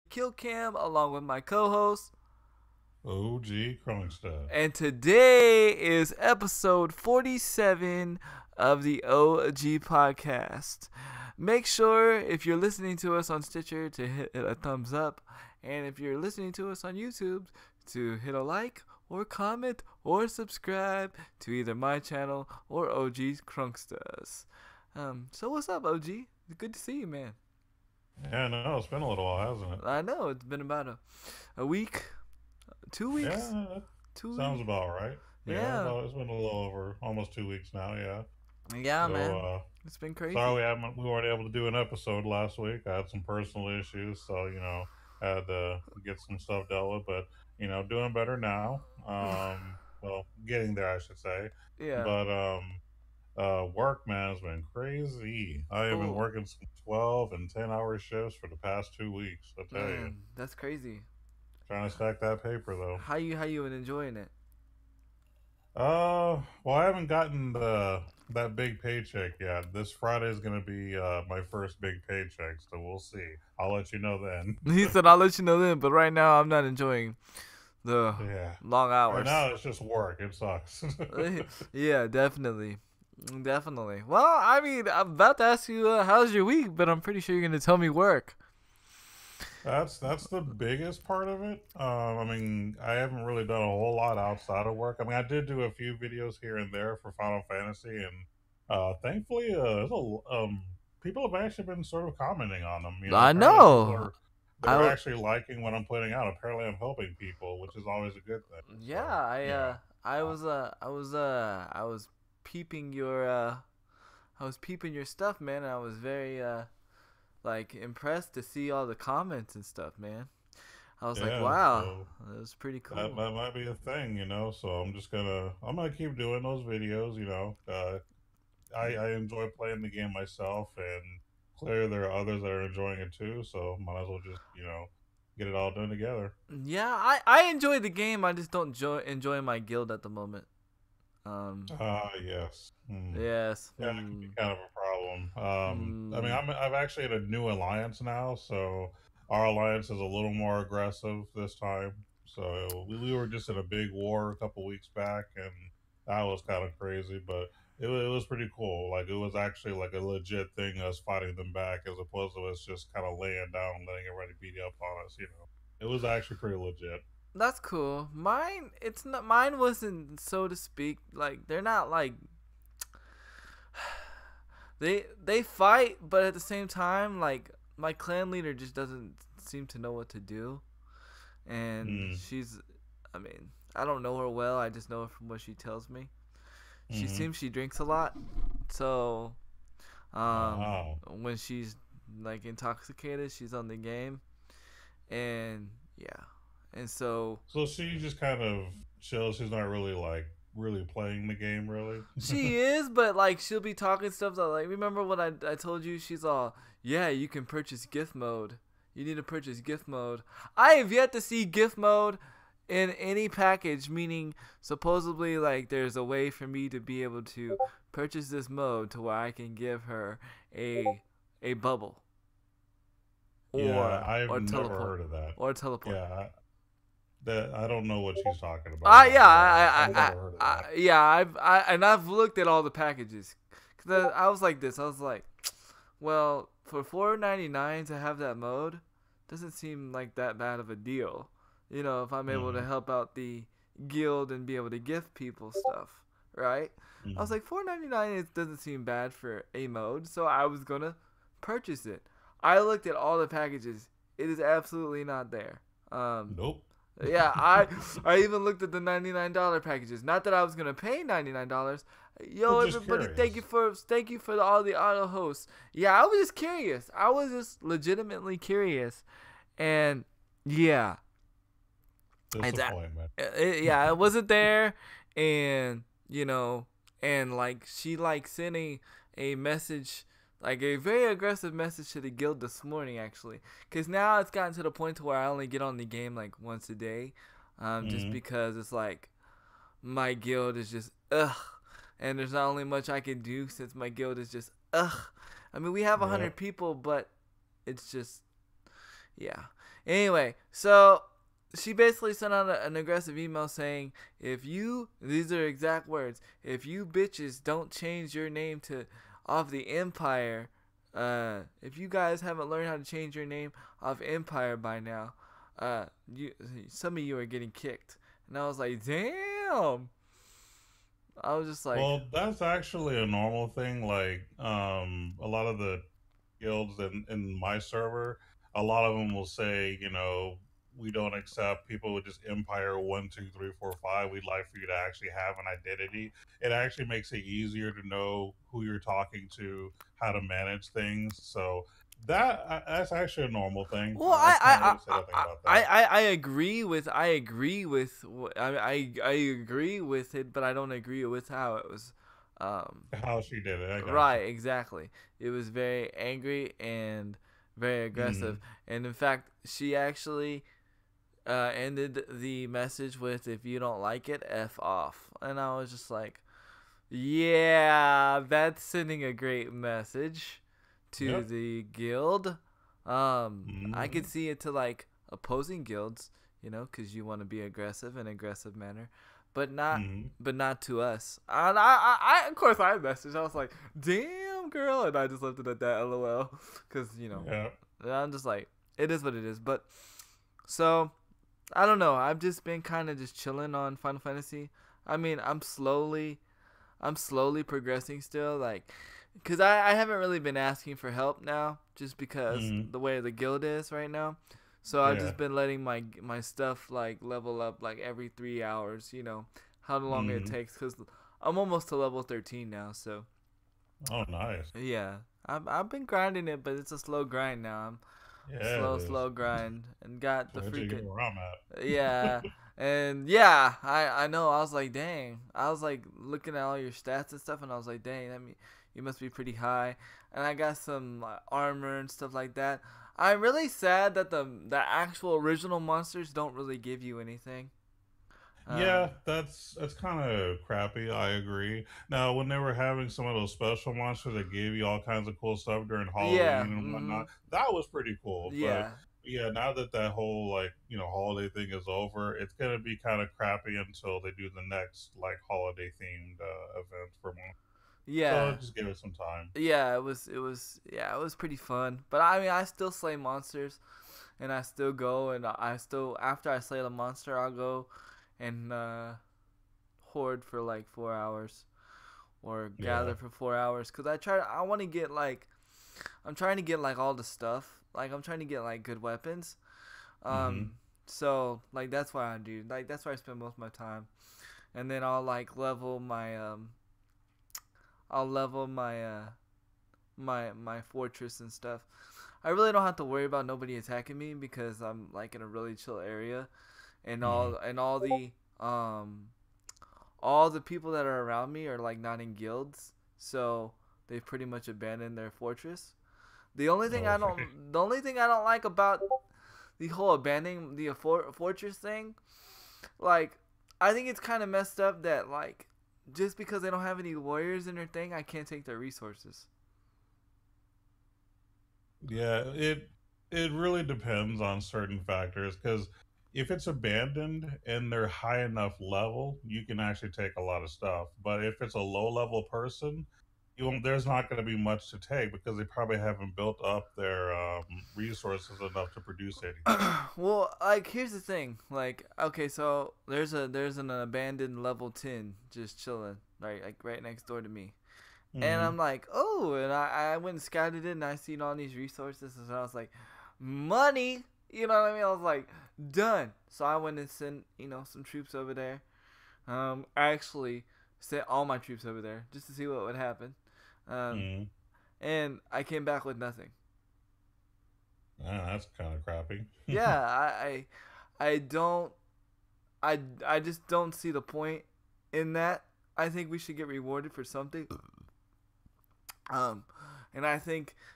Kill Cam along with my co-host. OG Krungstad. And today is episode 47 of the OG podcast. Make sure if you're listening to us on Stitcher to hit a thumbs up, and if you're listening to us on YouTube to hit a like or comment or subscribe to either my channel or OG Krunksters. So what's up, OG? Good to see you, man. Yeah, no, it's been a little while, hasn't it? I know it's been about a week, 2 weeks, Yeah, that two sounds weeks. about right. Yeah, Yeah, it's been a little over almost 2 weeks now. Yeah. yeah, So, man. It's been sorry crazy. we weren't able to do an episode last week. I had some personal issues, so had to get some stuff dealt with. But doing better now. Well, getting there, I should say. Yeah. But work, man, has been crazy. I have been Oh, working some 12 and 10 hour shifts for the past 2 weeks. I tell you. man, that's crazy. Trying to stack that paper though. How you been enjoying it? Well, I haven't gotten the that big paycheck yet. This Friday is gonna be my first big paycheck, so we'll see. I'll let you know then. He said I'll let you know then, but right now I'm not enjoying the Yeah. long Right hours. now it's just work. It sucks. Yeah, definitely. Definitely. Well, I mean, I'm about to ask you how's your week, but I'm pretty sure you're gonna tell me work. That's the biggest part of it. I mean, I haven't really done a whole lot outside of work. I mean, I did do a few videos here and there for Final Fantasy, and thankfully, people have actually been sort of commenting on them. I Apparently people know. are they're I actually liking what I'm putting out. Apparently, I'm helping people, which is always a good thing. yeah, So yeah, uh, I was peeping your I was peeping your stuff, man, and I was very like impressed to see all the comments and stuff, man. I was like, yeah. wow, So that was pretty that cool. that might be a thing. So I'm gonna keep doing those videos. I enjoy playing the game myself, and clearly there are others that are enjoying it too. So might as well just get it all done together. Yeah, I enjoy the game. I just don't enjoy my guild at the moment. Um, Ah, yes. yes. Yeah, it can be kind of a problem. I mean, Hmm. I've actually had a new alliance now, so our alliance is a little more aggressive this time. So we were just in a big war a couple weeks back, and that was kind of crazy, but it was pretty cool. Like it was actually like a legit thing, us fighting them back, as opposed to us just kind of laying down, and letting everybody beat up on us. It was actually pretty legit. That's cool. Mine, it's not. Mine wasn't, so to speak. Like they're not like they fight, but at the same time, like my clan leader just doesn't seem to know what to do, and Mm. she's. I mean, I don't know her well. I just know her from what she tells me. She Mm-hmm. seems she drinks a lot, so Wow. when she's like intoxicated, she's on the game, and yeah, and so So she just kind of chills. She's not really like really playing the game, really. she is, but like she'll be talking stuff that like remember what I told you? She's all yeah, you can purchase gift mode. You need to purchase gift mode. I have yet to see gift mode in any package, meaning supposedly like there's a way for me to be able to purchase this mode to where I can give her a bubble Yeah, or I've or never teleport heard of that. or teleport. Yeah, that I don't know what she's talking about. I'm I not yeah, gonna lie. I've never heard of that. yeah, I've looked at all the packages. Cause I was like this. I was like, well, for 4.99 to have that mode, doesn't seem like that bad of a deal. If I'm able to Mm-hmm. help out the guild and be able to gift people stuff, right? I was Mm-hmm. like 4.99 it doesn't seem bad for a mode, so I was gonna purchase it. I looked at all the packages. It is absolutely not there. Nope. Yeah, I even looked at the $99 packages. Not that I was gonna pay $99. Yo, But just everybody, curious. thank you for all the auto hosts. Yeah, I was just curious. I was just legitimately curious, and yeah, it's Disappointment. yeah, it wasn't there, and you know, and like she like sent a message, like a very aggressive message to the guild this morning actually, because now it's gotten to the point to where I only get on the game like once a day, just Mm-hmm. because it's like my guild is just ugh, and there's not only much I can do since my guild is just ugh. I mean, we have Yep. 100 people, but it's just yeah. Anyway, so she basically sent out an aggressive email saying, these are exact words, if you bitches don't change your name to off the Empire, if you guys haven't learned how to change your name off Empire by now, you some of you are getting kicked. And I was like, damn. I was just like, Well, that's actually a normal thing. Like, a lot of the guilds in my server, a lot of them will say, we don't accept people with just Empire 1, 2, 3, 4, 5. We'd like for you to actually have an identity. It actually makes it easier to know who you're talking to, how to manage things. So that's actually a normal thing. well, I can't really say nothing about that. I agree with I agree with it, but I don't agree with how it was. How she did it, I got Right, exactly. It was very angry and very you. aggressive, and in fact, she actually ended the message with, "If you don't like it, f off." And I was just like, "Yeah, that's sending a great message to Yep. the guild." I could Hmm. see it to like opposing guilds, because you want to be aggressive in an aggressive manner, but not, Hmm. to us. And of course, I messaged. I was like, "Damn, girl," and I just left it at that, lol, because Yeah. I'm just like, it is what it is. But so I don't know. I've just been kind of just chilling on Final Fantasy. I mean, I'm slowly progressing still, like, cause I haven't really been asking for help now, just because Hmm. the way the guild is right now. So I've Yeah. just been letting my stuff like level up like every 3 hours. How long it Hmm. takes, cause I'm almost to level 13 now. So Oh, nice. yeah, I've been grinding it, but it's a slow grind now. I'm Yeah, it is. slow grind, and got the Wait till you get freaking where I'm at. yeah. And yeah, I know. I was like, dang. I was like looking at all your stats and stuff, and I was like, dang, you must be pretty high. And I got some like, armor and stuff like that. I'm really sad that the actual original monsters don't really give you anything. Yeah, Um, that's kind of crappy. I agree. Now, when they were having some of those special monsters that gave you all kinds of cool stuff during yeah, Halloween and whatnot, that was pretty cool. But yeah, yeah, now that that whole like holiday thing is over, it's gonna be kind of crappy until they do the next like holiday themed event for month. So yeah. just give it some time. Yeah, it was pretty fun. But I mean, I still slay monsters, and I still go, and I still, after I slay the monster, I'll go and horde for like 4 hours, or Yeah. gather for 4 hours, cause I want to get like, I'm trying to get like all the stuff, like I'm trying to get like good weapons. Hmm. Um, so like that's what I do. Like that's where I spend most of my time, and then I'll like I'll level my fortress and stuff. I really don't have to worry about nobody attacking me, because I'm like in a really chill area, and Hmm. um all the people that are around me are like not in guilds, so they've pretty much abandoned their fortress. Okay. The only thing I don't like about the whole abandoning the fortress thing, like, I think it's kind of messed up that like, just because they don't have any warriors in their thing, I can't take their resources. Yeah, it really depends on certain factors because if it's abandoned and they're high enough level, you can actually take a lot of stuff. But if it's a low level person, there's not going to be much to take because they probably haven't built up their resources enough to produce anything. Well, like, here's the thing. Like, okay, so there's an abandoned level 10 just chilling, like right next door to me. And Hmm. I'm like, oh, and I went and scouted it, and I seen all these resources, and I was like, money. You know what I mean? I was like, done. So I went and sent, some troops over there. I actually sent all my troops over there just to see what would happen. Um, Hmm. and I came back with nothing. That's kind of crappy. Yeah, I don't, I just don't see the point in that. I think we should get rewarded for something. Um, and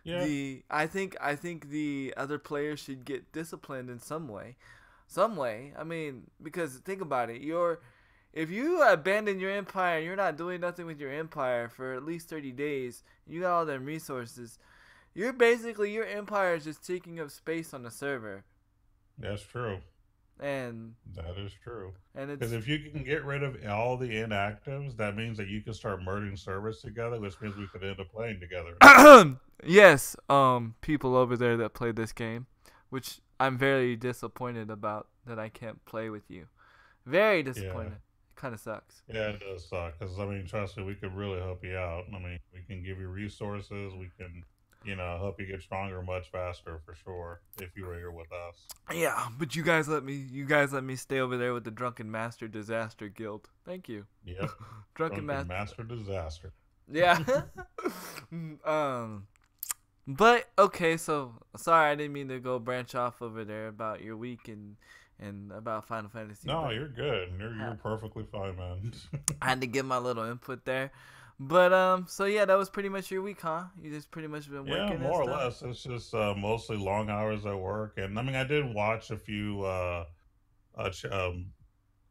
Yeah. I think the other players should get disciplined in some way, some way. I mean, because think about it, if you abandon your empire and you're not doing nothing with your empire for at least 30 days, you got all them resources. You're basically, your empire is just taking up space on the server. That's true. and That is true. and Because it's if you can get rid of all the inactives, that means that you can start merging servers together, which means we could end up playing together now. yes, people over there that play this game, which I'm very disappointed about that I can't play with you. Very Yeah. disappointed. It kind of sucks. Yeah, it does suck. Because, I mean, trust me, we could really help you out. I mean, we can give you resources. We can, help you get stronger much faster for sure if you were here with us. Yeah, but you guys let me stay over there with the Drunken Master Disaster Guild. Thank you. Yep. Drunken Drunken Master. Master Disaster. Yeah. um but okay, so sorry I didn't mean to go branch off over there about your week and about Final Fantasy, No, but you're good. You're I perfectly fine, man. I had to give my little input there. But so yeah, that was pretty much your week, huh? You just pretty much been Yeah, working and more or stuff. less. It's just mostly long hours at work, and I mean, I did watch uh, ch- um,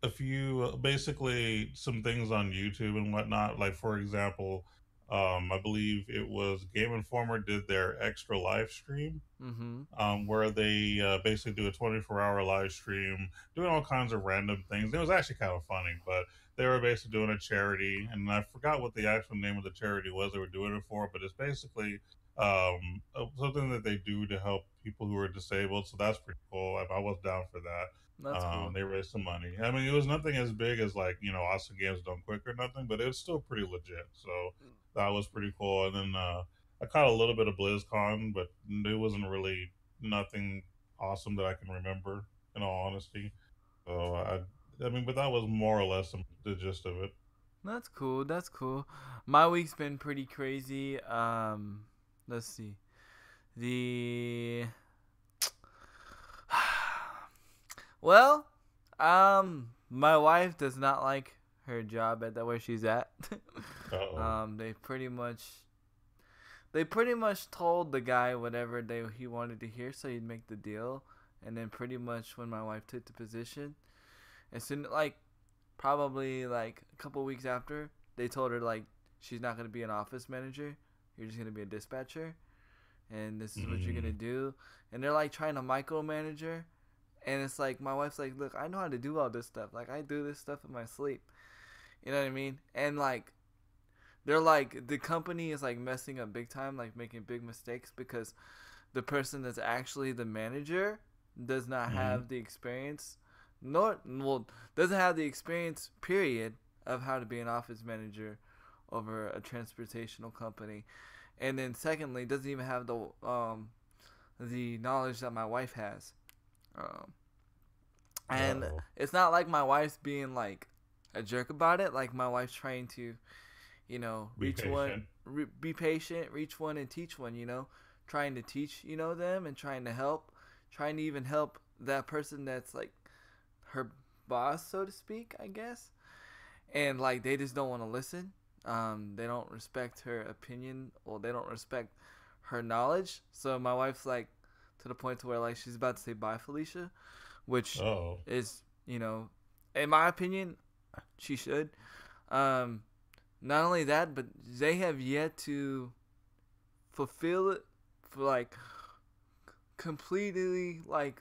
a few basically some things on YouTube and whatnot. Like for example, I believe it was Game Informer did their extra live stream, Mhm. where they basically do a 24-hour live stream doing all kinds of random things. It was actually kind of funny, but they were basically doing a charity, and I forgot what the actual name of the charity was they were doing it for, but it's basically something that they do to help people who are disabled. So that's pretty cool. I was down for that. That's cool. They raised some money. I mean, it was nothing as big as like Awesome Games Done Quick or nothing, but it was still pretty legit. So that was pretty cool. And then I caught a little bit of BlizzCon, but it wasn't really nothing awesome that I can remember, in all honesty. So I mean, but that was more or less the gist of it. That's cool. That's cool. My week's been pretty crazy. Let's see. The well, my wife does not like her job at that where she's at. Uh oh. They pretty much told the guy whatever he wanted to hear, so he'd make the deal. And then pretty much when my wife took the position, as soon like probably like a couple weeks after, they told her like she's not gonna be an office manager. You're just gonna be a dispatcher, and this is what you're gonna Mm, do. And they're like trying to micromanage her, and it's like my wife's like, look, I know how to do all this stuff. Like I do this stuff in my sleep. You know what I mean? And like they're like the company is like messing up big time, like making big mistakes because the person that's actually the manager does not mm, have the experience, nor well doesn't have the experience period of how to be an office manager over a transportational company, and then secondly doesn't even have the knowledge that my wife has, um, uh and oh. it's not like my wife's being like a jerk about it. Like my wife's trying to Be reach one, patient. be patient, reach one, and teach one. Trying to teach them and trying to help, trying to even help that person that's like her boss, so to speak, I guess. And like they just don't want to listen. They don't respect her opinion, or they don't respect her knowledge. So my wife's like to the point to where like she's about to say bye, Felicia, Uh which oh. is in my opinion, she should. Um, Not only that, but they have yet to fulfill it for like completely like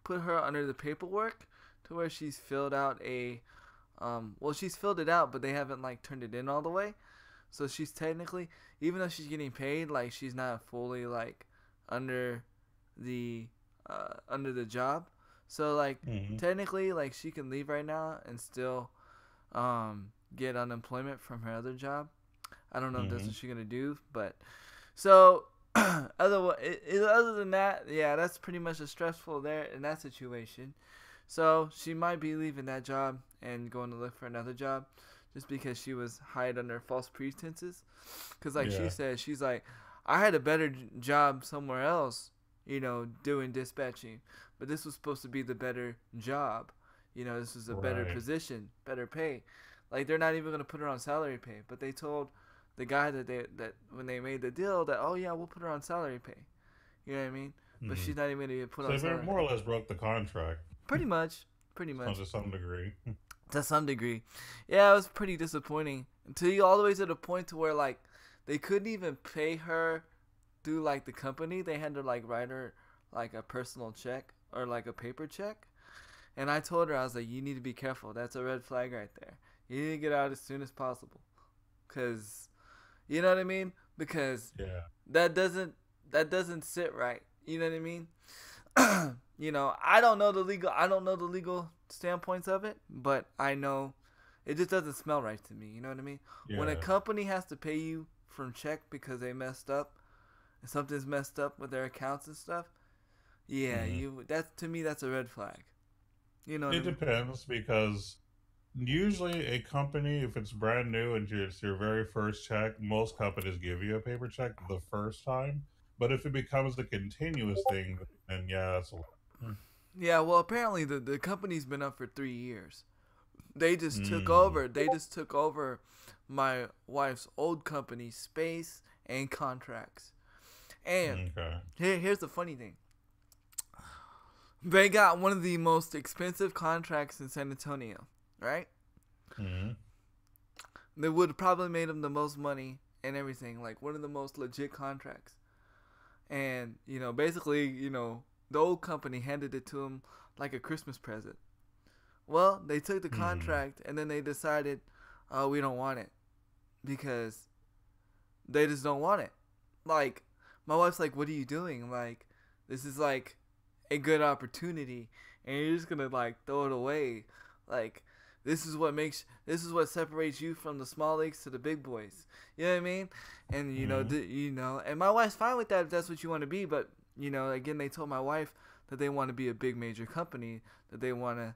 put her under the paperwork to where she's filled out a well she's filled it out but they haven't like turned it in all the way, so she's technically, even though she's getting paid, like she's not fully like under the under the job, so like Mm, technically like she can leave right now and still get unemployment from her other job. I don't know if that's mm, what she's gonna do, but so other than that, yeah, that's pretty much a stressful there in that situation. So she might be leaving that job and going to look for another job, just because she was hired under false pretenses. Cause like she yeah. said, she's like, I had a better job somewhere else, doing dispatching, but this was supposed to be the better job. This was a better Right. position, better pay. Like they're not even gonna put her on salary pay, but they told the guy that when they made the deal that, oh yeah, we'll put her on salary pay. You know what I mean? But Mm. she's not even gonna get put So on they salary. more or less broke the contract, Pretty much, pretty much to some degree. to some degree. Yeah, it was pretty disappointing until you all the way to the point to where like they couldn't even pay her through like the company. They had to like write her like a personal check or like a paper check. And I told her, I was like, you need to be careful. That's a red flag right there. You need to get out as soon as possible. Because, you know what I mean? Because Yeah. that doesn't sit right. You know what I mean? I don't know the legal standpoints of it, but I know it just doesn't smell right to me. You know what I mean? Yeah. When a company has to pay you from check because they messed up, something's messed up with their accounts and stuff, yeah, that's to me that's a red flag. You know what I It mean? depends because usually a company, if it's brand new and it's your very first check, most companies give you a paper check the first time. But if it becomes a continuous thing, then yeah, that's a. Yeah, well, apparently the company's been up for 3 years. They just took Mm, over. They just took over my wife's old company, Space and Contracts. And okay. here's the funny thing. They got one of the most expensive contracts in San Antonio, right? Mm, They would have probably made them the most money and everything, like one of the most legit contracts. And, basically, the old company handed it to him like a Christmas present. Well, they took the mm, contract and then they decided, oh, we don't want it because they just don't want it. Like, my wife's like, what are you doing? Like, this is like a good opportunity and you're just gonna like throw it away. Like, this is what separates you from the small leagues to the big boys. You know what I mean? And mm. and my wife's fine with that if that's what you want to be, but again, they told my wife that they want to be a big major company, that they want to,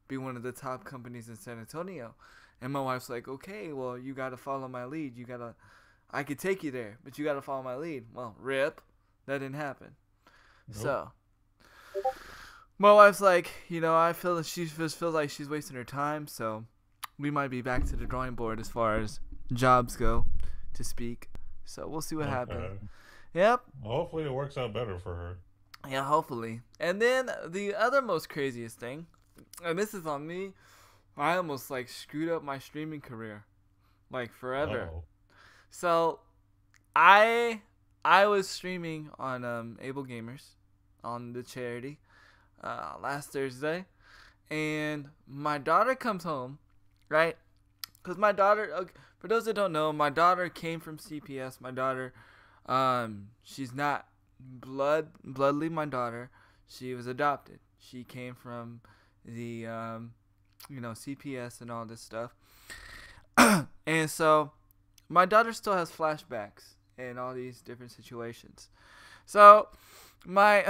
be one of the top companies in San Antonio. And my wife's like, okay, well, you got to follow my lead. I could take you there, but you got to follow my lead. Well, rip. That didn't happen. Nope. So, my wife's like, I feel that she just feels like she's wasting her time. So, we might be back to the drawing board as far as jobs go, to speak. So, we'll see what happens. Okay. Yep. Hopefully, it works out better for her. Yeah, hopefully. And then the other most craziest thing, and this is on me, I almost like screwed up my streaming career, like forever. Oh. So, I was streaming on Able Gamers on the charity last Thursday, and my daughter comes home, right? Because my daughter, okay, for those that don't know, my daughter came from CPS. My daughter, she's not bloodly my daughter. She was adopted. She came from the CPS and all this stuff. And so my daughter still has flashbacks in all these different situations. So my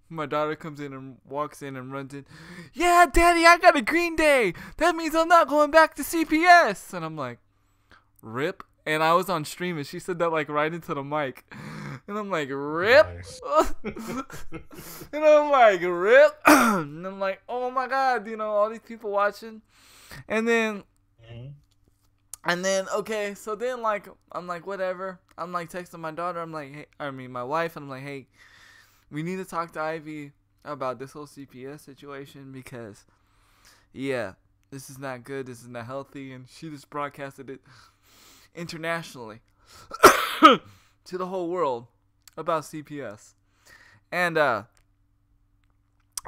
my daughter comes in and walks in and runs in. Yeah, Daddy, I got a green day. That means I'm not going back to CPS. And I'm like, rip. And I was on stream and she said that like right into the mic. And I'm like, rip. Nice. And I'm like, rip. And I'm like, oh my God, all these people watching. And then Mhm. okay, so then like I'm like whatever. I'm like texting my daughter. I'm like, hey, my wife, and I'm like, hey, we need to talk to Ivy about this whole CPS situation because, yeah, this is not good. This is not healthy, and she just broadcasted it internationally to the whole world about CPS, and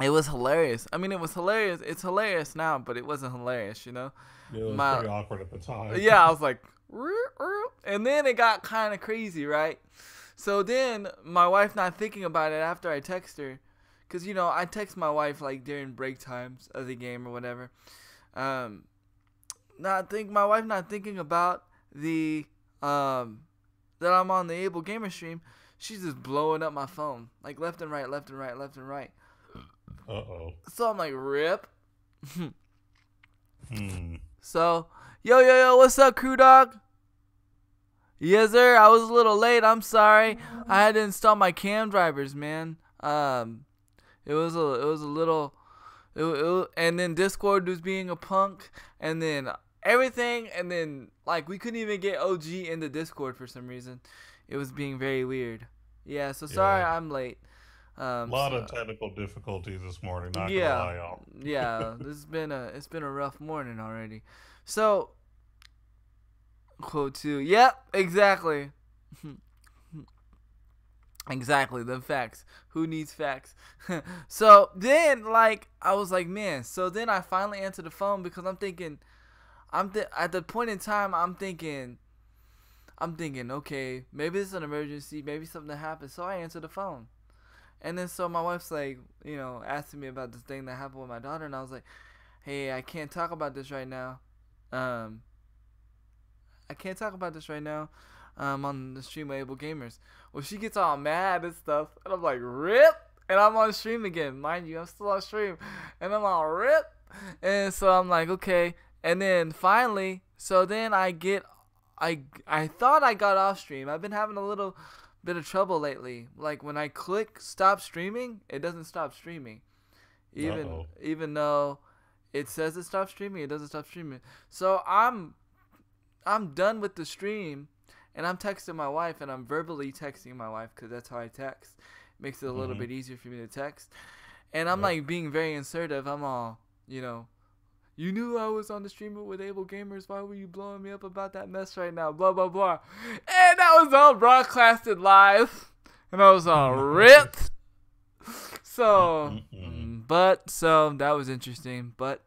it was hilarious. I mean, it was hilarious. It's hilarious now, but it wasn't hilarious, It was pretty awkward at the time. Yeah, I was like, and then it got kind of crazy, right? So then my wife not thinking about it after I text her, because I text my wife like during break times of the game or whatever. My wife not thinking about the that I'm on the Able Gamer stream. She's just blowing up my phone like left and right, left and right, left and right. Uh-oh. So I'm like, rip. Hmm. So, yo, what's up, crew dog? Yes, sir. I was a little late. I'm sorry. I had to install my cam drivers, man. It was a little, and then Discord was being a punk, and then everything, and then like we couldn't even get OG into Discord for some reason. It was being very weird. Yeah. So sorry, Yeah. I'm late. A lot of technical difficulties this morning, not gonna Yeah, lie, y'all. yeah. It's been a rough morning already. So, quote two. Yep, exactly. Exactly, the facts. Who needs facts? So then, like, I was like, man. So then I finally answered the phone because I'm thinking, at the point in time, I'm thinking, okay, maybe it's an emergency, maybe something happened. So I answered the phone, and then so my wife's like, asking me about this thing that happened with my daughter, and I was like, hey, I can't talk about this right now. Um, I can't talk about this right now. On the stream with Able Gamers. Well, she gets all mad and stuff, and I'm like, rip, and I'm on stream again. Mind you, I'm still on stream, and I'm all rip, and so I'm like, okay, and then finally, so then I thought I got off stream. I've been having a little bit of trouble lately. Like when I click stop streaming, it doesn't stop streaming, even though it says it stopped streaming, it doesn't stop streaming. So I'm done with the stream. And I'm texting my wife, and I'm verbally texting my wife because that's how I text. Makes it a little bit easier for me to text. And I'm like being very assertive. I'm all, you knew I was on the stream with Able Gamers. Why were you blowing me up about that mess right now? Blah, blah, blah. And that was all broadcasted live. And I was all ripped. So, so that was interesting. But,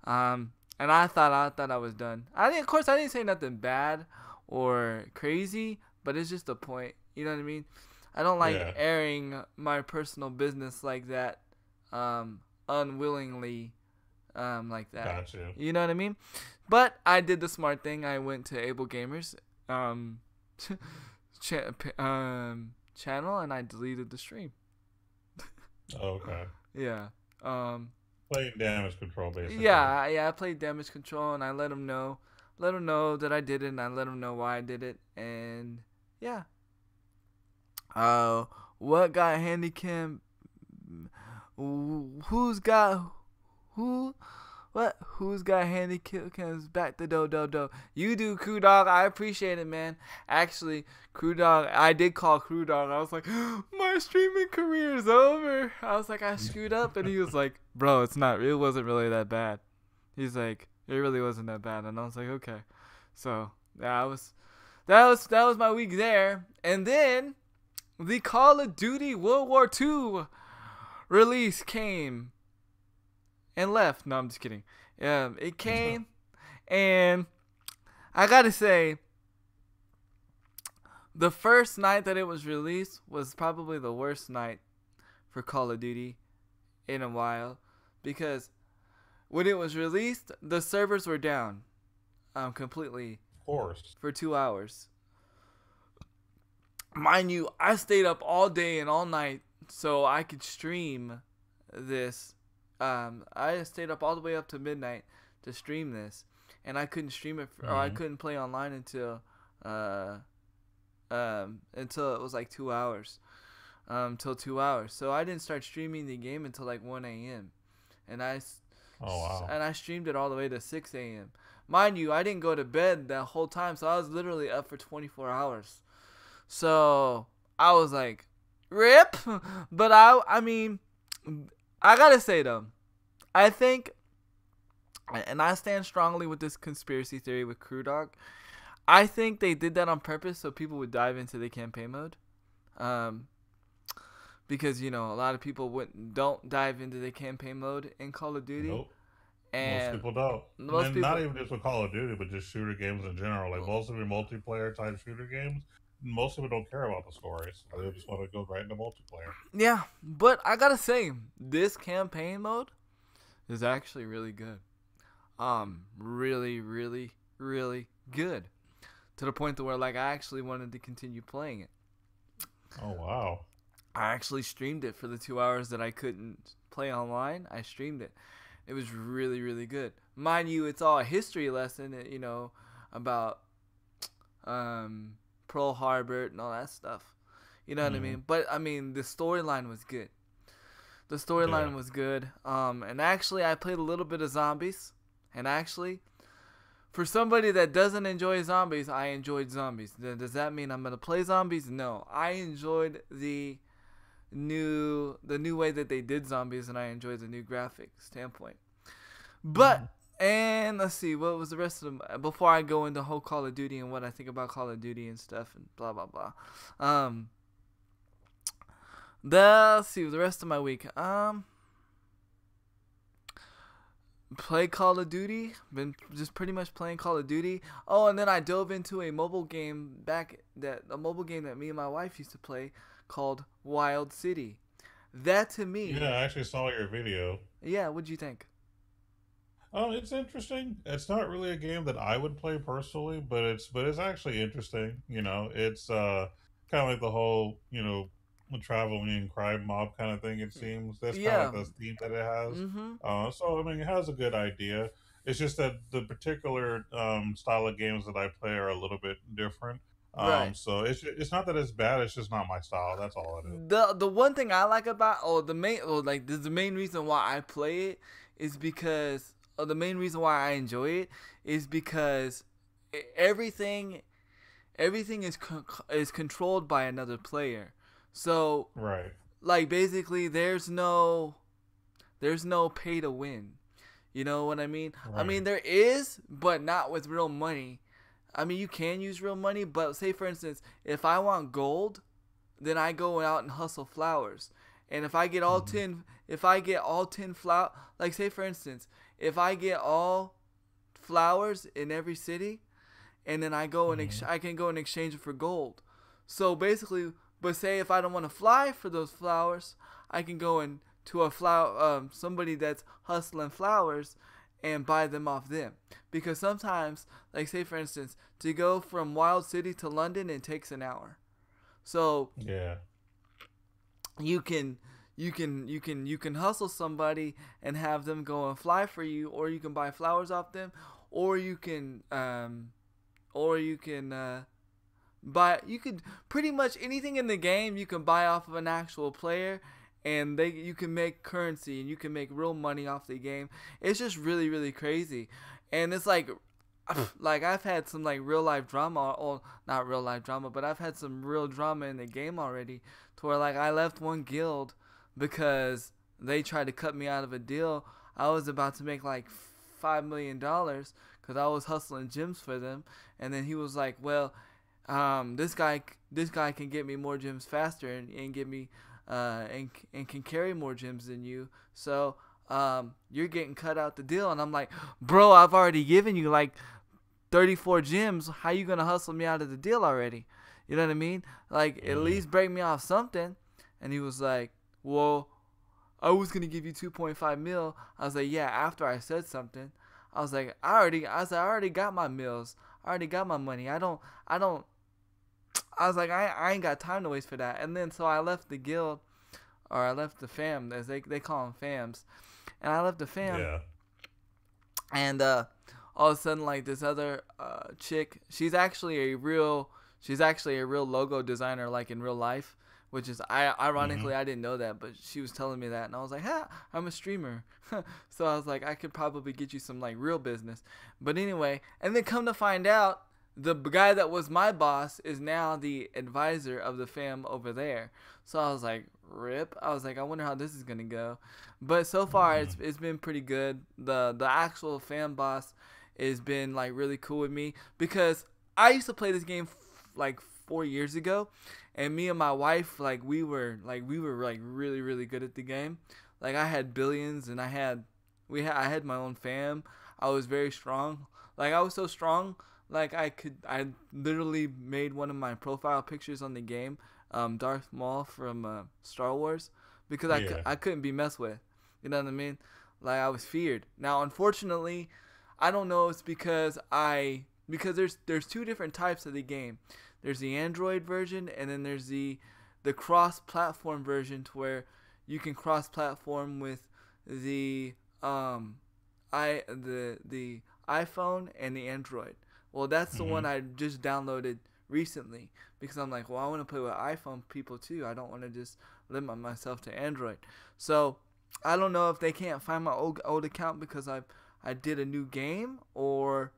and I thought I was done. Of course, I didn't say nothing bad or crazy, but it's just a point. You know what I mean? I don't like airing my personal business like that, unwillingly, like that. Gotcha. You know what I mean? But I did the smart thing. I went to Able Gamers, channel, and I deleted the stream. Okay. Yeah. Playing damage control, basically. Yeah. I played damage control, and I let them know that I did it, and I let them know why I did it, and yeah. What got handicapped? Who's got handicapped? Back to do. You do, Crew Dog. I appreciate it, man. Actually, Crew Dog, I did call Crew Dog. I was like, my streaming career is over. I was like, I screwed up, and he was like, bro, it wasn't really that bad. He's like, it really wasn't that bad, and I was like, okay. So that was my week there, and then the Call of Duty World War II release came and left. No, I'm just kidding. It came, and I gotta say, the first night that it was released was probably the worst night for Call of Duty in a while, because when it was released, the servers were down, completely. Of course. For 2 hours. Mind you, I stayed up all day and all night so I could stream this. I stayed up all the way up to midnight to stream this, and I couldn't stream it, or I couldn't play online until it was like 2 hours. Till 2 hours. So I didn't start streaming the game until like 1 a.m. And I streamed it all the way to 6 a.m. Mind you, I didn't go to bed that whole time, so I was literally up for 24 hours. So I was like, rip. But I mean, I gotta say though, I think, and I stand strongly with this conspiracy theory with Crew Dog, I think they did that on purpose so people would dive into the campaign mode. Because, a lot of people don't dive into the campaign mode in Call of Duty. Nope. And most people don't. Not even just with Call of Duty, but just shooter games in general. Like most of the multiplayer type shooter games, most people don't care about the stories. They just want to go right into multiplayer. Yeah, but I gotta say, this campaign mode is actually really good. Really, really, really good. To the point where I actually wanted to continue playing it. Oh wow. I actually streamed it for the 2 hours that I couldn't play online. I streamed it. It was really, really good. Mind you, it's all a history lesson, about Pearl Harbor and all that stuff. You know what I mean? But, I mean, the storyline was good. The storyline was good. And actually, I played a little bit of zombies. And actually, for somebody that doesn't enjoy zombies, I enjoyed zombies. Does that mean I'm going to play zombies? No. I enjoyed the new way that they did zombies, and I enjoyed the new graphic standpoint. But and let's see, what was the rest of them before I go into whole Call of Duty and what I think about Call of Duty and stuff and blah blah blah. Let's see the rest of my week. Play Call of Duty. Been just pretty much playing Call of Duty. Oh, and then I dove into a mobile game that me and my wife used to play called Wild City. That to Yeah, me, I actually saw your video. yeah. What'd you think? Oh, it's interesting. It's not really a game that I would play personally, but it's actually interesting. It's kind of like the whole traveling crime mob kind of thing. It seems that's kind of like Yeah. the theme that it has. Mhm. So I mean, it has a good idea. It's just that the particular style of games that I play are a little bit different. Right. So it's not that it's bad. It's just not my style. That's all it is. The one thing I like about the main reason why I play it is because the main reason why I enjoy it is because everything is controlled by another player. So Right. like basically there's no pay to win. You know what I mean? I Right. mean there is, but not with real money. I mean you can use real money, but say for instance, if I want gold, then I go out and hustle flowers. And Hmm. if I get all 10 flower, like say for instance, if I get all flowers in every city, and then Hmm. I can go and exchange it for gold. So basically, but say if I don't want to fly for those flowers, I can go and to a flower somebody that's hustling flowers and buy them off them. Because sometimes, like say for instance, to go from Wild City to London, it takes an hour. So Yeah. you can you can hustle somebody and have them go and fly for you, or you can buy flowers off them, or you can buy you could pretty much anything in the game you can buy off of an actual player, and they you can make currency and you can make real money off the game. It's just really really crazy, and it's like I've had some like real life drama, or not real life drama, but I've had some real drama in the game already, to where like I left one guild because they tried to cut me out of a deal. I was about to make like $5 million because I was hustling gems for them, and then he was like, "Well, this guy can get me more gems faster and get me and can carry more gems than you. So you're getting cut out the deal." And I'm like, "Bro, I've already given you like 34 gems. How you gonna hustle me out of the deal already? You know what I mean? Like at Yeah. least break me off something." And he was like, "Well, I was gonna give you 2.5 mil." I was like, "Yeah." After I said something, I already got my mills. I already got my money. I don't. I was like, I ain't got time to waste for that. And then so I left the guild, or I left the fam, as they call them fams, and I left the fam, Yeah. and all of a sudden like this other chick, she's actually a real logo designer like in real life, which is Hmm. ironically I didn't know that, but she was telling me that, and I was like, "Ha, I'm a streamer." So I was like, I could probably get you some like real business. But anyway, and then come to find out, the guy that was my boss is now the advisor of the fam over there. So I was like, rip. I was like, I wonder how this is gonna go. But so far it's been pretty good. The actual fan boss has been like really cool with me, because I used to play this game like 4 years ago, and me and my wife like we were really really good at the game. Like I had billions, and I had my own fam. I was very strong. Like I was so strong, like I literally made one of my profile pictures on the game, Darth Maul from Star Wars, because Yeah. I couldn't be messed with. You know what I mean? Like I was feared. Now, unfortunately, I don't know. It's because there's two different types of the game. There's the Android version, and then there's the cross-platform version, to where you can cross-platform with the the iPhone and the Android. Well, that's the one Hmm. I just downloaded recently, because I'm like, well, I want to play with iPhone people too. I don't want to just limit myself to Android. So I don't know if they can't find my old account because I did a new game, or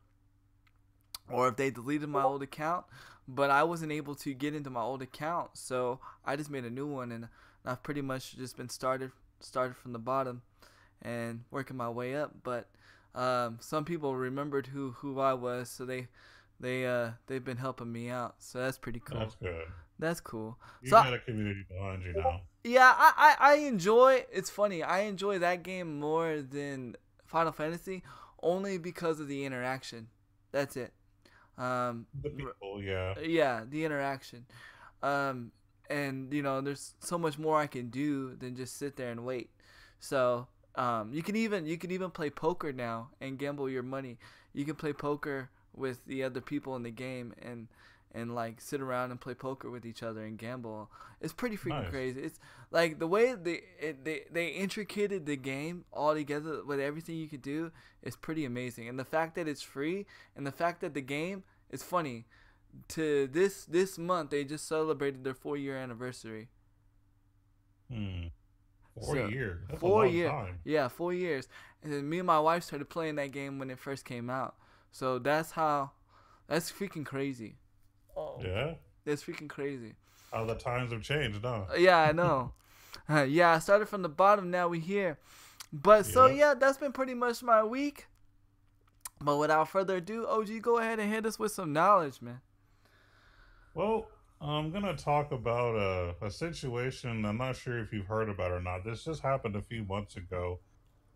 if they deleted my old account. But I wasn't able to get into my old account, so I just made a new one, and I've pretty much just been started from the bottom and working my way up. But some people remembered who I was, so they've been helping me out. So that's pretty cool. That's good. That's cool. You So got a community behind you now. yeah, I enjoy. It's funny. I enjoy that game more than Final Fantasy, only because of the interaction. That's it. Um, The people, yeah. yeah, the interaction. Um, and there's so much more I can do than just sit there and wait. So you can even play poker now and gamble your money. You can play poker with the other people in the game and like sit around and play poker with each other and gamble. It's pretty freaking Nice. crazy. It's like the way they intricated the game all together with everything you could do is pretty amazing. And the fact that it's free and the fact that the game is funny. To this month they just celebrated their 4 year anniversary. Hmm. Four So years. That's a 4 year, long time. yeah, 4 years. And then me and my wife started playing that game when it first came out. So that's freaking crazy. Oh, Yeah. that's freaking crazy. How the times have changed, huh? Yeah, I know. Yeah, I started from the bottom. Now we here. But so Yep. yeah, that's been pretty much my week. But without further ado, OG, go ahead and hit us with some knowledge, man. Well, I'm gonna talk about a situation. I'm not sure if you've heard about it or not. This just happened a few months ago,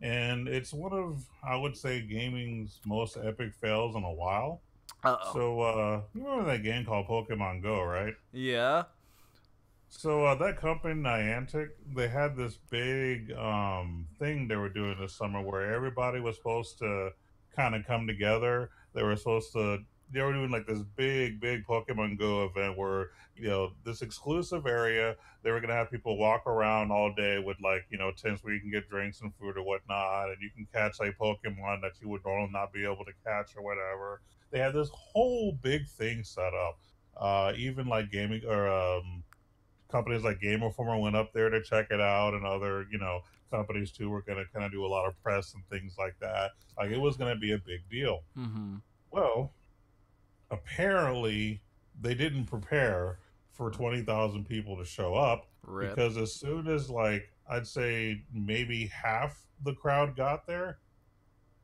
and it's one of, I would say, gaming's most epic fails in a while. Uh oh. So, you remember that game called Pokemon Go, right? Yeah. So, that company Niantic, they had this big thing they were doing this summer where everybody was supposed to kind of come together. They were doing like this big Pokemon Go event where, this exclusive area, they were going to have people walk around all day with like, tents where you can get drinks and food or whatnot, and you can catch like Pokemon that you would normally not be able to catch or whatever. They had this whole big thing set up. Even like gaming or companies like Game Informer went up there to check it out, and other companies too were going to kind of do a lot of press and things like that. Like it was going to be a big deal. Mm-hmm. Well, apparently they didn't prepare for 20,000 people to show up, Rip. because as soon as like I'd say maybe half the crowd got there,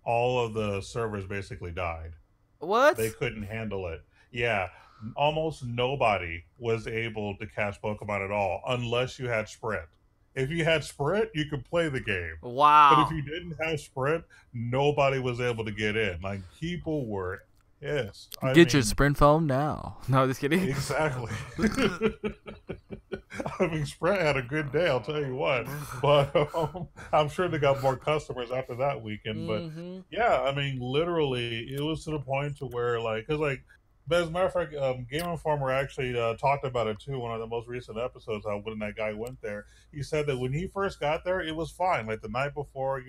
all of the servers basically died. What? They couldn't handle it. Yeah, almost nobody was able to catch Pokemon at all unless you had Sprint. If you had Sprint, you could play the game. But if Wow. you didn't have Sprint, nobody was able to get in. Like people were pissed. I Get your mean, Sprint phone now. No, just kidding. exactly. I mean, Sprint had a good day, I'll tell you what. But I'm sure they got more customers after that weekend. But Mm-hmm. yeah, I mean, literally, it was to the point to where, like, because, like, but as a matter of fact, Game Informer actually talked about it too. One of the most recent episodes, how when that guy went there, he said that when he first got there, it was fine. Like the night before,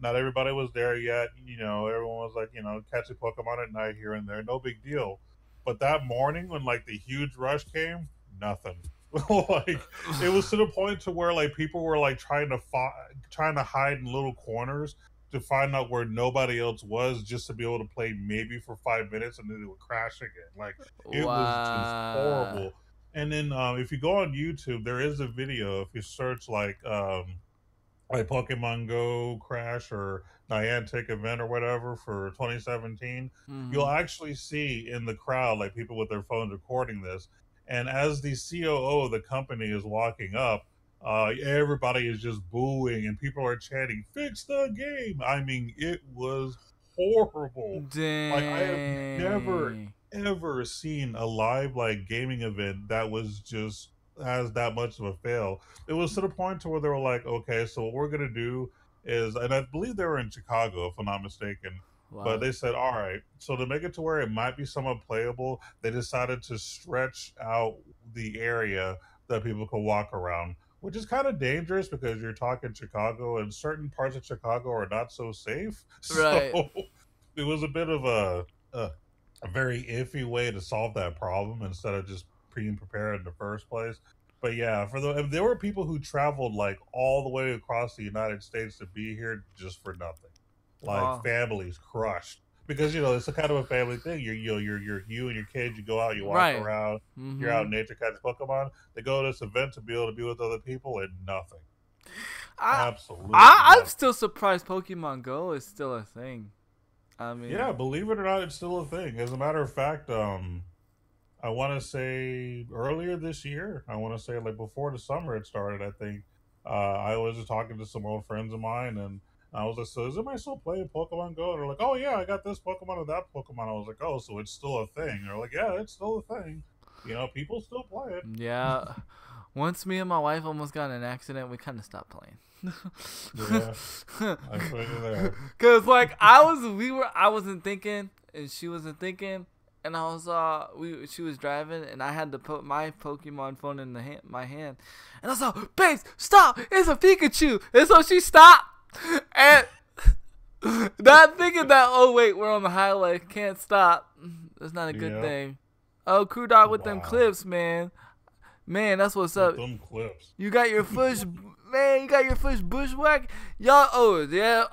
not everybody was there yet. Everyone was like, catching Pokemon at night here and there, no big deal. But that morning, when like the huge rush came, nothing. Like it was to the point to where like people were like trying to hide in little corners to find out where nobody else was, just to be able to play maybe for 5 minutes, and then it would crash again. Like it was just Wow. horrible. And then if you go on YouTube, there is a video. If you search like Pokemon Go crash or Niantic event or whatever for 2017, you'll Mm-hmm. actually see in the crowd like people with their phones recording this. And as the COO of the company is walking up, everybody is just booing and people are chanting, "Fix the game!" I mean, it was horrible. Like I have never Dang. ever seen a live like gaming event that was just has that much of a fail. It was to the point to where they were like, okay, so what we're gonna do is, and I believe they were in Chicago, if I'm not mistaken. But Wow. they said, all right, so to make it to where it might be somewhat playable, they decided to stretch out the area that people could walk around, which is kind of dangerous because you're talking Chicago, and certain parts of Chicago are not so safe. Right. So it was a bit of a very iffy way to solve that problem instead of just being prepared in the first place. But yeah, if there were people who traveled like all the way across the United States to be here just for nothing, like Wow. families crushed, because it's a kind of a family thing. You and your kids, you go out, you walk Right. around, you're out Mm-hmm. in nature catching Pokemon. They go to this event to be able to be with other people, and nothing, I, absolutely I'm nothing. still surprised Pokemon Go is still a thing. I Yeah, mean, believe it or not, it's still a thing. As a matter of fact, I want to say earlier this year. I want to say like before the summer it started. I think I was just talking to some old friends of mine, and I was like, "So is anybody still playing Pokemon Go?" And they're like, "Oh yeah, I got this Pokemon and that Pokemon." I was like, "Oh, so it's still a thing?" They're like, "Yeah, it's still a thing. You know, people still play it." Yeah. Once me and my wife almost got in an accident, we kind of stopped playing. Yeah, I feel you there. Cause like I wasn't thinking, and she wasn't thinking, and I was she was driving, and I had to put my Pokemon phone in my hand, and I was like, "Babes, stop! It's a Pikachu!" And so she stopped, and not thinking that, oh wait, we're on the highway, can't stop. That's not a good Yeah, thing. Oh, Crew Dog with them wow, clips, man. Man, that's what's with up. them clips. You got your fish, man. You got your fish bushwhack, y'all. Oh yeah,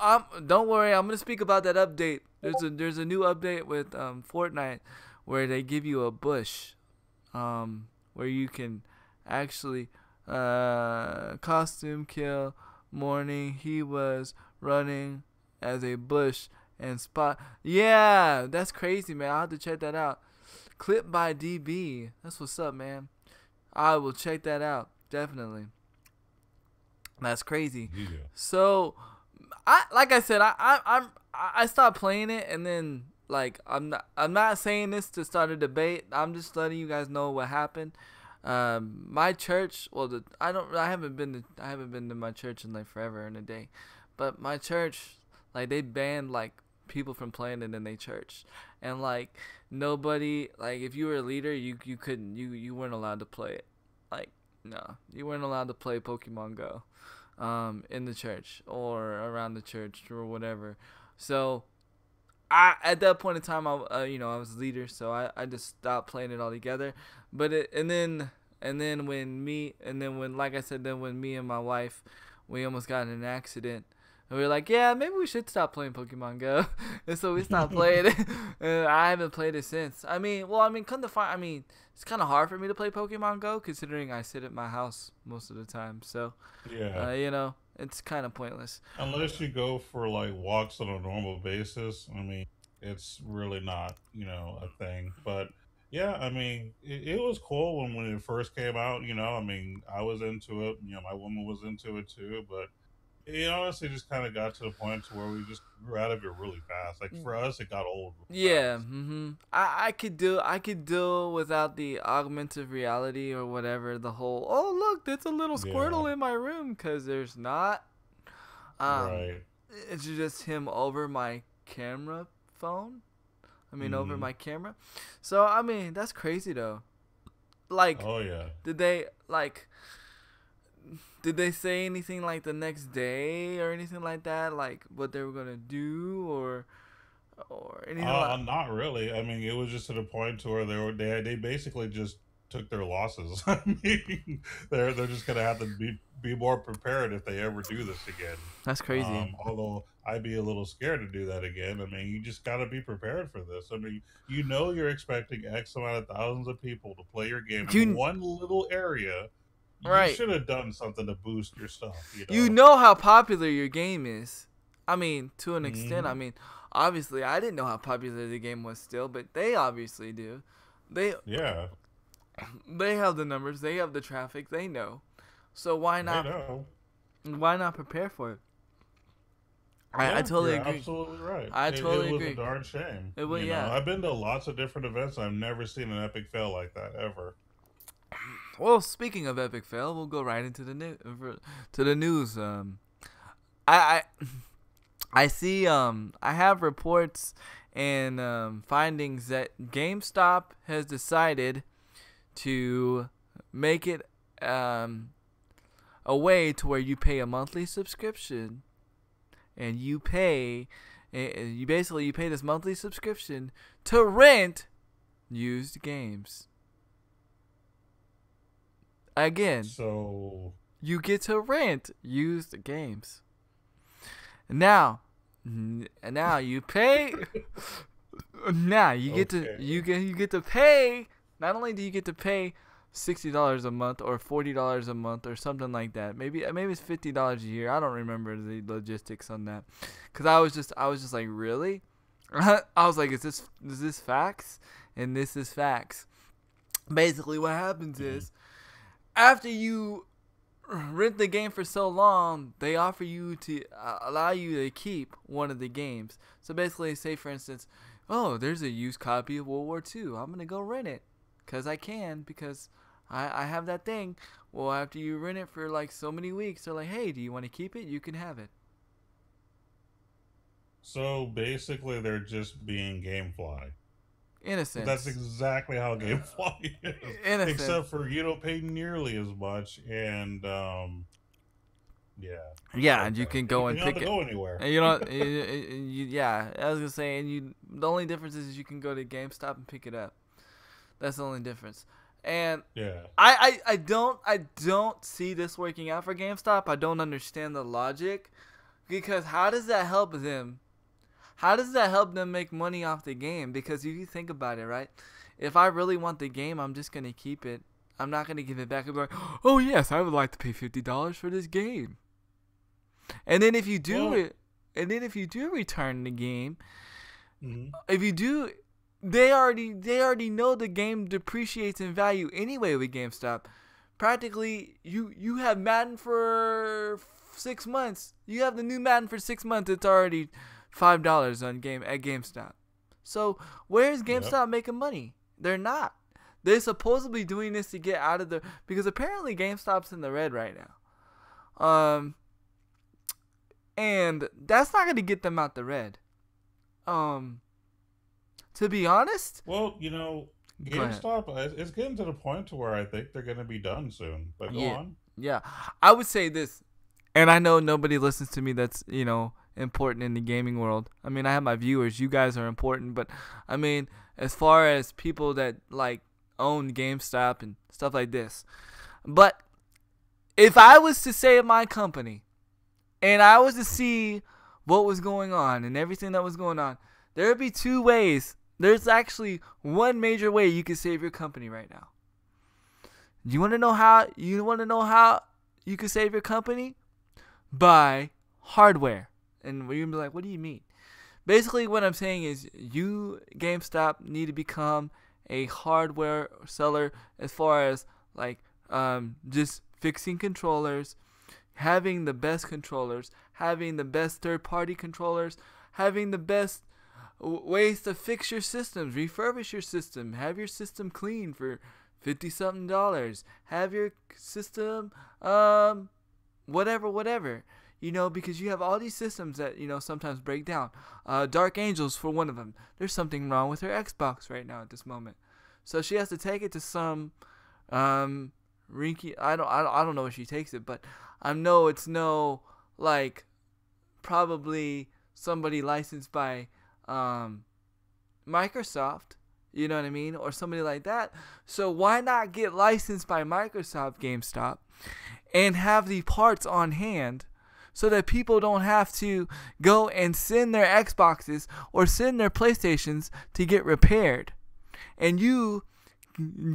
don't worry. I'm gonna speak about that update. There's a new update with Fortnite where they give you a bush, where you can actually costume kill. Morning, he was running as a bush and spot. Yeah, that's crazy, man. I'll have to check that out. Clip by DB. That's what's up, man. I will check that out definitely. That's crazy. Yeah, So, I like I said, I stopped playing it, and then like I'm not saying this to start a debate. I'm just letting you guys know what happened. My church, well, I haven't been to my church in like forever and a day, but my church, like they banned like people from playing it in their church, and like nobody, like if you were a leader, you couldn't, you weren't allowed to play it. Like no, you weren't allowed to play Pokemon Go, in the church or around the church or whatever. So I at that point in time, I was a leader, so I just stopped playing it altogether. But and then when like I said, then when me and my wife, we almost got in an accident. And we were like, yeah, maybe we should stop playing Pokemon Go. And so we stopped playing it. And I haven't played it since. Come to find, it's kind of hard for me to play Pokemon Go considering I sit at my house most of the time. So, yeah. it's kind of pointless. Unless you go for like walks on a normal basis, I mean, it's really not, a thing. But yeah, I mean, it was cool when it first came out. I mean, I was into it. My woman was into it too. But it honestly just kind of got to the point to where we just grew out of it really fast. Like for us, it got old really Yeah, fast. I could do without the augmented reality or whatever. The whole, oh look, there's a little Yeah, Squirtle in my room, because there's not. Um, right. it's just him over my camera phone. Over Hmm. my camera. So that's crazy though. Like, Oh yeah. did they like? Did they say anything like the next day or anything like that? Like what they were gonna do or anything like? Not really. I mean, it was just to the point to where they basically just took their losses. I mean, they're just gonna have to be more prepared if they ever do this again. That's crazy. Although I'd be a little scared to do that again. I mean, you just got to be prepared for this. I mean, you're expecting X amount of thousands of people to play your game in You one little area. You right. should have done something to boost your stuff. You know how popular your game is. To an extent. Hmm. Obviously, I didn't know how popular the game was still, but they obviously do. They Yeah, they have the numbers, they have the traffic, they know. So they know. why not prepare for it? I Yeah, totally you're agree. absolutely right. I It totally was a agree. darn shame. It was yeah. I've been to lots of different events. I've never seen an epic fail like that ever. Well, speaking of epic fail, we'll go right into the news. I I see. I have reports and findings that GameStop has decided to make it a way to where you pay a monthly subscription, and you basically you pay this monthly subscription to rent used games. Again, So, you get to rent used games. Now, now you pay. Now okay. you get to pay. Not only do you get to pay $60 a month or $40 a month or something like that. Maybe it's $50 a year. I don't remember the logistics on that, cause I was just like, really. I was like, is this facts? And this is facts. Basically, what happens Mm-hmm. is after you rent the game for so long, they offer you to allow you to keep one of the games. So basically, say for instance, oh, there's a used copy of World War II. I'm gonna go rent it because I can because I have that thing. Well, after you rent it for like so many weeks, they're like, hey, do you want to keep it? You can have it. So basically, they're just being GameFly. In a But that's sense, exactly how GameFly is, in a sense, except for you don't pay nearly as much, and yeah, yeah, and you okay, can and go you and don't have pick to it. go anywhere. And you know, yeah, I was gonna say, and you, the only difference is you can go to GameStop and pick it up. That's the only difference. And Yeah. I don't see this working out for GameStop. I don't understand the logic because how does that help them? How does that help them make money off the game? Because if you think about it, right? If I really want the game, I'm just gonna keep it. I'm not gonna give it back and be like, oh yes, I would like to pay $50 for this game. And then if you do Well, it, and then if you do return the game, mhm. if you do, they already know the game depreciates in value anyway with GameStop. Practically, you have Madden for 6 months. You have the new Madden for 6 months. It's already $5 on game at GameStop. So where's Yep. GameStop making money? They're not. They're supposedly doing this to get out of the because apparently GameStop's in the red right now. And that's not gonna get them out the red. Um, to be honest, Well, go ahead. GameStop it's getting to the point to where I think they're going to be done soon. But go Yeah, on. yeah. I would say this, and I know nobody listens to me that's important in the gaming world. I mean, I have my viewers. You guys are important, but I mean, as far as people that like own GameStop and stuff like this. But if I was to say my company and I was to see what was going on and everything that was going on, there would be two ways. There's actually one major way you can save your company right now. You want to know how? You want to know how you can save your company? Buy hardware. And you're gonna be like, what do you mean? Basically, what I'm saying is, you GameStop need to become a hardware seller as far as like just fixing controllers, having the best controllers, having the best third-party controllers, having the best ways to fix your systems, refurbish your system, have your system clean for 50 something dollars, have your system whatever. Because you have all these systems that sometimes break down. Dark Angels for one of them. There's something wrong with her Xbox right now at this moment, so she has to take it to some rinky. I don't know if she takes it, but I know it's no like probably somebody licensed by um, Microsoft, you know what I mean, or somebody like that. So why not get licensed by Microsoft GameStop and have the parts on hand so that people don't have to go and send their Xboxes or send their PlayStations to get repaired. And you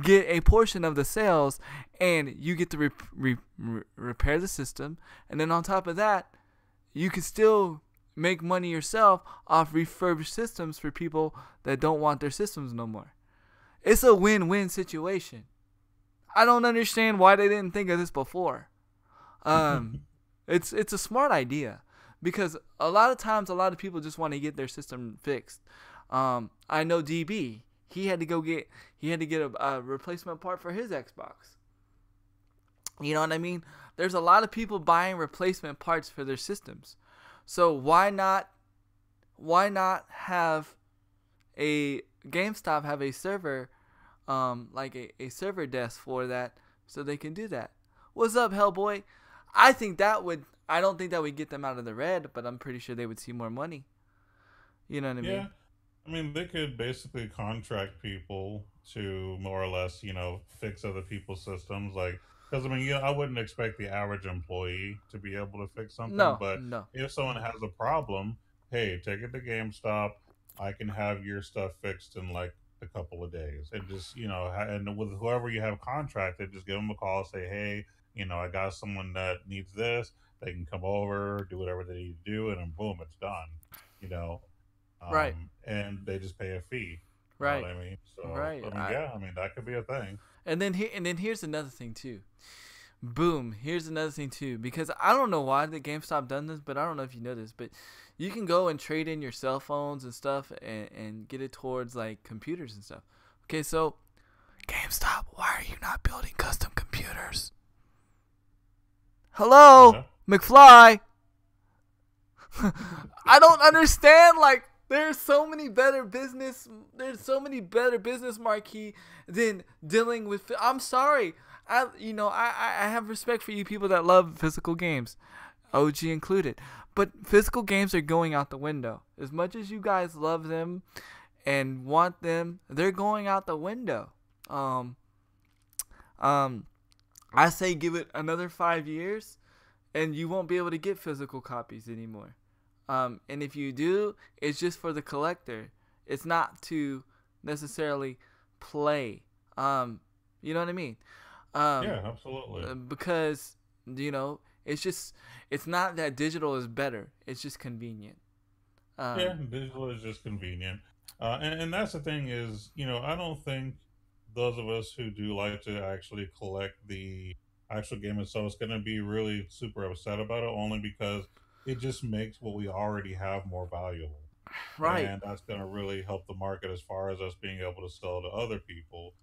get a portion of the sales and you get to repair the system. And then on top of that, you can still make money yourself off refurbished systems for people that don't want their systems no more. It's a win-win situation. I don't understand why they didn't think of this before. It's a smart idea because a lot of times a lot of people just want to get their system fixed. I know DB. He had to get a replacement part for his Xbox. You know what I mean? There's a lot of people buying replacement parts for their systems. So why not have a GameStop have a server like a server desk for that so they can do that. What's up, Hellboy? I don't think that would get them out of the red, but I'm pretty sure they would see more money. You know what I Yeah. mean? I mean, they could basically contract people to more or less, fix other people's systems. Like, because I mean, I wouldn't expect the average employee to be able to fix something, No, but no. if someone has a problem, hey, take it to GameStop. I can have your stuff fixed in like a couple of days, and just and with whoever you have contracted, just give them a call, say, hey, I got someone that needs this. They can come over, do whatever they need to do, and then boom, it's done. You know, Right. and they just pay a fee. You know Right. what I mean? So Right. I mean, yeah, I mean that could be a thing. And then here's another thing too. Boom. Here's another thing too, because I don't know why the GameStop done this, but I don't know if you know this, but you can go and trade in your cell phones and stuff and get it towards like computers and stuff. Okay, so GameStop, why are you not building custom computers? Hello, Yeah. McFly. I don't understand. Like, there's so many better business. There's so many better business marquee than dealing with. I'm sorry. I have respect for you people that love physical games, OG included. But physical games are going out the window. As much as you guys love them and want them, they're going out the window. Um, I say give it another 5 years, and you won't be able to get physical copies anymore. And if you do, it's just for the collector. It's not to necessarily play. You know what I mean? Yeah, absolutely. Because it's not that digital is better. It's just convenient. Yeah, Um, digital is just convenient. And that's the thing is, I don't think those of us who do like to actually collect the actual game itself is going to be really super upset about it, only because it just makes what we already have more valuable. right, And that's going to really help the market as far as us being able to sell to other people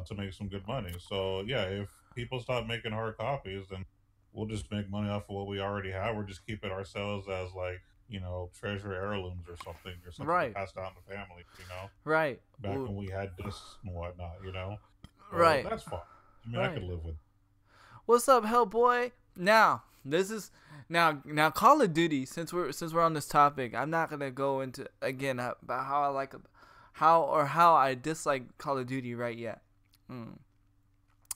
to make some good money. So, yeah, if people stop making hard copies, then we'll just make money off of what we already have. We're just keep it ourselves as like, treasure heirlooms or something to right, pass down to family, right, back when we had discs and whatnot. So right, that's fine. I mean, I right. could live with. What's up, Hellboy? Now, this is now Call of Duty. Since we're on this topic, I'm not gonna go into again about how I dislike Call of Duty right yet.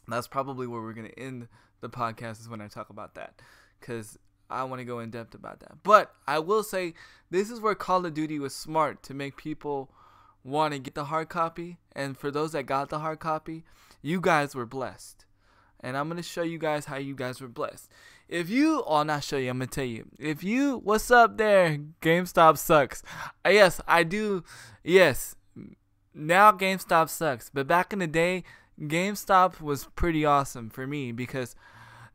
That's probably where we're gonna end the podcast is when I talk about that, because I want to go in depth about that. But I will say this is where Call of Duty was smart to make people want to get the hard copy, and for those that got the hard copy, you guys were blessed. And I'm going to show you guys how you guys were blessed. Not show you, I'm going to tell you. What's up there? GameStop sucks. Yes, I do. Yes, now GameStop sucks. But back in the day, GameStop was pretty awesome for me because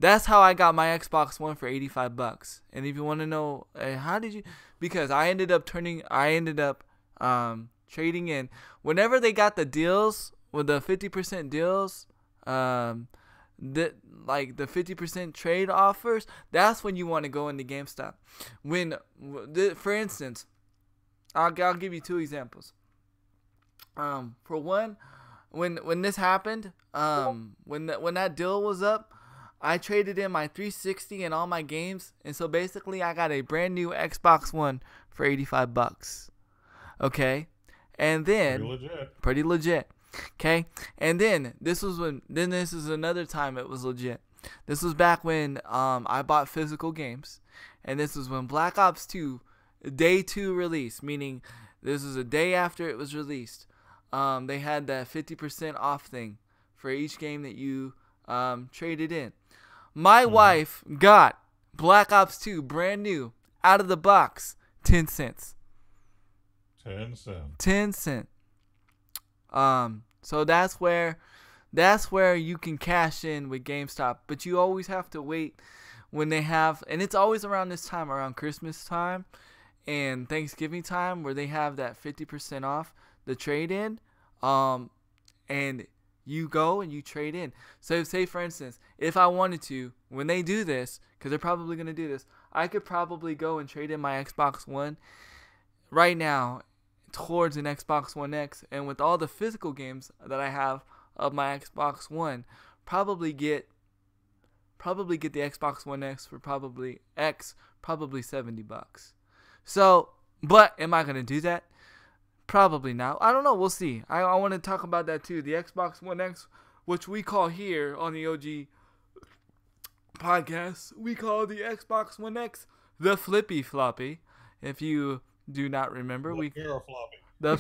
that's how I got my Xbox One for $85. And if you want to know, how did you? Because I ended up trading in. Whenever they got the deals, with the 50% deals, the 50% trade offers, that's when you want to go into GameStop. For instance, I'll give you two examples. For one, when this happened, when that deal was up, I traded in my 360 and all my games, and so basically I got a brand new Xbox One for $85. Okay, and then pretty legit. Okay, and then this is another time it was legit. This was back when I bought physical games, and this was when Black Ops 2 Day 2 release, meaning this was a day after it was released. They had that 50% off thing for each game that you traded in. My wife got Black Ops 2 brand new out of the box, 10 cents. 10 cents. 10 cents. So that's where you can cash in with GameStop, but you always have to wait when they have, and it's always around this time, around Christmas time and Thanksgiving time, where they have that 50% off the trade in, and you go and you trade in. So say for instance, if I wanted to, when they do this, because they're probably going to do this, I could probably go and trade in my Xbox One right now towards an Xbox One X, and with all the physical games that I have of my Xbox One, probably get the Xbox One X for probably $70. So, but am I gonna do that? Probably not. I don't know. We'll see. I want to talk about that too. The Xbox One X, which we call here on the OG podcast, we call the Xbox One X the Flippy Floppy. If you do not remember, The terafloppy. The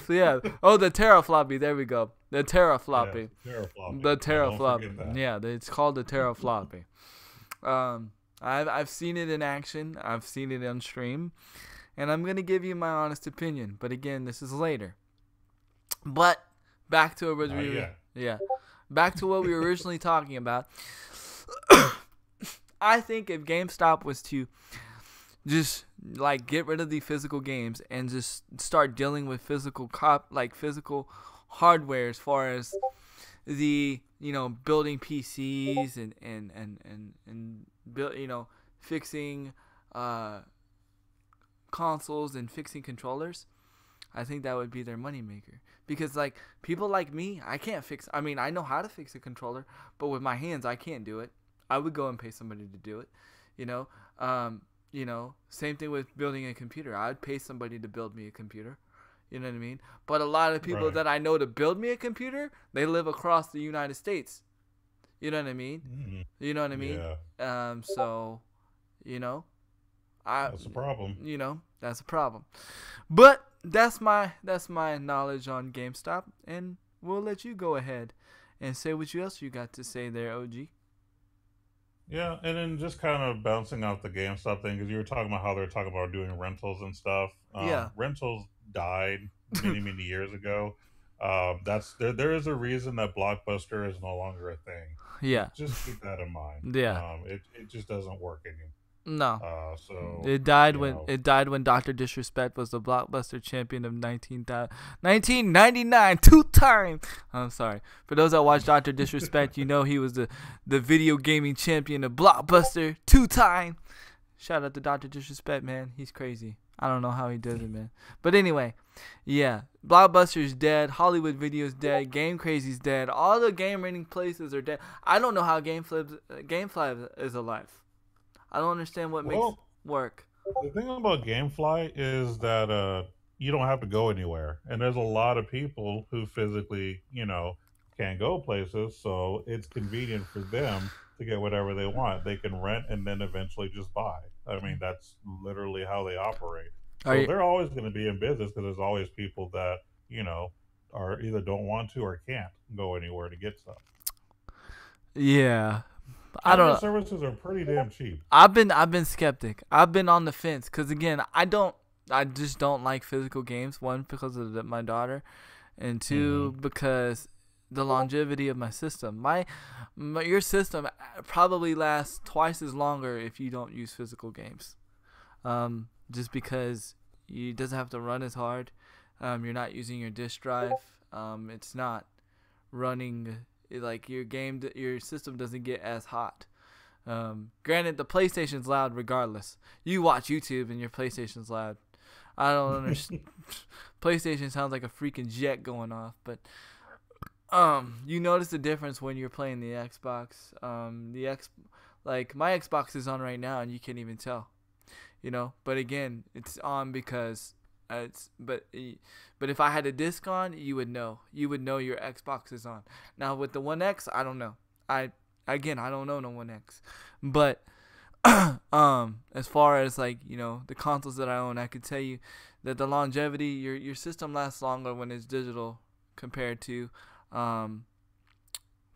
terafloppy. There we go. The terafloppy. Yeah, terafloppy. The Don't forget terafloppy. that. Yeah, it's called the terafloppy. I've seen it in action. I've seen it on stream, and I'm gonna give you my honest opinion. But again, this is later. But back to what Not yet. back to what we were originally talking about. I think if GameStop was to just like get rid of the physical games and just start dealing with physical physical hardware as far as the building PCs and build fixing consoles and fixing controllers, I think that would be their moneymaker. Because like people like me, I can't fix. I mean, I know how to fix a controller, but with my hands, I can't do it. I would go and pay somebody to do it. You know, same thing with building a computer. I'd pay somebody to build me a computer. You know what I mean? But a lot of people Right. that I know to build me a computer, they live across the United States. You know what I mean? Mhm. You know what I mean? Yeah, So, you know, I, that's a problem. that's a problem. But that's my knowledge on GameStop, and we'll let you go ahead and say what else you got to say there, OG. Yeah, and then just kind of bouncing off the GameStop thing, because you were talking about how they're talking about doing rentals and stuff. Yeah. Rentals died many, many years ago. That's there is a reason that Blockbuster is no longer a thing. Yeah. Just keep that in mind. Yeah. It just doesn't work anymore. No. So It died you when know, Dr. Disrespect was the Blockbuster champion of 1999, two-time. I'm sorry. For those that watch Dr. Disrespect, you know he was the video gaming champion of Blockbuster, two-time. Shout out to Dr. Disrespect, man. He's crazy. I don't know how he does it, man. But anyway, yeah. Blockbuster's dead. Hollywood Video's dead. Game Crazy's dead. All the game renting places are dead. I don't know how GameFly is alive. I don't understand what makes well, work. the thing about GameFly is that you don't have to go anywhere, and there's a lot of people who physically, can't go places, so it's convenient for them to get whatever they want. They can rent and then eventually just buy. I mean, that's literally how they operate. Are So you? they're always going to be in business because there's always people that are either don't want to or can't go anywhere to get stuff. Yeah. I And don't their know. services are pretty damn cheap. I've been skeptic. I've been on the fence because again, I just don't like physical games. One because of my daughter, and Hmm. two because the longevity of my system. Your system probably lasts twice as longer if you don't use physical games. Just because it doesn't have to run as hard. You're not using your disk drive. It's not running like your system doesn't get as hot. Granted, the PlayStation's loud regardless. You watch YouTube and your PlayStation's loud. I don't understand. PlayStation sounds like a freaking jet going off, but you notice the difference when you're playing the Xbox. Like my Xbox is on right now, and you can't even tell. But again, it's on because but if I had a disc on, you would know. You would know your Xbox is on. Now with the One X, I don't know. I don't know no One X, but as far as like the consoles that I own, I could tell you that the longevity, your system lasts longer when it's digital compared um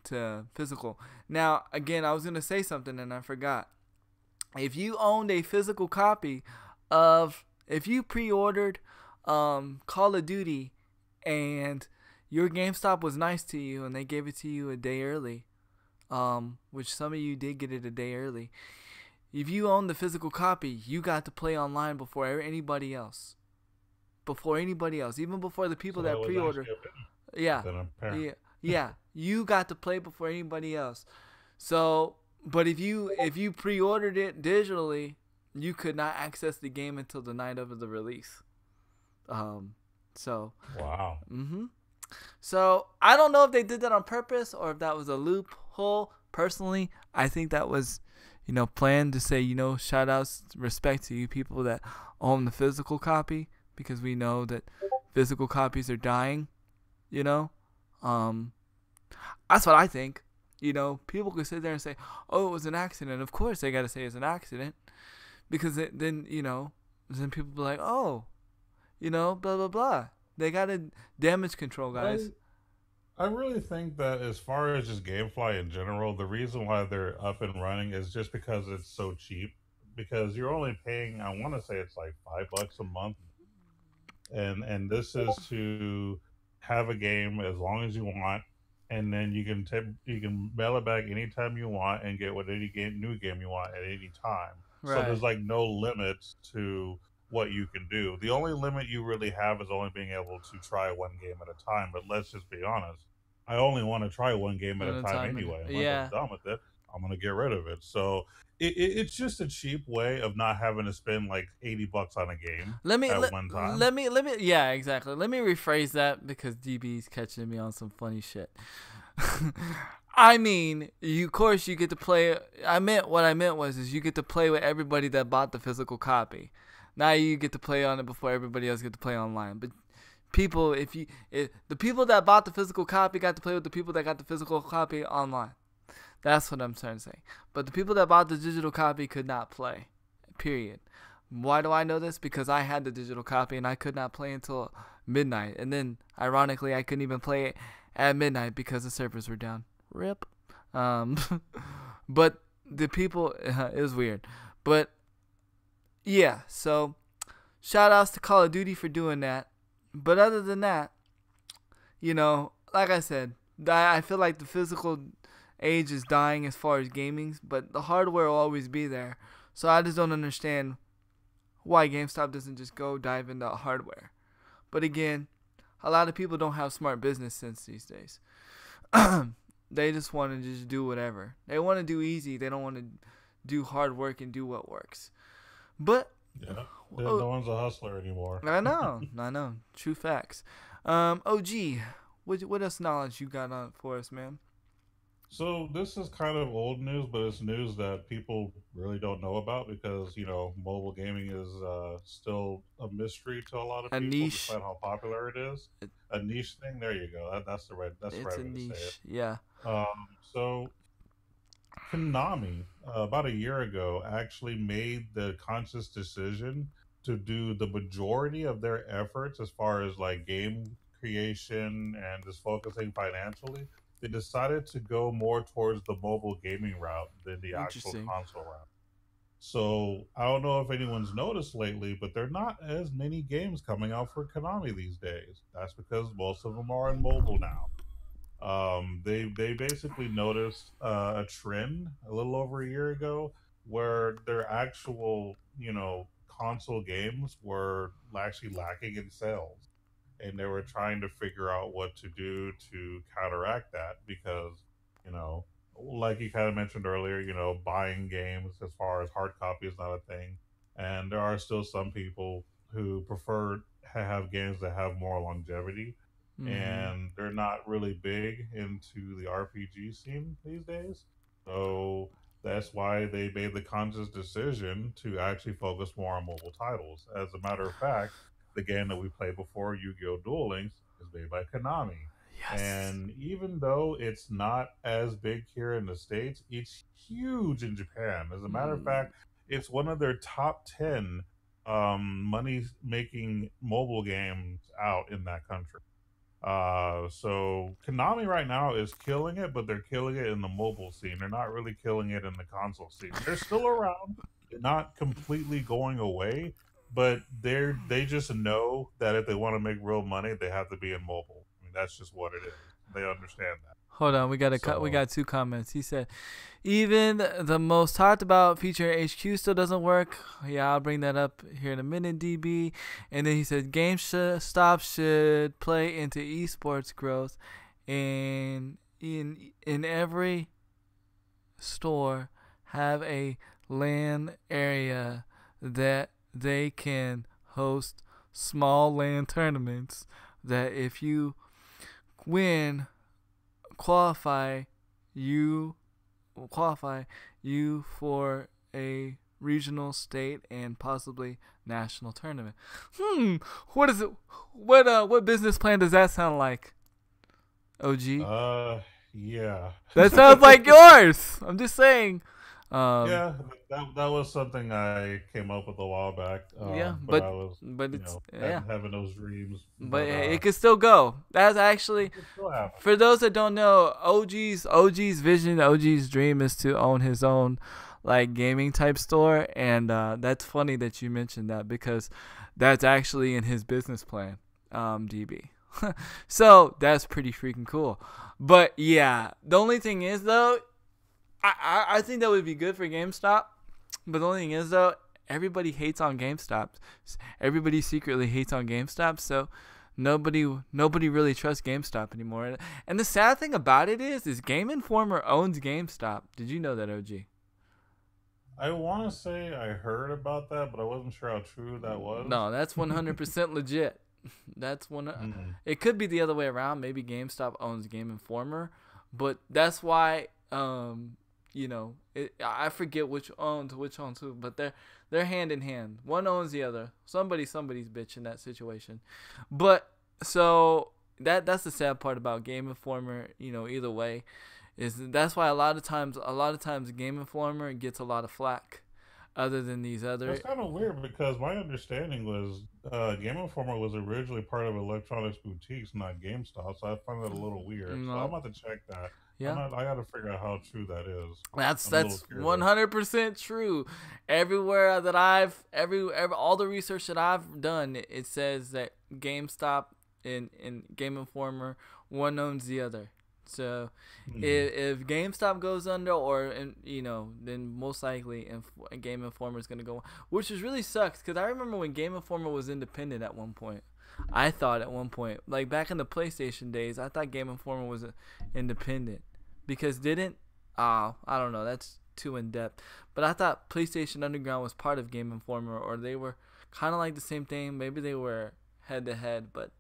to physical. Now again, I was gonna say something and I forgot. If you owned a physical copy if you pre-ordered Call of Duty and your GameStop was nice to you and they gave it to you a day early, which some of you did get it a day early. If you own the physical copy, you got to play online before anybody else. Before anybody else, even before the people So that that was pre-order. actually a Yeah, then apparently. yeah. You got to play before anybody else. So, but if you pre-ordered it digitally, you could not access the game until the night of the release. So, Wow. so I don't know if they did that on purpose or if that was a loophole. Personally, I think that was, planned to say, shout outs, respect to you people that own the physical copy because we know that physical copies are dying. That's what I think. People could sit there and say, "Oh, it was an accident." Of course, they gotta say it's an accident because then people be like, "Oh, blah blah blah." They gotta damage control, guys. I really think that as far as just GameFly in general, the reason why they're up and running is just because it's so cheap. Because you're only paying, I want to say it's like $5 a month, and this is to have a game as long as you want, and then you can mail it back anytime you want and get what any new game you want at any time. So Right. there's like no limits to what you can do. The only limit you really have is only being able to try one game at a time. But let's just be honest. I only want to try one game at At a a time time. anyway. And once I'm Yeah. done with it, I'm gonna get rid of it. So it's just a cheap way of not having to spend like $80 on a game Let me at one time. let me yeah, exactly. Let me rephrase that because DB's catching me on some funny shit. I mean, you of course you get to play. What I meant was is you get to play with everybody that bought the physical copy. Now you get to play on it before everybody else get to play online. But people, if the people that bought the physical copy got to play with the people that got the physical copy online. That's what I'm trying to say. But the people that bought the digital copy could not play. Period. Why do I know this? Because I had the digital copy and I could not play until midnight. And then, ironically, I couldn't even play it at midnight because the servers were down. Rip. Um, but the people, it was weird. But yeah, so shout outs to Call of Duty for doing that. But other than that, like I said, I feel like the physical age is dying as far as gaming, but the hardware will always be there. So I just don't understand why GameStop doesn't just go dive into hardware. But again, a lot of people don't have smart business sense these days. They just want to just do whatever. They want to do easy. They don't want to do hard work and do what works. But Yeah, no one's a hustler anymore. I know. True facts. OG, what else knowledge you got on for us, man? So this is kind of old news, but it's news that people really don't know about because mobile gaming is still a mystery to a lot of A people, niche. despite how popular it is. It, A niche thing. There you go. That's the it's right a way to say it. niche. Yeah. So Konami, about a year ago, actually made the conscious decision to do the majority of their efforts as far as like game creation and just focusing financially. They decided to go more towards the mobile gaming route than the actual Interesting. console route. So I don't know if anyone's noticed lately, but there are not as many games coming out for Konami these days. That's because most of them are on mobile now. They basically noticed a trend a little over a year ago where their actual console games were actually lacking in sales, and they were trying to figure out what to do to counteract that because you know like you kind of mentioned earlier, buying games as far as hard copy is not a thing, and there are still some people who prefer to have games that have more longevity, Mm-hmm. and they're not really big into the RPG scene these days. So that's why they made the conscious decision to actually focus more on mobile titles. As a matter of fact, the game that we played before, Yu-Gi-Oh! Duel Links, is made by Konami. Yes. And even though it's not as big here in the States, it's huge in Japan. As a matter of Mm, fact, it's one of their top 10 money making mobile games out in that country. So Konami right now is killing it, but they're killing it in the mobile scene. They're not really killing it in the console scene. They're still around. They're not completely going away, but they just know that if they want to make real money, they have to be in mobile. I mean, that's just what it is. They understand that. Hold on, we So got two comments. He said, even the most talked about feature HQ still doesn't work. Yeah, I'll bring that up here in a minute, DB. And then he said, GameStop should play into esports growth, and in every store have a LAN area that they can host small LAN tournaments. That if you win qualify you qualify you for a regional, state, and possibly national tournament. What is it? What business plan does that sound like? OG? yeah. That sounds like yours. I'm just saying. Um, Yeah, that was something I came up with a while back. yeah, But I was, it's yeah, having those dreams. but But it could still go. That's actually, it could still happen. for those that don't know, OG's vision, OG's dream is to own his own like gaming type store, and that's funny that you mentioned that because that's actually in his business plan, DB. So that's pretty freaking cool. But yeah, the only thing is though, I think that would be good for GameStop. But the only thing is though, everybody hates on GameStop. Everybody secretly hates on GameStop. So nobody really trusts GameStop anymore. And the sad thing about it is Game Informer owns GameStop. Did you know that, OG? I want to say I heard about that, but I wasn't sure how true that was. No, that's 100% legit. That's one. Mm. It could be the other way around. Maybe GameStop owns Game Informer, but that's why I forget which owns who, but they're hand in hand. One owns the other. Somebody's bitch in that situation. But so that's the sad part about Game Informer. Either way, that's why a lot of times Game Informer gets a lot of flack. Other than these other, That's kind of weird because my understanding was Game Informer was originally part of Electronics Boutiques, not GameStop. So I find that a little weird. So I'm about to check that. Yeah, I got to figure out how true that is. that's 100% true. Everywhere that all the research that I've done, it says that GameStop and Game Informer, one owns the other. So if GameStop goes under, then most likely Game Informer is going to go, which is really sucks because I remember when Game Informer was independent at one point. I thought at one point, like back in the PlayStation days, I thought Game Informer was independent because I don't know, that's too in depth. But I thought PlayStation Underground was part of Game Informer, or they were kind of like the same thing. Maybe they were head to head, but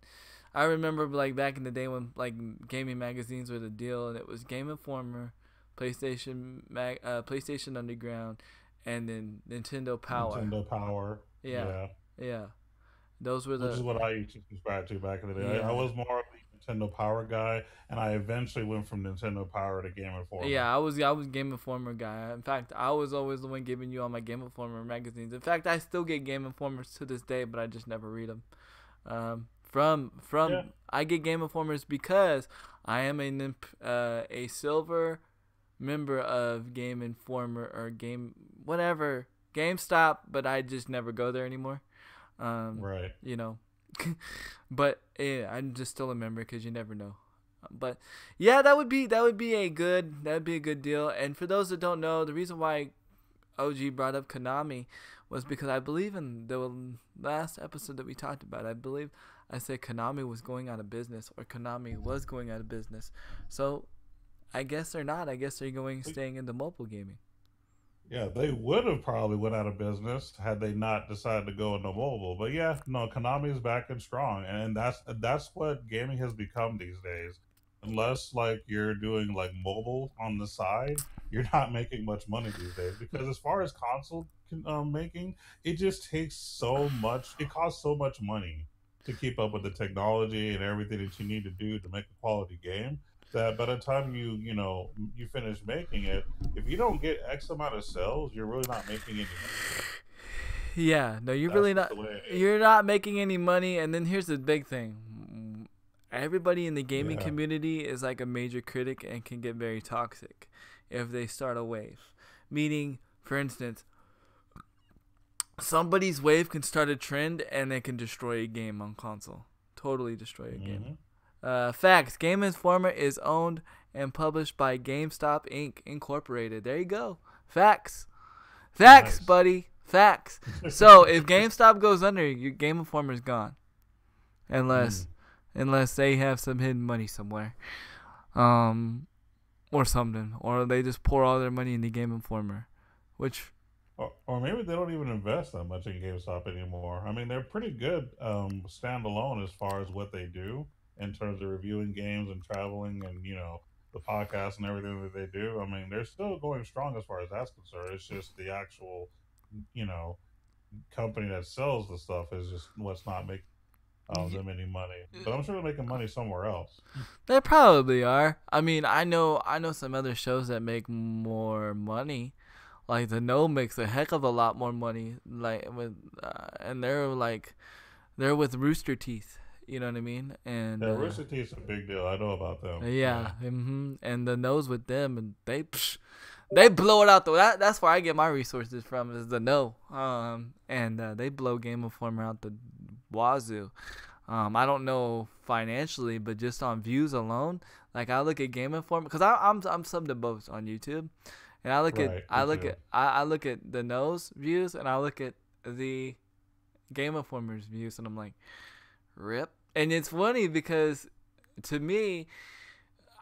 I remember like back in the day when like gaming magazines were the deal, and it was Game Informer, PlayStation Underground, and then Nintendo Power. Yeah. Those were Which is what I used to subscribe to back in the day. Yeah. I was more of the Nintendo Power guy, and I eventually went from Nintendo Power to Game Informer. Yeah, I was Game Informer guy. In fact, I was always the one giving you all my Game Informer magazines. In fact, I still get Game Informers to this day, but I just never read them. I get Game Informers because I am a silver member of Game Informer or GameStop, but I just never go there anymore. Right. But I'm just still a member because you never know. But yeah, that would be a good deal. And for those that don't know, the reason why OG brought up Konami was because I believe in the last episode that we talked about, I said Konami was going out of business, or Konami was going out of business. So I guess they're not. I guess they're staying into mobile gaming. Yeah, they would have probably went out of business had they not decided to go into mobile. But yeah, no, Konami is back and strong, and that's what gaming has become these days. Unless like you're doing like mobile on the side, you're not making much money these days. Because as far as console making, it just takes so much. It costs so much money to keep up with the technology and everything that you need to do to make a quality game, that by the time you finish making it, if you don't get X amount of sales, you're really not making any money. Yeah, no, you're not making any money. And then here's the big thing. Everybody in the gaming community is like a major critic and can get very toxic if they start a wave. Meaning, for instance, somebody's wave can start a trend and it can destroy a game on console. Totally destroy a game. Facts. Game Informer is owned and published by GameStop Inc. Incorporated. There you go. Facts. Nice. Buddy. Facts. So if GameStop goes under, your Game Informer is gone. Unless they have some hidden money somewhere. Or something. Or they just pour all their money into Game Informer. Which... Or maybe they don't even invest that much in GameStop anymore. I mean, they're pretty good standalone as far as what they do in terms of reviewing games and traveling and, the podcast and everything that they do. I mean, they're still going strong as far as that's concerned. It's just the actual, company that sells the stuff is just what's not making them any money. But I'm sure they're making money somewhere else. They probably are. I mean, I know some other shows that make more money. Like The Know makes a heck of a lot more money, and they're with Rooster Teeth. You know what I mean? And Rooster Teeth's a big deal. I know about them. Yeah. And The Know's with them, and they blow it out that's where I get my resources from, is The Know. And they blow Game Informer out the wazoo. I don't know financially, but just on views alone, like I look at Game Informer because I'm subbed to both on YouTube, and Right, me too. I look at the nose views and I look at the Game Informer's views, and I'm like, rip. And it's funny because to me,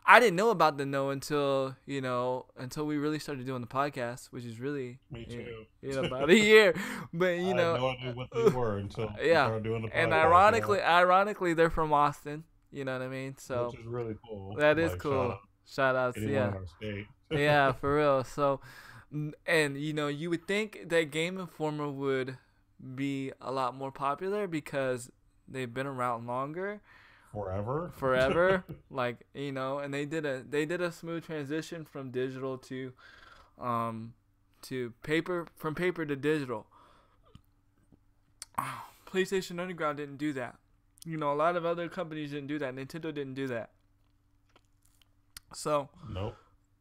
I didn't know about the no until until we really started doing the podcast, which is really Me too. about a year. But I had no idea what they were until we yeah. started doing the And podcast. Yeah, ironically, they're from Austin. You know what I mean? which So is really cool. that is Like, shout cool. out Shout outs, anyone yeah, in our state. yeah, for real. So, and you would think that Game Informer would be a lot more popular because they've been around longer, Forever. forever. Like and they did a smooth transition from digital to paper, from paper to digital. PlayStation Underground didn't do that. A lot of other companies didn't do that. Nintendo didn't do that. So Nope.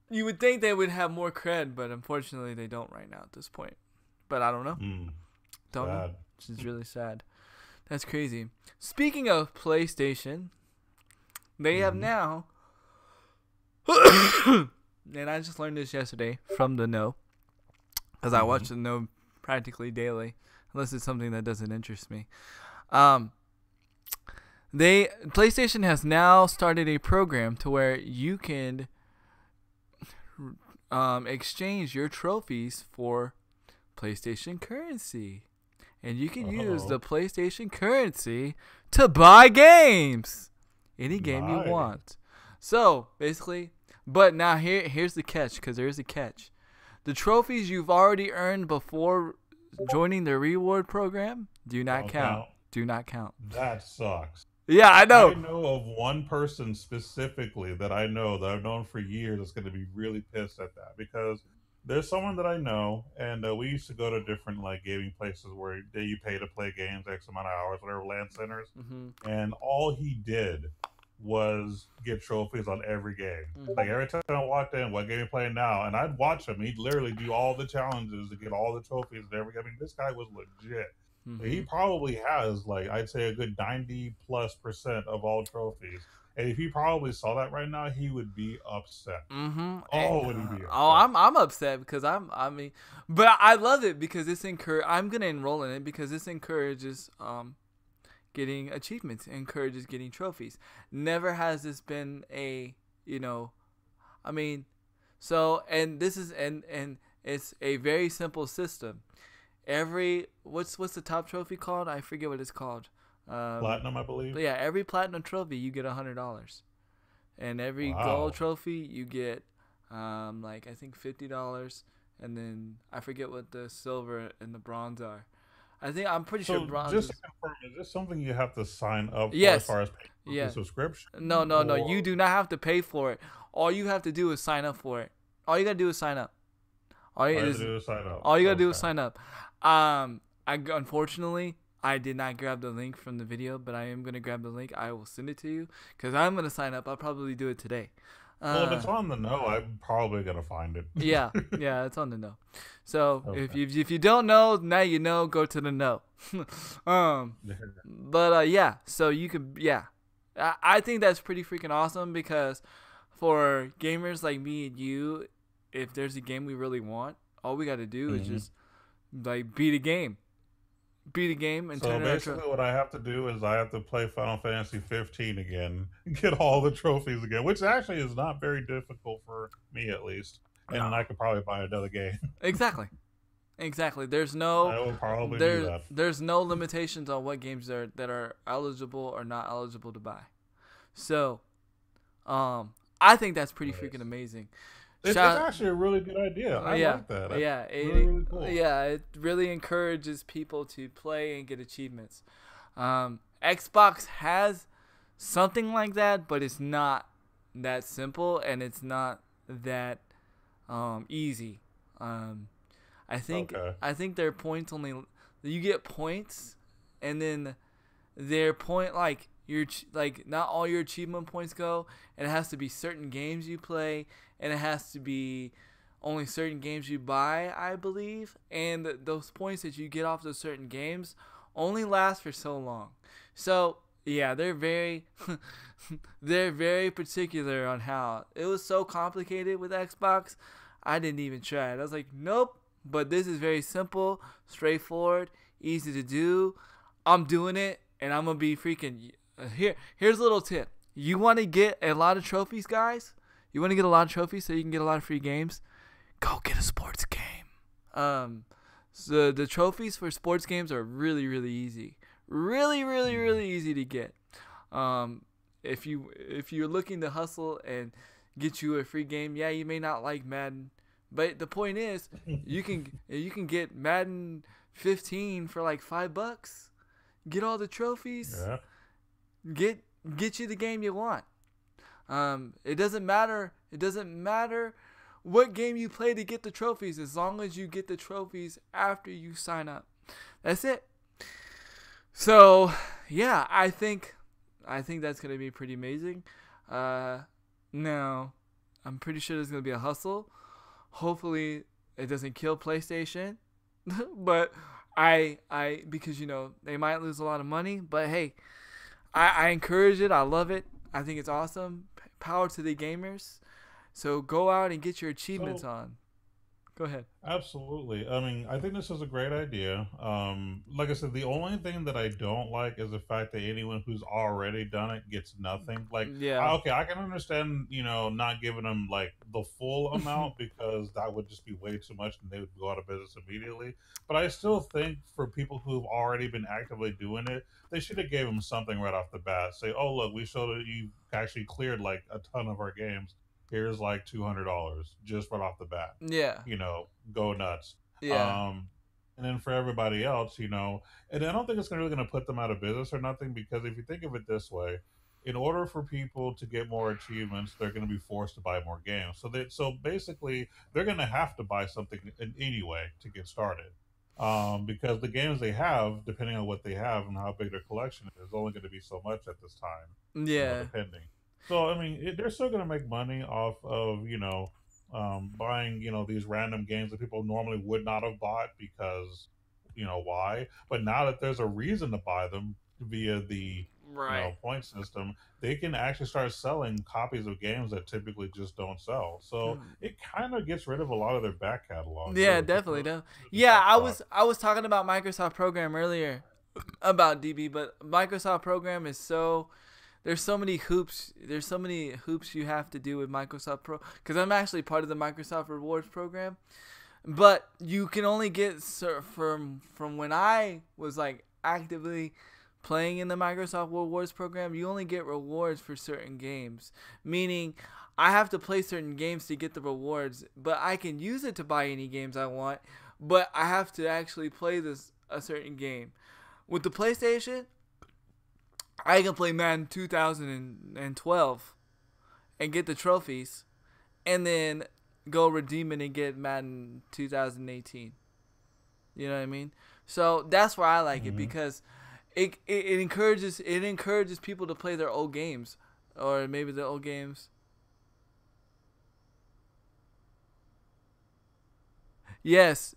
you would think they would have more cred, but unfortunately they don't right now at this point. But I don't know. Don't know. Sad. Which is really sad. That's crazy. Speaking of PlayStation, they have now, and I just learned this yesterday from the No, because I watch the No practically daily, unless it's something that doesn't interest me. PlayStation has now started a program to where you can exchange your trophies for PlayStation currency. And you can use the PlayStation currency to buy games. Any game you want. So, basically, but now here's the catch, because there is a catch. The trophies you've already earned before joining the reward program do not count. Do not count. That sucks. Yeah, I know. I know of one person specifically that I've known for years that's going to be really pissed at that, because there's someone that I know, and we used to go to different like gaming places where you pay to play games X amount of hours, whatever, LAN centers, and all he did was get trophies on every game. Like every time I walked in, what game you playing now, and I'd watch him. He'd literally do all the challenges to get all the trophies in every game. I mean, this guy was legit. He probably has, like, I'd say a good 90+% of all trophies. And if he probably saw that right now, he would be upset. Oh, would he be upset? Oh, I'm upset because but I love it because I'm gonna enroll in it because this encourages getting achievements, encourages getting trophies. Never has this been and this is and it's a very simple system. What's the top trophy called? I forget what it's called. Platinum, I believe. Yeah, every platinum trophy you get $100, and every gold trophy you get I think $50, and then I forget what the silver and the bronze are. I'm pretty sure bronze. Just to confirm, is this something you have to sign up for yes. as far as paying for the subscription? No. You do not have to pay for it. All you have to do is sign up for it. All you gotta do is sign up. All you gotta do is sign up. Unfortunately, I did not grab the link from the video, but I am gonna grab the link. I will send it to you because I'm gonna sign up. I'll probably do it today. Well, if it's on the No, I'm probably gonna find it. yeah, it's on the No. So if you don't know, now you know. Go to the No. But so you could I think that's pretty freaking awesome because for gamers like me and you, if there's a game we really want, all we got to do is just like beat a game and so turn it basically what I have to do is I have to play Final Fantasy 15 again and get all the trophies again, which actually is not very difficult for me, at least, and then I could probably buy another game. Exactly there's I will probably do that. There's no limitations on what games that are eligible or not eligible to buy. So I think that's pretty freaking amazing. It's actually a really good idea. I like that. That's really cool. Yeah, it really encourages people to play and get achievements. Xbox has something like that, but it's not that simple and it's not that easy. I think their points only, you get points, and then their point not all your achievement points go, and it has to be certain games you play, and it has to be only certain games you buy, I believe, and those points that you get off those certain games only last for so long. So Yeah, they're very they're very particular on how it was so complicated with Xbox. I didn't even try it. I was like, nope. But this is very simple, straightforward, easy to do. I'm doing it, and I'm gonna be freaking here. Here's a little tip. You want to get a lot of trophies, guys? You want to get a lot of trophies so you can get a lot of free games? Go get a sports game. So the trophies for sports games are really, really easy. Really, really, really easy to get. If you're looking to hustle and get you a free game, yeah, you may not like Madden, but the point is, you can get Madden 15 for like $5. Get all the trophies. Yeah. Get you the game you want. It doesn't matter. It doesn't matter what game you play to get the trophies, as long as you get the trophies after you sign up. That's it. So yeah, I think that's gonna be pretty amazing. Now, I'm pretty sure there's gonna be a hustle. Hopefully, it doesn't kill PlayStation, but I because they might lose a lot of money. But hey, I encourage it. I love it. I think it's awesome. Power to the gamers. So go out and get your achievements on. Go ahead. Absolutely. I mean, I think this is a great idea. Like I said, the only thing that I don't like is the fact that anyone who's already done it gets nothing. Like, Yeah. okay, I can understand, not giving them like the full amount because that would just be way too much and they would go out of business immediately. But I still think for people who've already been actively doing it, they should have gave them something right off the bat. Say, oh, look, we showed that you actually cleared like a ton of our games. Here's like $200 just right off the bat. Yeah. Go nuts. Yeah. And then for everybody else, and I don't think it's really going to put them out of business or nothing, because if you think of it this way, in order for people to get more achievements, they're going to be forced to buy more games. So basically, they're going to have to buy something anyway to get started. Because the games they have, depending on what they have and how big their collection is only going to be so much at this time. Yeah. Depending. So I mean, they're still going to make money off of buying these random games that people normally would not have bought because why. But now that there's a reason to buy them via the Right. point system, they can actually start selling copies of games that typically just don't sell. So it kind of gets rid of a lot of their back catalog. Yeah, really, definitely. for Yeah, I Xbox. was talking about Microsoft Program earlier about DB, but Microsoft Program is so there's so many hoops. There's so many hoops you have to do with Microsoft Pro. Because I'm actually part of the Microsoft Rewards program, but you can only get from when I was like actively playing in the Microsoft Rewards program. You only get rewards for certain games, meaning I have to play certain games to get the rewards. But I can use it to buy any games I want. But I have to actually play a certain game. With the PlayStation, I can play Madden 2012 and get the trophies, and then go redeem it and get Madden 2018. You know what I mean? So that's why I like it, because it encourages people to play their old games, or maybe the old games. Yes,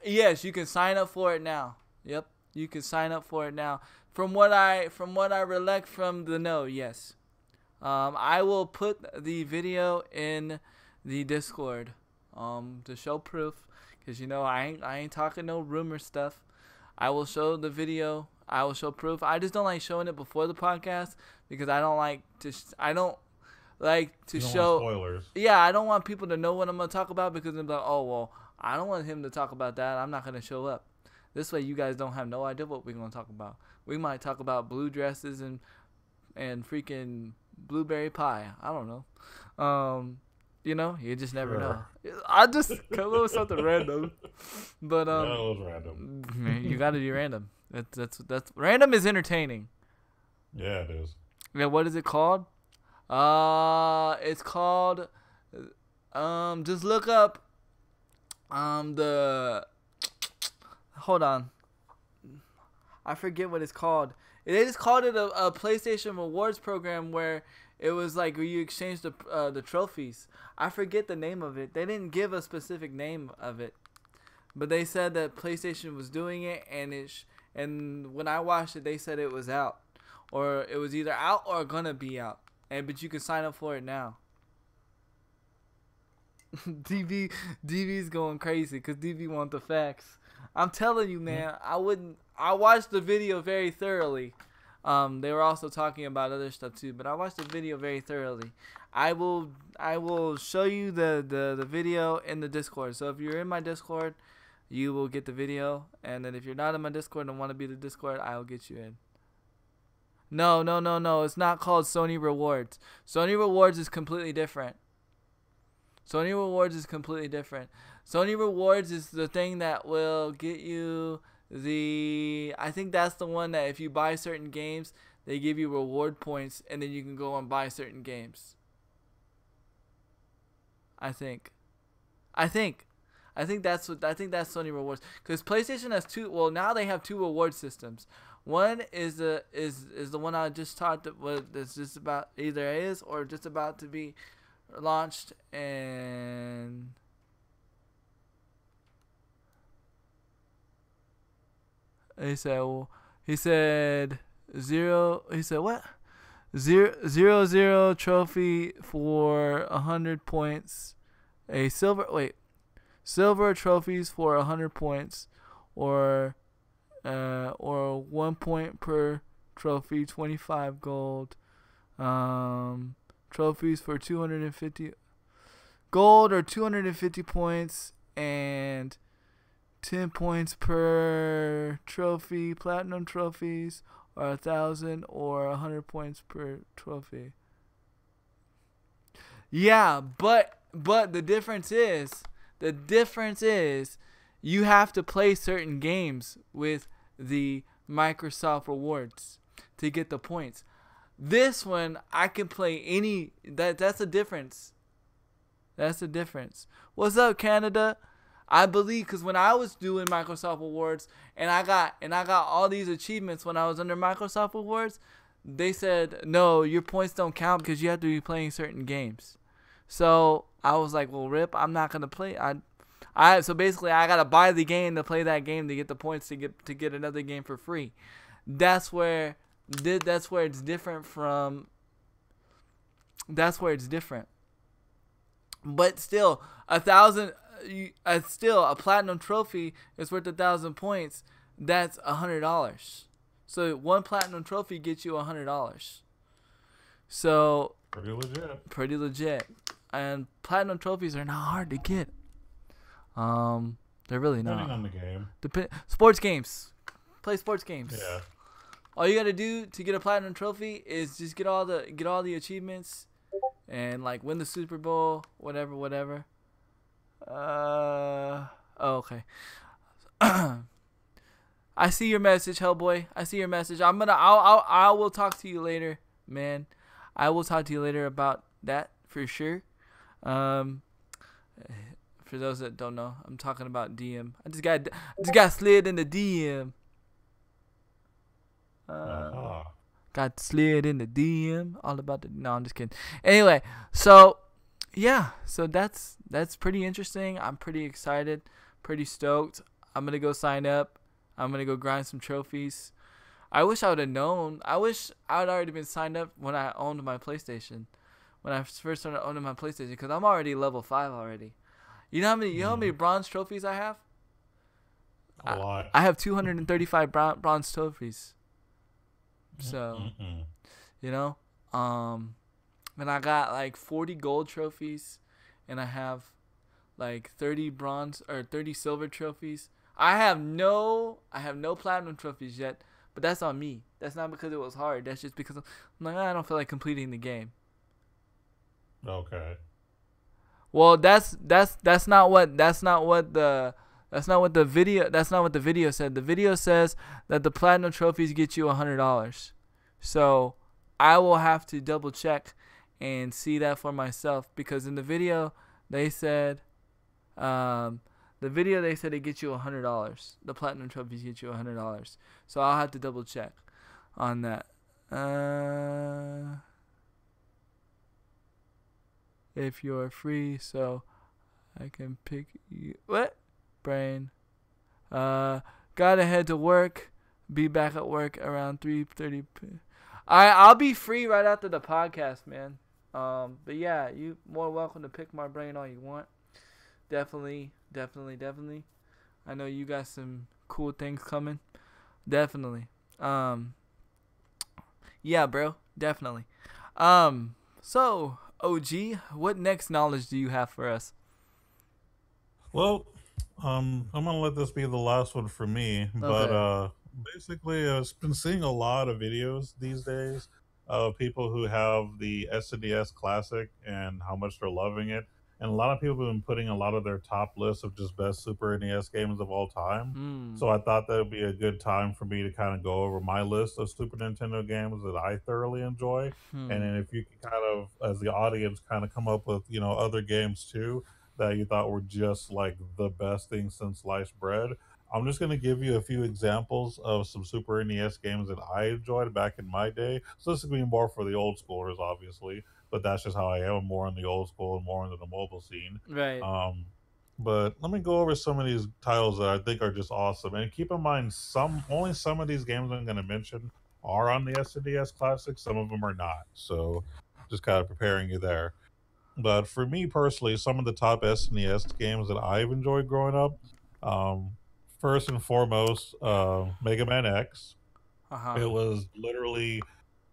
yes, you can sign up for it now. Yep. You can sign up for it now. From what I recollect from the know, yes. I will put the video in the Discord, to show proof, because I ain't talking no rumor stuff. I will show the video. I will show proof. I just don't like showing it before the podcast, because I don't like to. I don't like to You don't show want spoilers. Yeah, I don't want people to know what I'm gonna talk about, because they're like, oh well, I don't want him to talk about that. I'm not gonna show up. This way, you guys don't have no idea what we're gonna talk about. We might talk about blue dresses and freaking blueberry pie. I don't know. You just never know. I just come up with something random, but That was random. man, you gotta be random. That's random is entertaining. Yeah, it is. Yeah, what is it called? It's called. Just look up. Hold on. I forget what it's called. They just called it a PlayStation Rewards program, where it was like where you exchange the trophies. I forget the name of it. They didn't give a specific name of it, but they said that PlayStation was doing it, and and when I watched it, they said it was out, or it was either out or gonna be out. But you can sign up for it now. DB's going crazy because DB want the facts. I'm telling you, man. I watched the video very thoroughly. They were also talking about other stuff too, but I watched the video very thoroughly. I will show you the video in the Discord. So if you're in my Discord, you will get the video, and then if you're not in my Discord and want to be the Discord, I'll get you in. No. It's not called Sony Rewards. Sony Rewards is completely different. Sony Rewards is the thing that will get you I think that's the one that if you buy certain games, they give you reward points, and then you can go and buy certain games. I think that's Sony Rewards, because PlayStation has two. Well, now they have two reward systems. One is the one I just talked about. That's just about either is or just about to be launched, and he said zero. He said what? Zero trophy for 100 points. Silver trophies for 100 points, or 1 point per trophy. 25 gold. Trophies for 250 gold or 250 points, and 10 points per trophy. Platinum trophies are 1,000 or 100 points per trophy. Yeah, but the difference is you have to play certain games with the Microsoft Rewards to get the points. This one I can play any. That's the difference. What's up, Canada? I believe because when I was doing Microsoft Awards and I got all these achievements when I was under Microsoft Awards, they said no, your points don't count because you have to be playing certain games. So I was like, well, rip, I'm not gonna play. So basically I gotta buy the game to play that game to get the points to get another game for free. That's where it's different from. That's where it's different. But still, a platinum trophy is worth 1,000 points. That's $100. So one platinum trophy gets you $100. So pretty legit. And platinum trophies are not hard to get. They're really not. Depending on the game. Sports games. Play sports games. Yeah. All you gotta do to get a platinum trophy is just get all the achievements, and like win the Super Bowl, whatever. Okay. I see your message, Hellboy. I see your message. I will talk to you later, man. I will talk to you later about that for sure. For those that don't know, I'm talking about DM. I just got slid in the DM. Got slid in the DM. All about the. No, I'm just kidding. Anyway, so yeah, so that's pretty interesting. I'm pretty excited, pretty stoked. I'm gonna go sign up. I'm gonna go grind some trophies. I wish I would have known. I wish I would already been signed up when I owned my PlayStation. When I first started owning my PlayStation, because I'm already level 5 already. You know how many bronze trophies I have? A lot. I have 235 bronze trophies. So, you know, and I got like 40 gold trophies, and I have like 30 bronze or 30 silver trophies. I have no platinum trophies yet, but that's on me. That's not because it was hard. That's just because I'm like, I don't feel like completing the game. Okay. Well, that's not what the video said. The video says that the platinum trophies get you $100. So I will have to double check and see that for myself, because in the video they said it gets you $100. The platinum trophies get you $100. So I'll have to double check on that. If you're free, so I can pick you. What? Brain. Gotta head to work. be back at work around 3:30. I'll be free right after the podcast, man. But yeah, you more welcome to pick my brain all you want. Definitely. I know you got some cool things coming. Definitely. Yeah, bro. Definitely. So OG, what next knowledge do you have for us? Well, I'm gonna let this be the last one for me, but Okay. basically, I've been seeing a lot of videos these days of people who have the SNES Classic and how much they're loving it, and a lot of people have been putting a lot of their top lists of just best Super NES games of all time. Hmm. So I thought that would be a good time for me to kind of go over my list of Super Nintendo games that I thoroughly enjoy, and Hmm. then if you can kind of, as the audience, kind of come up with other games too that you thought were just like the best thing since sliced bread. I'm just going to give you a few examples of some Super NES games that I enjoyed back in my day. So this is going to be more for the old schoolers, obviously, but that's just how I am. I'm more in the old school and more into the mobile scene. Right. Um, but let me go over some of these titles that I think are just awesome. And keep in mind, some of these games I'm going to mention are on the SNES Classic. Some of them are not. So just kind of preparing you there. But for me personally, some of the top SNES games that I've enjoyed growing up, um, first and foremost, Mega Man X. Uh huh. It was literally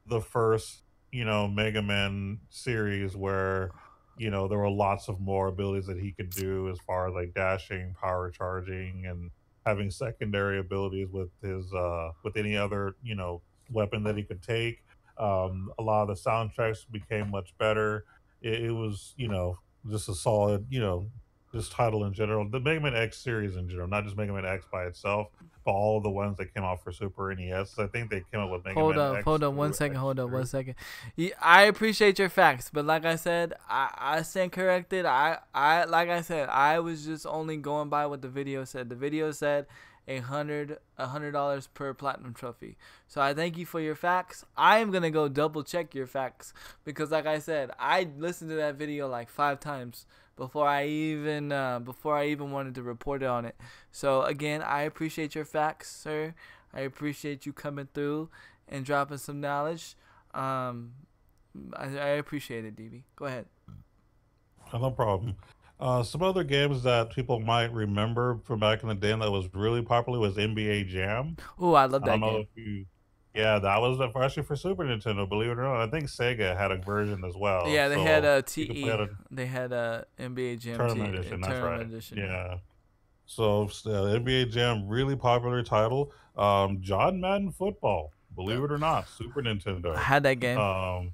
the first, Mega Man series where, there were lots of more abilities that he could do as far as like dashing, power charging, and having secondary abilities with his with any other, weapon that he could take. A lot of the soundtracks became much better. It was, just a solid, just title in general. The Mega Man X series in general, not just Mega Man X by itself, but all the ones that came out for Super NES. I think they came up with Mega Man Hold up, X2 and hold up, 1 X3. second. I appreciate your facts, but like I said, I stand corrected. Like I said, I was just only going by what the video said. The video said $100 per platinum trophy. So I thank you for your facts. I am gonna go double check your facts because, like I said, I listened to that video like 5 times before I even wanted to report it on it. So again, I appreciate your facts, sir. I appreciate you coming through and dropping some knowledge. Um, I appreciate it, DB. Go ahead. No problem. Some other games that people might remember from back in the day that was really popular was NBA Jam. Oh, I love I don't that know game. if you, yeah, that was actually for Super Nintendo. Believe it or not, I think Sega had a version as well, Yeah, they had so a you could play it TE. a They had a NBA Jam tournament edition. That's right. tournament edition. Yeah. Yeah. So NBA Jam, really popular title. John Madden Football. Believe it or not, Super I Nintendo. had that game. Um,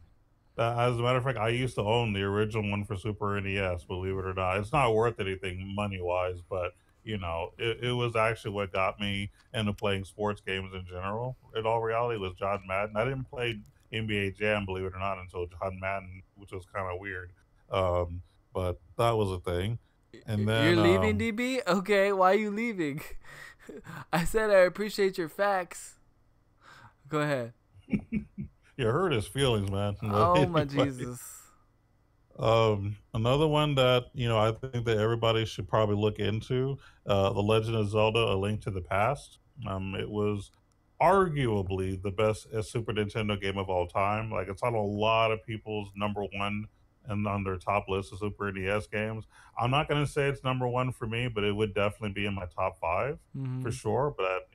as a matter of fact, I used to own the original one for Super NES. Believe it or not, it's not worth anything money wise, but it was actually what got me into playing sports games in general. In all reality, was John Madden. I didn't play NBA Jam, believe it or not, until John Madden, which was kind of weird. Um, but that was a thing. And You're then leaving, DB? Okay, why are you leaving? I said I appreciate your facts. Go ahead. you hurt his feelings, man. But Oh my anyway, Jesus. another one that I think that everybody should probably look into, The Legend of Zelda: A Link to the Past. It was arguably the best Super Nintendo game of all time. Like it's on a lot of people's number one and on their top list of Super NES games. I'm not going to say it's number one for me, but it would definitely be in my top five for Mhm. sure. But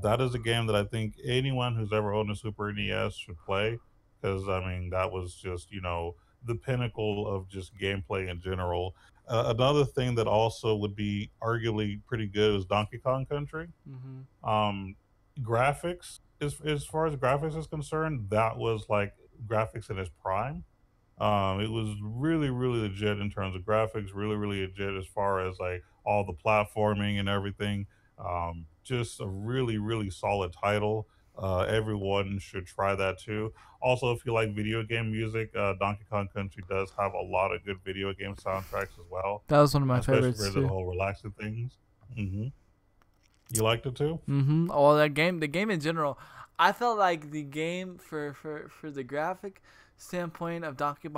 that is a game that I think anyone who's ever owned a Super NES should play because I mean that was just the pinnacle of just gameplay in general. Another thing that also would be arguably pretty good is Donkey Kong Country. Mhm. um Graphics, as far as graphics is concerned, that was like graphics in its prime. It was really, really legit in terms of graphics, really, really legit as far as like all the platforming and everything. Just a really, really solid title. Everyone should try that too. Also, if you like video game music, Donkey Kong Country does have a lot of good video game soundtracks as well, That was one of my especially favorites for the too. whole relaxing things. You liked it too? Oh, that game, the game in general, I felt like the game for the graphic standpoint of Donkey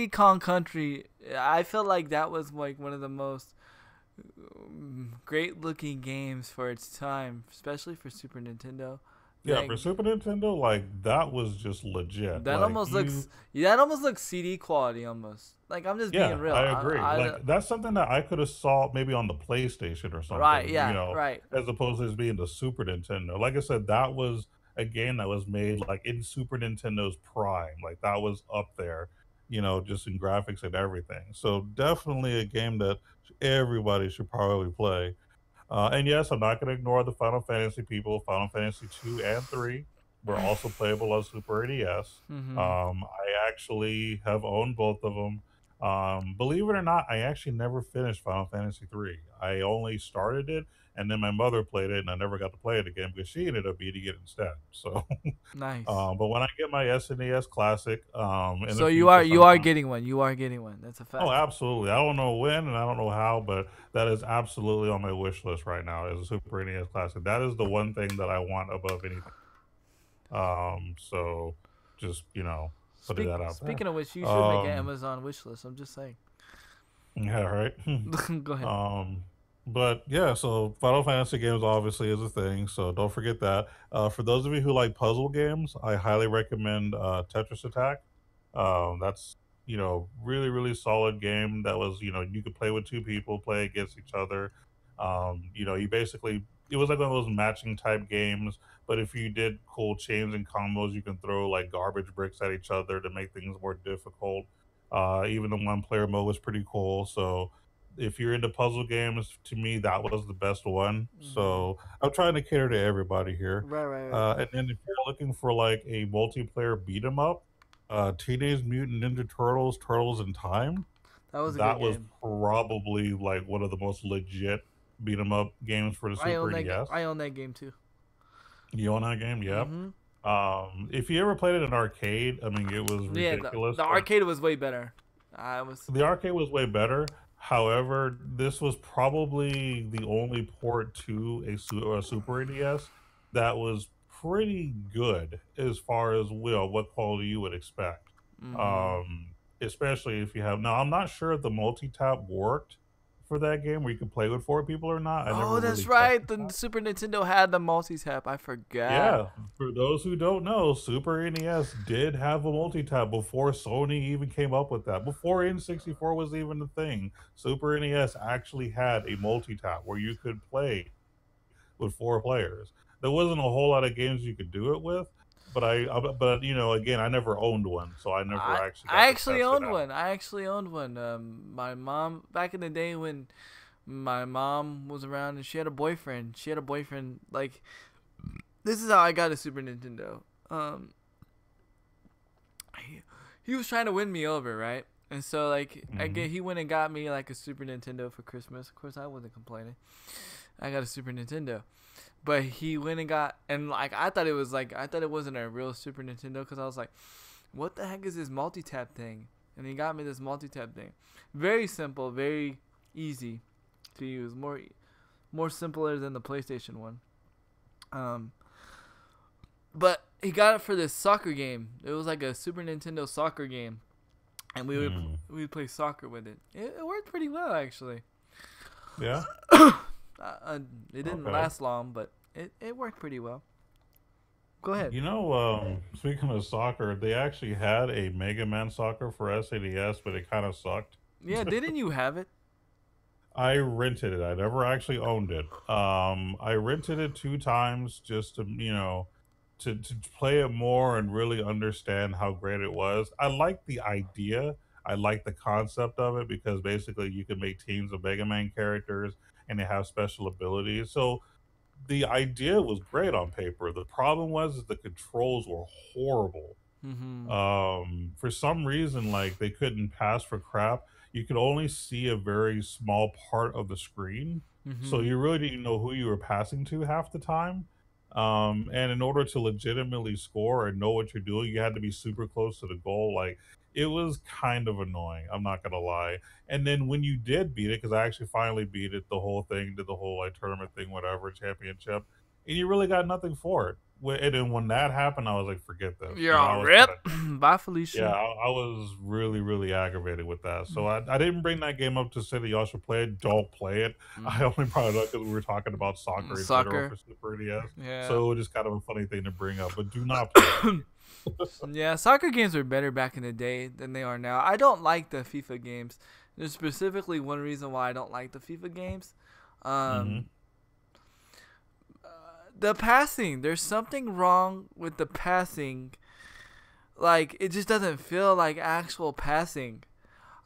Kong Country. I felt like that was like one of the most great looking games for its time, especially for Super Nintendo. Yeah, That for Super Nintendo, like that was just legit. that Like almost you, looks that almost looks CD quality almost. Like I'm just being yeah, real. I agree. I Like that's something that I could have saw maybe on the PlayStation or right, something, yeah, right. as opposed to this being the Super Nintendo. Like I said, that was a game that was made like in Super Nintendo's prime. Like that was up there, just in graphics and everything. So definitely a game that everybody should probably play. And yes, I'm not going to ignore the Final Fantasy people. Final Fantasy 2 and 3 were also playable on Super NES. Mhm. I actually have owned both of them. Believe it or not, I actually never finished Final Fantasy 3. I only started it, and then my mother played it, and I never got to play it again because she ended up beating it instead. So, Nice. but when I get my SNES Classic in the So future you are sometime, getting one. You are getting one. That's a oh, fact. absolutely. I don't know when and I don't know how, but that is absolutely on my wish list right now as a Super NES Classic. That is the one thing that I want above anything. So just, putting that out there. Speaking of which, you should make an Um, Amazon wish list. I'm just saying. yeah, right. Go ahead. um, but yeah, so Final Fantasy games obviously is a thing, so don't forget that. For those of you who like puzzle games, I highly recommend Tetris Attack. That's really really solid game that was you could play with two people, play against each other. You basically it was like one of those matching type games, but if you did cool chains and combos, you can throw like garbage bricks at each other to make things more difficult. Even the one player mode was pretty cool. So if you're into puzzle games, to me that was the best one. Hmm. So I'm trying to cater to everybody here. Right, right, right. And then if you're looking for like a multiplayer beat 'em up, Teenage Mutant Ninja Turtles: Turtles in Time, That was a good that was game. probably like one of the most legit beat 'em up games for the Super NES. I own that game too. You own that game? Yep. Hmm. If you ever played it in arcade, I mean, it was Yeah, ridiculous. the But arcade was way better. I was. the arcade was way better. However, this was probably the only port to a Super NES that was pretty good as far as what quality you would expect. Hmm. Especially if you have. Now, I'm not sure if the multi tap worked for that game where you could play with four people or not. I Oh, never that's really right. tested The that. Super Nintendo had the multi tap. I forgot. Yeah, for those who don't know, Super NES did have a multi-tap before Sony even came up with that. Before N64 was even a thing, Super NES actually had a multi-tap where you could play with four players. There wasn't a whole lot of games you could do it with, but again, I never owned one, so I never actually I got to actually test it owned out. one. I actually owned one. My mom back in the day when my mom was around and she had a boyfriend. She had a boyfriend. Like this is how I got a Super Nintendo. He was trying to win me over, right? And so like Hmm. he went and got me like a Super Nintendo for Christmas. Of course, I wasn't complaining. I got a Super Nintendo. But he went and got and like I thought it wasn't a real Super Nintendo because I was like, what the heck is this multi tap thing? And he got me this multi tap thing. Very simple, very easy to use. More simpler than the PlayStation one. Um, but he got it for this soccer game. It was like a Super Nintendo soccer game, and Mm. we would play soccer with it. It worked pretty well actually. Yeah. Uh, it didn't Okay. last long, but it worked pretty well. Go ahead. Speaking of soccer, they actually had a Mega Man Soccer for SNES, but it kind of sucked. Yeah, didn't you have it? I rented it. I never actually owned it. I rented it two times just to, to play it more and really understand how great it was. I like the idea. I like the concept of it because basically you can make teams of Mega Man characters and they have special abilities. So the idea was great on paper. The problem was is the controls were horrible. Mm-hmm. For some reason, like they couldn't pass for crap. You could only see a very small part of the screen, so Mm-hmm. you really didn't know who you were passing to half the time. And in order to legitimately score and know what you're doing, you had to be super close to the goal. Like it was kind of annoying. I'm not gonna lie. And then when you did beat it, because I actually finally beat it, the whole thing, did the whole like tournament thing, whatever, championship, and you really got nothing for it. and then when that happened, I was like, forget this. You're I on was kind rip. of Bye, yeah, Felicia. I was really, really aggravated with that. So I didn't bring that game up to say that y'all should play it. Don't play it. I Mm. only brought it up because we were talking about soccer in general Soccer. for Super NES. Yeah. So it was just kind of a funny thing to bring up. But do not play that game. Yeah, soccer games were better back in the day than they are now. I don't like the FIFA games. There's specifically one reason why I don't like the FIFA games. Hmm. Um, the passing. There's something wrong with the passing. Like, it just doesn't feel like actual passing.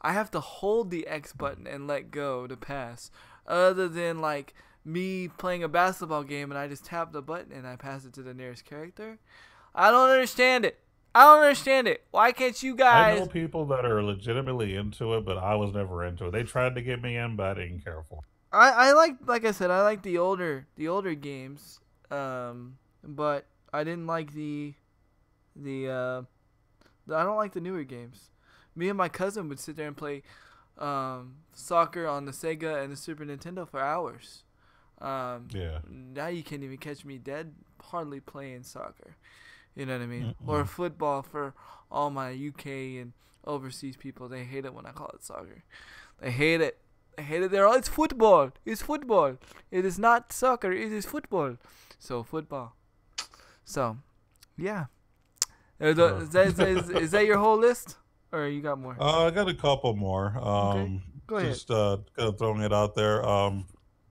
I have to hold the X button and let go to pass. Other than, like, me playing a basketball game and I just tap the button and I pass it to the nearest character. I don't understand it. I don't understand it. Why can't you I know guys? people that are legitimately into it, but I was never into it. They tried to get me in, but I didn't care for it. I like I said, I like the older games. But I didn't like the I don't like the newer games. Me and my cousin would sit there and play soccer on the Sega and the Super Nintendo for hours. Yeah. Now you can't even catch me dead hardly playing soccer. You know what I mean? Or Mm-mm. football for all my UK and overseas people. They hate it when I call it soccer. They hate it. They hate it. They're all, it's football. It's football. It is not soccer. It is football. So, football. So, yeah. Sure. Is that your whole list? Or you got more? I got a couple more. Okay. Go ahead. Just kind of throwing it out there.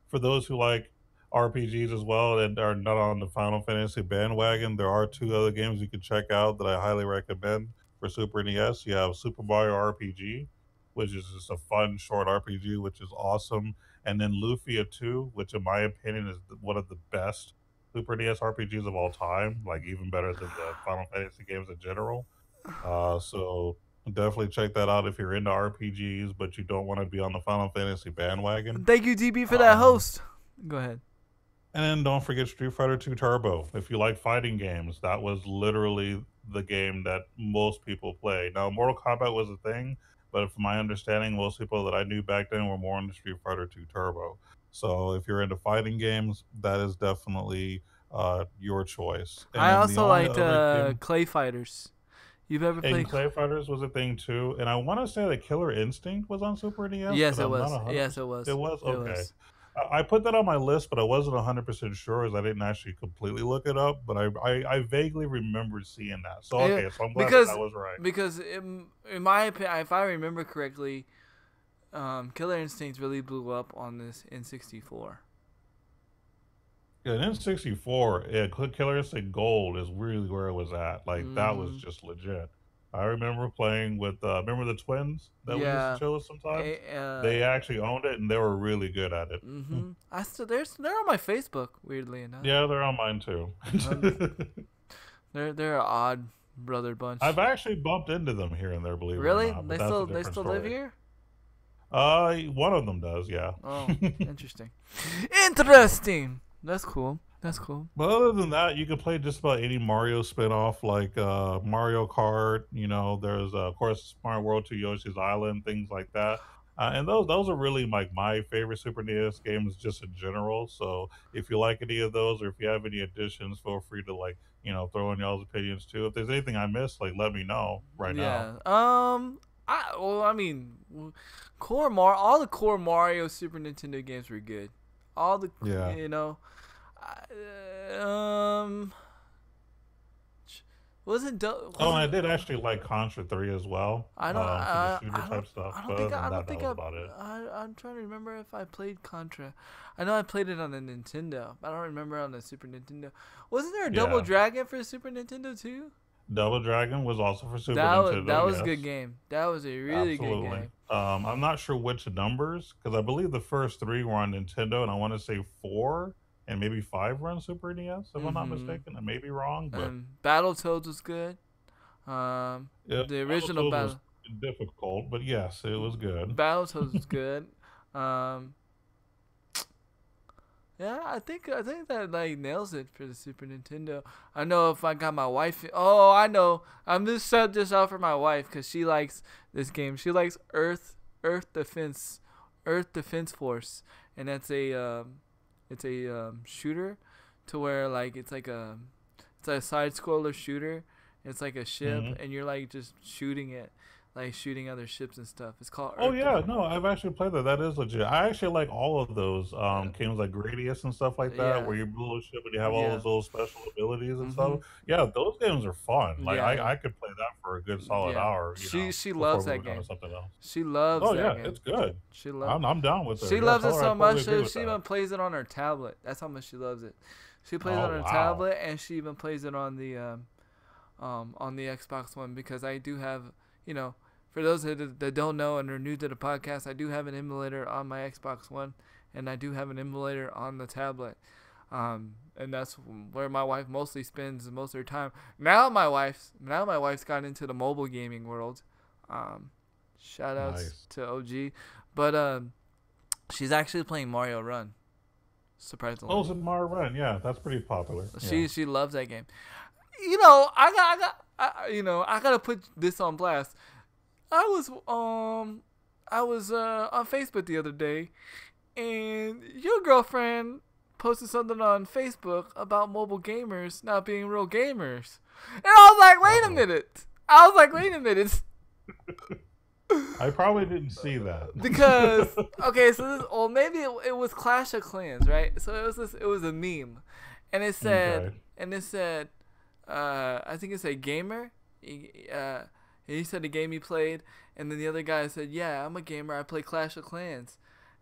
For those who like RPGs as well and are not on the Final Fantasy bandwagon, there are two other games you can check out that I highly recommend for Super NES. You have Super Mario RPG, which is just a fun short RPG, which is awesome, and then Lufia 2, which in my opinion is one of the best Super NES RPGs of all time, like even better than the Final Fantasy games in general. So definitely check that out if you're into RPGs, but you don't want to be on the Final Fantasy bandwagon. Thank you, DB, for that Um, host. Go ahead. and then don't forget Street Fighter 2 Turbo. If you like fighting games, that was literally the game that most people play. Now, Mortal Kombat was a thing, but from my understanding, most people that I knew back then were more into Street Fighter 2 Turbo. So if you're into fighting games, that is definitely your choice. And I then the also only liked other game Clay Fighters. You've ever and played? Clay Fighters was a thing too, and I want to say that Killer Instinct was on Super NES, Yes, but it I'm not was. 100%. Yes, it It was. was It okay. was. I put that on my list, but I wasn't 100% sure as I didn't actually completely look it up. But I vaguely remember seeing that. So Yeah, okay, so I'm glad that because I was right. in my opinion, if I remember correctly, Killer Instinct really blew up on this N64. Yeah, and N64, yeah, Killer Instinct Gold is really where it was at. Like that was Mm-hmm. just legit. I remember playing with remember the twins that we used to Yeah. chill with sometimes. A, They actually owned it and they were really good at it. mm-hmm. They're on my Facebook. Weirdly enough. Yeah, they're on mine too. Um, they're an odd brother bunch. I've actually bumped into them here and there, believe it or Really? not, but that's a They different still live story. here? One of them does, yeah. Oh, interesting. Interesting. That's cool. That's cool. But other than that, you can play just about any Mario spin-off, like Mario Kart. You know, there's of course Mario World 2, Yoshi's Island, things like that. And those are really like my favorite Super NES games, just in general. So if you like any of those, or if you have any additions, feel free to like throw in y'all's opinions too. If there's anything I missed, like let me know right now. Yeah. I mean, all the core Mario Super Nintendo games were good. All the Yeah. you know, um, wasn't Oh, and I wasn't did actually like Contra 3 as well, I don't for the shooter type stuff. I But don't other think than I don't that, that think was about it. I'm trying to remember if I played Contra. I know I played it on the Nintendo. I don't remember on the Super Nintendo. Wasn't there a Double Yeah. Dragon for Super Nintendo too? Double Dragon was also for Super Nintendo, That was a good yes. game. That was a really good Absolutely. game. I'm not sure which numbers, because I believe the first three were on Nintendo, and I want to say four and maybe five were on Super NES, if I'm not Mhm. mistaken. I may be wrong, but And Battletoads was good. yeah, The original Battletoads was difficult, but yes, it was good. Battletoads was good. Um, yeah, I think that like nails it for the Super Nintendo. I know if I got my wife. Oh, I know. I'm just set this out for my wife because she likes this game. She likes Earth Defense Force, and that's a it's a shooter, to where like it's like a It's a side scroller shooter. It's like a ship, Mhm. and you're like just shooting it, like shooting other ships and stuff. It's called Oh Earth yeah, Defense. no, I've actually played that. That is legit. I actually like all of those Uh, games like Gradius and stuff like that, yeah, where you build a ship and you have all yeah, those little special abilities and stuff. mhm, Yeah, those games are fun. Like yeah, I could play that for a good solid yeah. hour, She before loves we that move on to game. something else. She loves Oh that yeah, game. it's good. She loves. I'm down with her. She Yeah, loves it tell her I so much. totally agree with She that. even plays it on her tablet. That's how much she loves it. She plays it Oh on her wow. tablet, and she even plays it on the Xbox One because I do have, you know, for those that don't know and are new to the podcast, I do have an emulator on my Xbox One, and I do have an emulator on the tablet. And that's where my wife mostly spends most of her time. Now my wife's got into the mobile gaming world. Shout outs Nice. to OG, but she's actually playing Mario Run. Surprisingly, Oh, Super Mario Run. Yeah, that's pretty popular. Yeah. she loves that game. You know, I gotta put this on blast. I was on Facebook the other day, and your girlfriend posted something on Facebook about mobile gamers not being real gamers, and I was like, wait a Uh-oh. minute. I was like, wait a minute, I probably didn't see that. because okay, so this, or maybe it was Clash of Clans, right? So it was a meme, and it said, Okay. I think it said gamer. He said the game he played, and then the other guy said, "Yeah, I'm a gamer. I play Clash of Clans."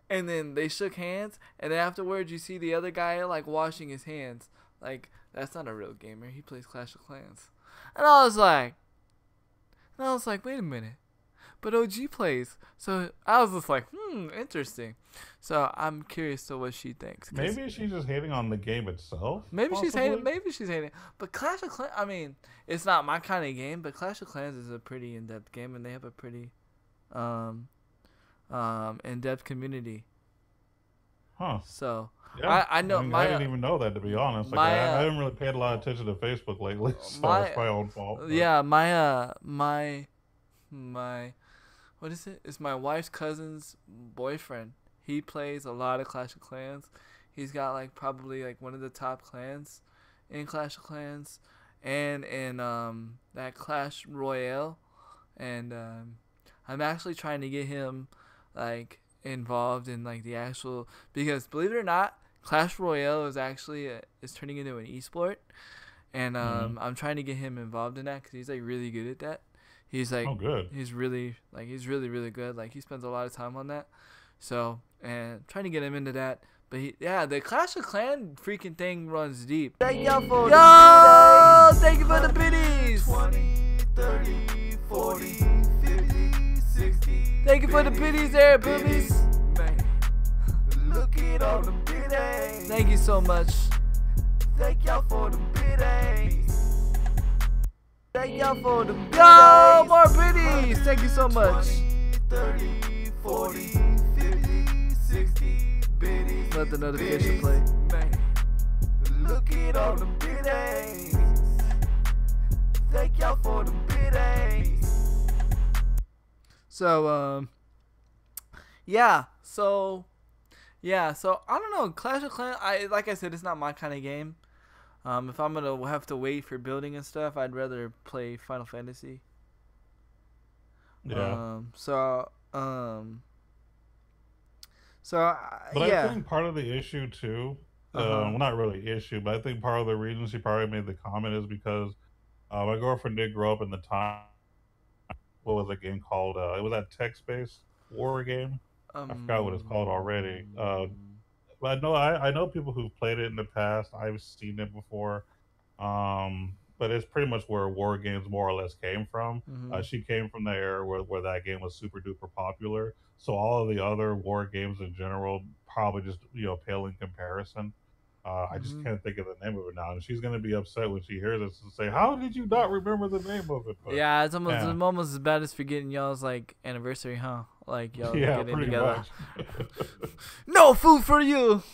And then they shook hands, and then afterwards, you see the other guy like washing his hands. Like that's not a real gamer. He plays Clash of Clans. And I was like, wait a minute. But OG plays, so I was just like, interesting. So I'm curious to what she thinks. Maybe she's just hating on the game itself. Maybe she's hating. possibly? Maybe she's hating. But Clash of Clans. I mean, it's not my kind of game. But Clash of Clans is a pretty in-depth game, and they have a pretty, in-depth community. Huh. So Yeah. I know mean, I my didn't even know that, to be honest. Like, my I haven't really paid a lot of attention to Facebook lately, so my it's my own fault. But yeah my what is it? It's my wife's cousin's boyfriend. He plays a lot of Clash of Clans. He's got like probably like one of the top clans in Clash of Clans, and in that Clash Royale, and I'm actually trying to get him like involved in like the actual, because believe it or not, Clash Royale is actually is turning into an esport, and Mhm. I'm trying to get him involved in that because he's like really good at that. He's like Oh, good. he's really really good. Like he spends a lot of time on that. So and trying to get him into that. But the Clash of Clan freaking thing runs deep. Thank y'all for thank you for the biddies. 20, 30, 40, 50, 60. Thank you for the biddies there, boobies. Look at all the biddies. Thank you so much. Thank y'all for the biddies. Thank y'all for the biddies. Yo, more biddies. Thank you so much. 30, 40, 50, 60 biddies. Let the notification play. Look at all the biddies. Thank y'all for the biddies. So, so I don't know. Clash of Clans, like I said, it's not my kind of game. If I'm gonna have to wait for building and stuff, I'd rather play Final Fantasy. Yeah. But Yeah. I think part of the issue too, Uh-huh. well, not really issue, but I think part of the reason she probably made the comment is because my girlfriend did grow up in the time. What was the game called? It was that text-based war game. I forgot what it's called already. But I know people who've played it in the past. I've seen it before. But it's pretty much where war games more or less came from. Mhm. She came from the era where that game was super duper popular. So all of the other war games in general probably just pale in comparison. I just Mhm. can't think of the name of it now, and she's gonna be upset when she hears this and say, "How did you not remember the name of it?" But Yeah, it's yeah, almost as bad as forgetting y'all's like anniversary, huh? Like y'all yeah, getting pretty together. much, No food for you.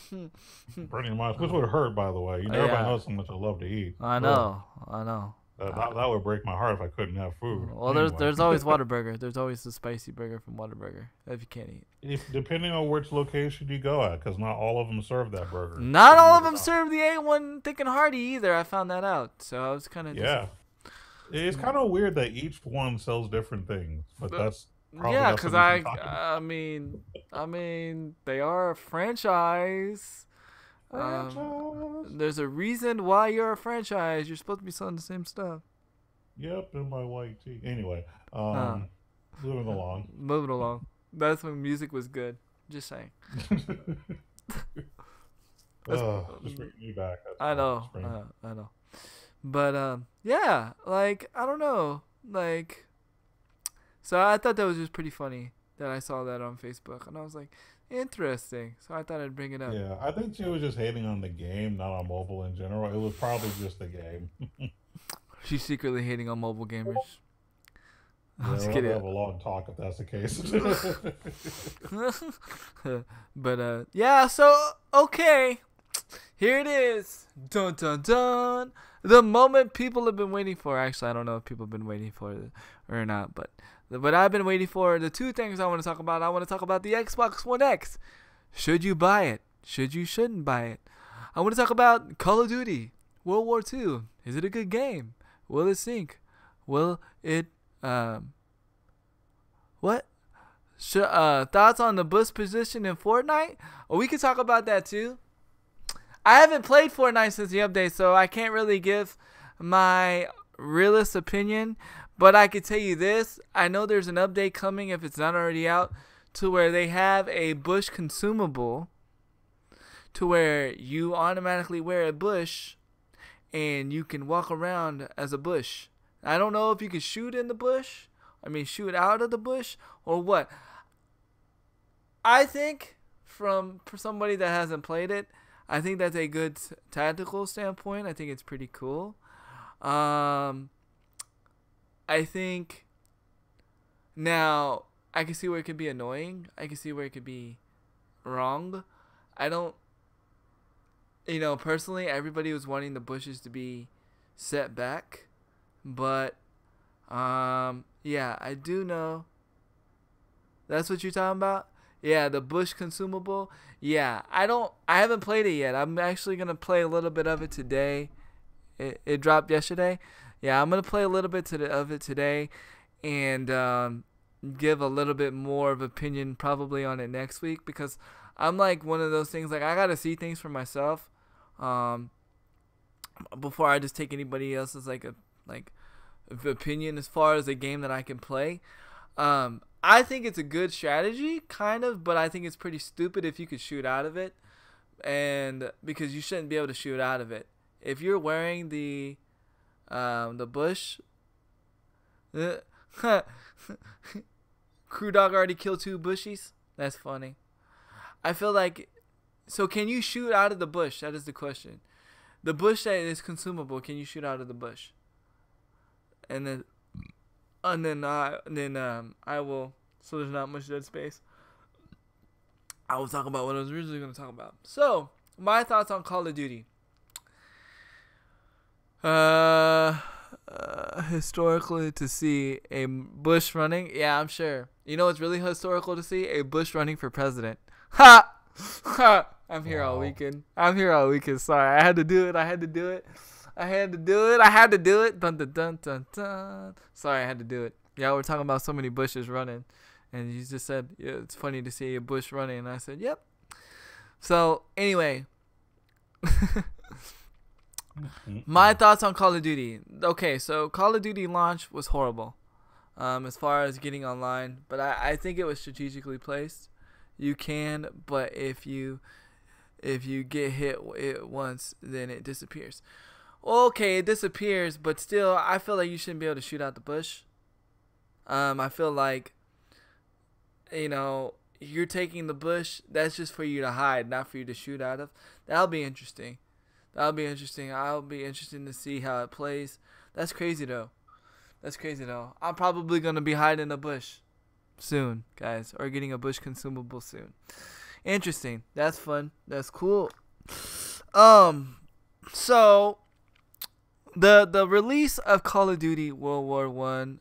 pretty much. Which would hurt, by the way. You know, everybody Yeah. knows how much I love to eat. I Ugh. know. That would break my heart if I couldn't have food. Well, Anyway, there's always Whataburger. There's always the spicy burger from Whataburger if you can't eat. if depending on which location you go at, because not all of them serve that burger. Not all Believe of it or them not. serve the A1 thick and hearty either. I found that out, so I was kind of Yeah, it's kind of weird that each one sells different things, but that's probably yeah, has because something to talk about. I mean, they are a franchise. Franchise. There's a reason why you're a franchise. You're supposed to be selling the same stuff. Yep, in my white tee. Anyway, Uh, moving along. moving along. That's when music was good. Just saying. That's, Just bringing me back. That's I all. know. Just bringing- I know. But yeah, like I don't know, like. So I thought that was just pretty funny that I saw that on Facebook, and I was like, interesting. So I thought I'd bring it up. Yeah, I think she was just hating on the game, not on mobile in general. It was probably just the game. She's secretly hating on mobile gamers. Yeah, I was we'll have to kidding. have a long talk if that's the case. But yeah, so okay. Here it is. Dun dun dun. The moment people have been waiting for. Actually, I don't know if people have been waiting for it or not, but I've been waiting for the two things I want to talk about. I want to talk about the Xbox One X. Should you buy it? Shouldn't buy it? I want to talk about Call of Duty World War II. Is it a good game? Will it sync? Will it what? Thoughts on the Bush position in Fortnite? Oh, we could talk about that too. I haven't played Fortnite since the update, so I can't really give my realist opinion. But I could tell you this. I know there's an update coming, if it's not already out, to where they have a Bush consumable to where you automatically wear a bush and you can walk around as a bush. I don't know if you can shoot in the bush. I mean, shoot out of the bush or what. I think for somebody that hasn't played it, I think that's a good tactical standpoint. I think it's pretty cool. I think now I can see where it could be annoying. I can see where it could be wrong. I don't, personally, everybody was wanting the bushes to be set back, but yeah, I do know. That's what you're talking about? Yeah, the Bush consumable. Yeah, I haven't played it yet. I'm actually going to play a little bit of it today. It dropped yesterday. Yeah, I'm going to play a little bit of it today and give a little bit more of opinion probably on it next week, because I'm like one of those things, like I got to see things for myself before I just take anybody else's opinion as far as a game that I can play. I think it's a good strategy, kind of, but I think it's pretty stupid if you could shoot out of it, and because you shouldn't be able to shoot out of it. If you're wearing the bush, Crew Dog already killed 2 bushies. That's funny. I feel like, so can you shoot out of the bush? That is the question. The bush that is consumable, can you shoot out of the bush? And then I will. So there's not much dead space. I will talk about what I was originally going to talk about. So my thoughts on Call of Duty. Historically, to see a Bush running, yeah, I'm sure. You know what's really historical to see? A Bush running for president. Ha! Ha! I'm here all weekend. Sorry, I had to do it. Dun dun dun dun dun. Sorry, I had to do it. Yeah, we're talking about so many bushes running, and you just said, yeah, it's funny to see a bush running, and I said, yep. So anyway, my thoughts on Call of Duty. Okay, so Call of Duty launch was horrible, as far as getting online, but I think it was strategically placed. You can, but if you get hit it once, then it disappears. Okay, it disappears, but still, I feel like you shouldn't be able to shoot out the bush. I feel like, you're taking the bush, that's just for you to hide, not for you to shoot out of. That'll be interesting. I'll be interested to see how it plays. That's crazy, though. I'm probably going to be hiding in a bush soon, guys, or getting a bush consumable soon. Interesting. That's fun. That's cool. So the release of Call of Duty World War One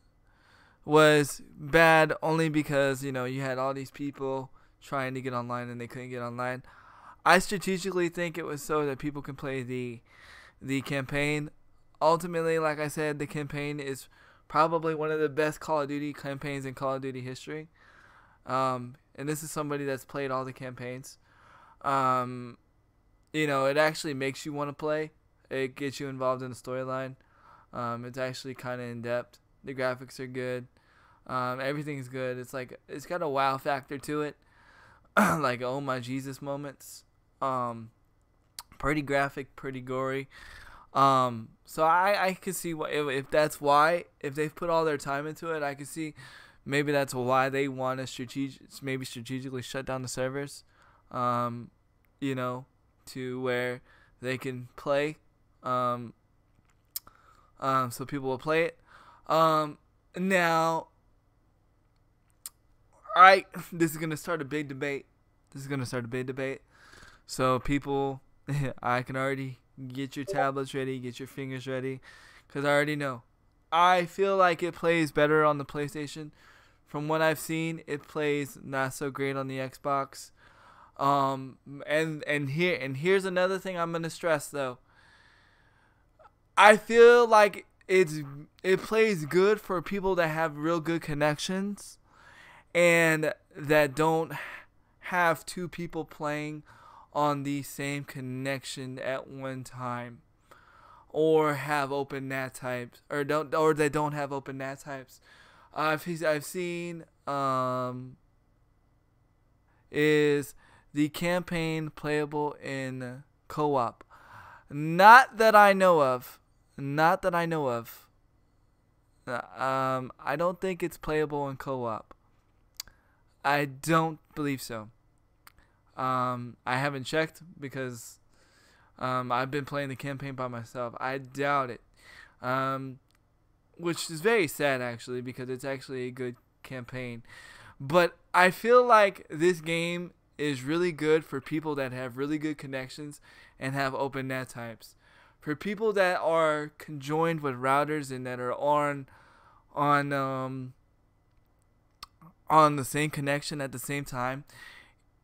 was bad only because you had all these people trying to get online and they couldn't get online. I strategically think it was so that people can play the campaign. Ultimately, like I said, the campaign is probably one of the best Call of Duty campaigns in Call of Duty history. And this is somebody that's played all the campaigns. It actually makes you want to play. It gets you involved in the storyline. It's actually kind of in depth. The graphics are good. Everything's good. It's got a wow factor to it. Like oh my Jesus moments. Pretty graphic, pretty gory. So I can see if that's why, if they've put all their time into it, I can see maybe that's why they want to strategically shut down the servers. To where they can play. So people will play it. Now, this is gonna start a big debate. So people, I can already get your tablets ready, get your fingers ready, because I already know. I feel like it plays better on the PlayStation. From what I've seen, it plays not so great on the Xbox. And here's another thing I'm gonna stress though. I feel like it plays good for people that have real good connections and that don't have two people playing on the same connection at one time, or have open NAT types, or they don't have open NAT types. I've seen is the campaign playable in co-op? Not that I know of. I don't think it's playable in co-op. I don't believe so. I haven't checked because I've been playing the campaign by myself. I doubt it. Which is very sad actually, because it's actually a good campaign. But I feel like this game is really good for people that have really good connections and have open NAT types. For people that are conjoined with routers and that are on the same connection at the same time,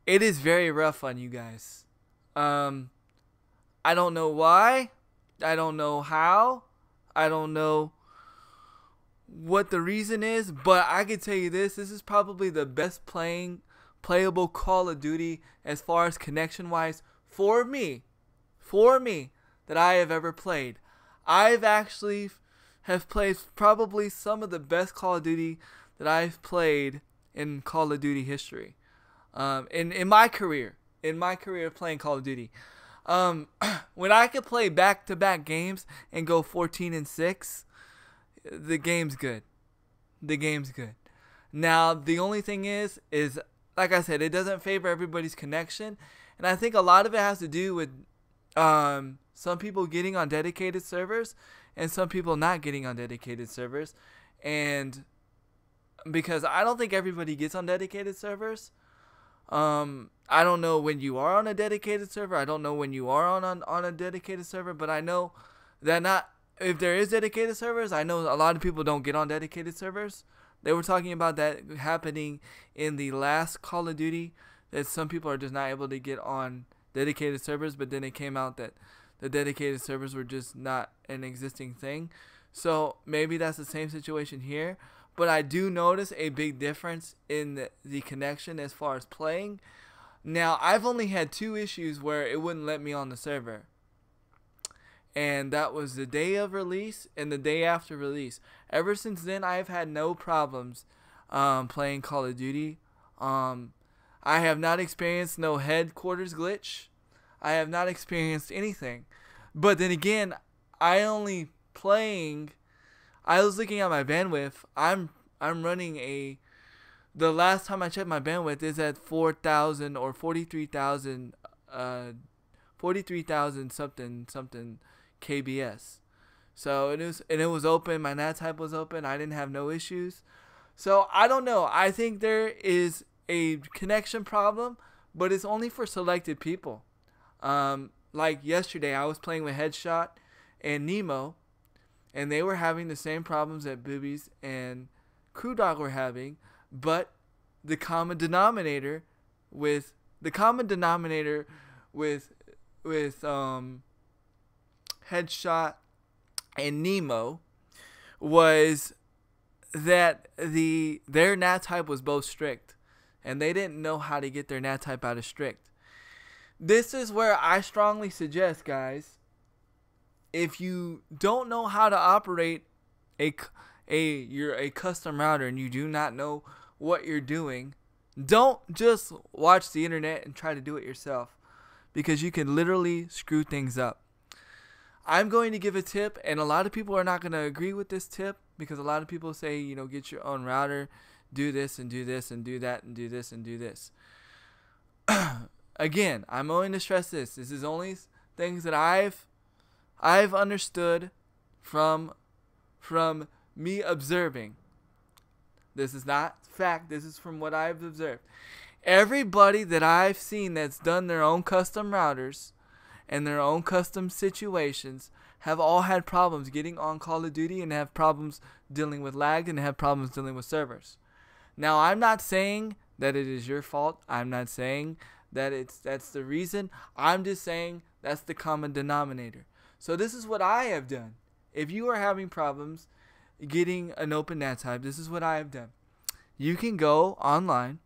it is very rough on you guys. I don't know why. I don't know how. I don't know what the reason is, but I can tell you this is probably the best playable Call of Duty as far as connection wise for me that I have ever played. I've actually have played probably some of the best Call of Duty that I've played in Call of Duty history. In my career of playing Call of Duty. When I could play back-to-back games and go 14-6, the game's good. Now, the only thing is like I said, it doesn't favor everybody's connection, and I think a lot of it has to do with some people getting on dedicated servers and some people not getting on dedicated servers, and because I don't think everybody gets on dedicated servers. I don't know when you are on a dedicated server. I don't know when you are on a dedicated server, but I know that if there is dedicated servers, I know a lot of people don't get on dedicated servers. They were talking about that happening in the last Call of Duty, that some people are just not able to get on dedicated servers, but then it came out that the dedicated servers were just not an existing thing. So maybe that's the same situation here. But I do notice a big difference in the connection as far as playing. Now, I've only had 2 issues where it wouldn't let me on the server. And that was the day of release and the day after release. Ever since then, I've had no problems playing Call of Duty. I have not experienced no headquarters glitch. I have not experienced anything. But then again, I was looking at my bandwidth. I'm running the last time I checked my bandwidth is at 4,000 or 43,000 something kbs. So it was open. My NAT type was open. I didn't have no issues. So I don't know. I think there is a connection problem, but it's only for selected people. Like yesterday, I was playing with Headshot and Nemo, and they were having the same problems that Boobies and Crew Dog were having, but the common denominator with Headshot and Nemo was that their nat type was both strict, and they didn't know how to get their nat type out of strict. This is where I strongly suggest, guys, if you don't know how to operate you're a custom router and you do not know what you're doing, don't just watch the internet and try to do it yourself, because you can literally screw things up. I'm going to give a tip, and a lot of people are not going to agree with this tip, because a lot of people say, get your own router, do this and do this and do that and do this and do this. Again, I'm going to stress this. This is only things that I've understood from me observing. This is not fact. This is from what I've observed. Everybody that I've seen that's done their own custom routers and their own custom situations have all had problems getting on Call of Duty, and have problems dealing with lag, and have problems dealing with servers. Now, I'm not saying that it is your fault. I'm not saying that that's the reason. I'm just saying that's the common denominator. So this is what I have done. If you are having problems getting an open NAT type, this is what I have done. You can go online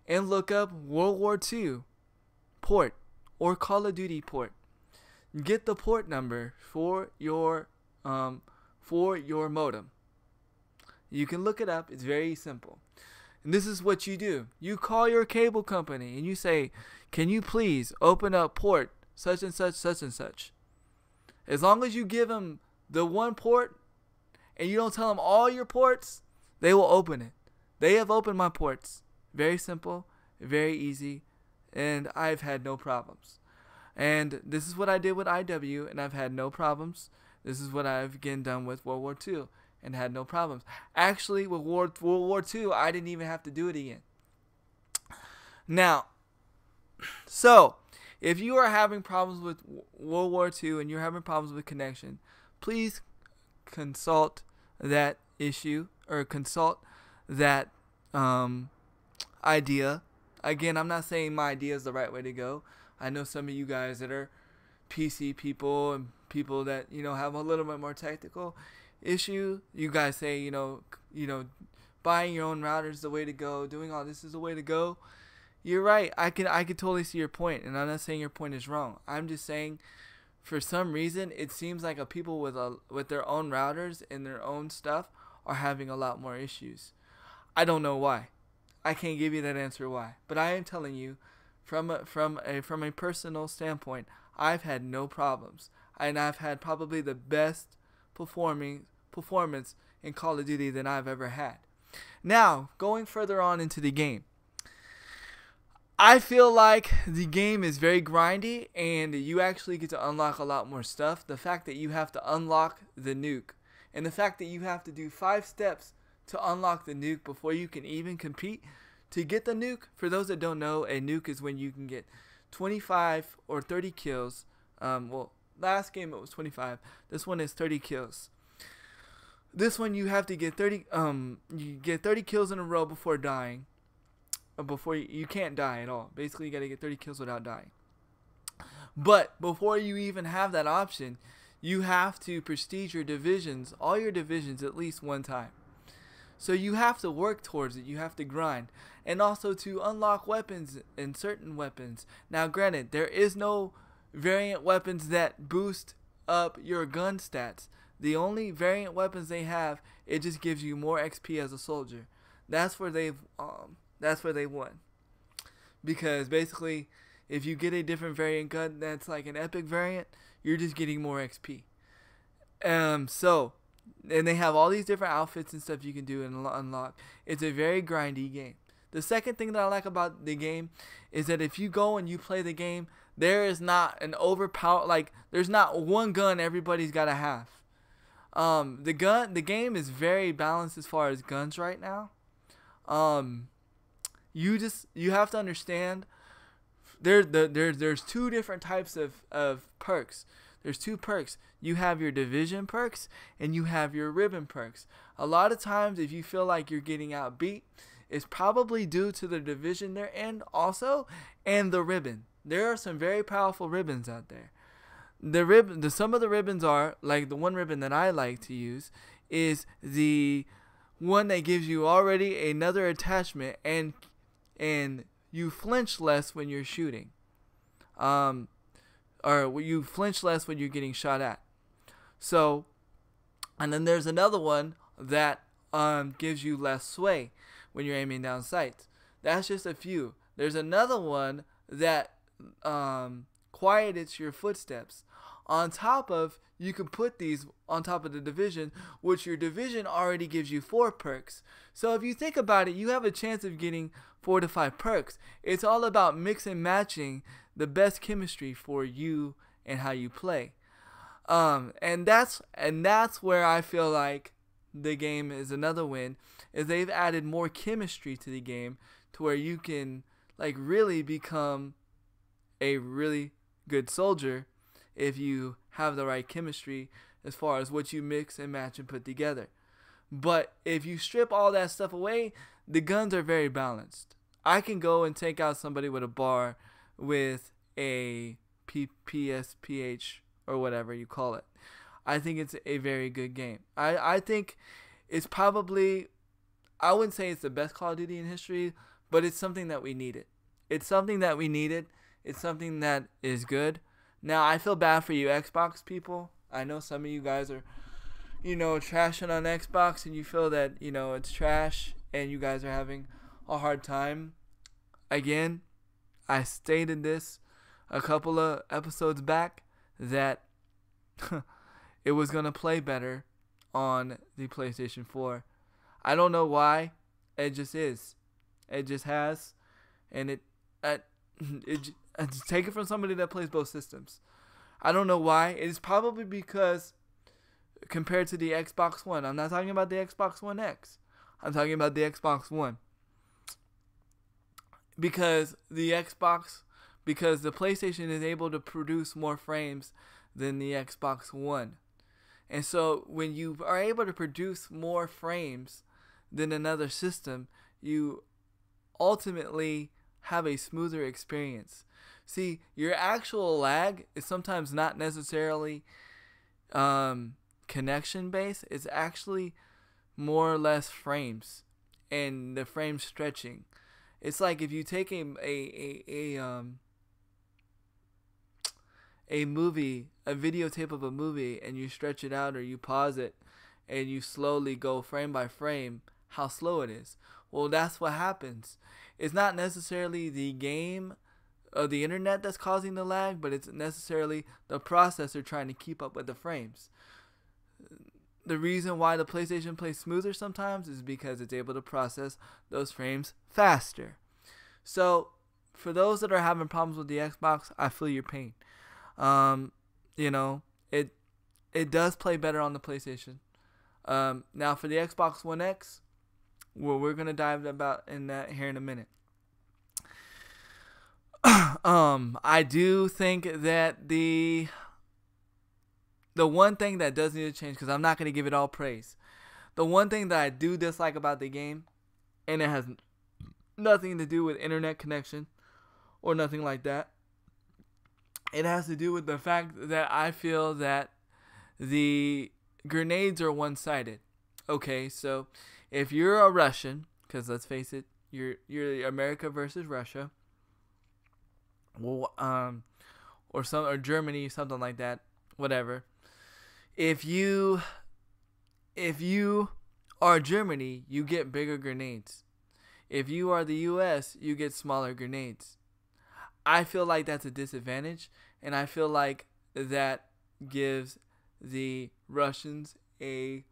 and look up World War II port or Call of Duty port. Get the port number for your modem. You can look it up. It's very simple. And this is what you do. You call your cable company and you say, "Can you please open up port such and such, such and such?" As long as you give them the one port and you don't tell them all your ports, they will open it. They have opened my ports. Very simple, very easy, and I've had no problems. And this is what I did with IW, and I've had no problems. This is what I've again done with World War II, and had no problems. Actually, with World War II, I didn't even have to do it again. Now, so if you are having problems with World War II and you're having problems with connection, please consult that issue, or consult that idea. Again, I'm not saying my idea is the right way to go. I know some of you guys that are PC people and people that have a little bit more technical issue. You guys say buying your own router is the way to go. Doing all this is the way to go. You're right. I can totally see your point, and I'm not saying your point is wrong. I'm just saying, for some reason, it seems like people with their own routers and their own stuff are having a lot more issues. I don't know why. I can't give you that answer why, but I am telling you, from a personal standpoint, I've had no problems, and I've had probably the best performance in Call of Duty than I've ever had. Now, going further on into the game, I feel like the game is very grindy, and you actually get to unlock a lot more stuff. The fact that you have to unlock the nuke, and the fact that you have to do 5 steps to unlock the nuke before you can even compete to get the nuke. For those that don't know, a nuke is when you can get 25 or 30 kills. Well, last game it was 25. This one is 30 kills. This one you have to get 30. You get 30 kills in a row before dying. Before you can't die at all. Basically, you got to get 30 kills without dying. But before you even have that option, you have to prestige your divisions, all your divisions, at least one time. So you have to work towards it. You have to grind. And also to unlock weapons and certain weapons. Now, granted, there is no variant weapons that boost up your gun stats. The only variant weapons they have, it just gives you more XP as a soldier. That's where they won. Because basically, if you get a different variant gun that's like an epic variant, you're just getting more XP. And they have all these different outfits and stuff you can do and unlock. It's a very grindy game. The second thing that I like about the game is that if you go and you play the game, there is not an there's not one gun everybody's got to have. The game is very balanced as far as guns right now. You have to understand there's 2 different types of perks. there's two perks. You have your division perks and you have your ribbon perks. A lot of times, if you feel like you're getting outbeat, it's probably due to the division they're in also and the ribbon. There are some very powerful ribbons out there. Some of the ribbons are, like the one ribbon that I like to use is the one that gives you already another attachment, and you flinch less when you're shooting. Or you flinch less when you're getting shot at. So, and then there's another one that gives you less sway when you're aiming down sights. That's just a few. There's another one that quiets your footsteps. On top of, you can put these on top of the division, which your division already gives you 4 perks. So if you think about it, you have a chance of getting 4 to 5 perks. It's all about mix and matching the best chemistry for you and how you play. And that's where I feel like the game is another win, is they've added more chemistry to the game to where you can like really become a really good soldier if you have the right chemistry as far as what you mix and match and put together. But if you strip all that stuff away, the guns are very balanced. I can go and take out somebody with a bar with a PSPH or whatever you call it. I think it's a very good game. I think it's probably, I wouldn't say it's the best Call of Duty in history, but it's something that we needed. It's something that we needed. It's something that is good. Now, I feel bad for you Xbox people. I know some of you guys are, trashing on Xbox and you feel that, it's trash and you guys are having a hard time. Again, I stated this a couple of episodes back that it was going to play better on the PlayStation 4. I don't know why. It just is. It just has. And take it from somebody that plays both systems. I don't know why. It's probably because compared to the Xbox One, I'm not talking about the Xbox One X. I'm talking about the Xbox One. Because the PlayStation is able to produce more frames than the Xbox One. And so when you are able to produce more frames than another system, you ultimately have a smoother experience. See, your actual lag is sometimes not necessarily connection based. It's actually more or less frames and the frame stretching. It's like if you take a movie, a videotape of a movie, and you stretch it out or you pause it and you slowly go frame by frame, how slow it is. Well, that's what happens. It's not necessarily the game or the internet that's causing the lag, but it's necessarily the processor trying to keep up with the frames. The reason why the PlayStation plays smoother sometimes is because it's able to process those frames faster. So, for those that are having problems with the Xbox, I feel your pain. It does play better on the PlayStation. Now for the Xbox One X, well, we're gonna dive about in that here in a minute. I do think that the one thing that does need to change, because I'm not gonna give it all praise, the one thing that I do dislike about the game, and it has nothing to do with internet connection or nothing like that. It has to do with the fact that I feel that the grenades are one-sided. Okay, so if you're a Russian, because let's face it, you're America versus Russia, well, or Germany, something like that, whatever. If you are Germany, you get bigger grenades. If you are the U.S., you get smaller grenades. I feel like that's a disadvantage, and I feel like that gives the Russians an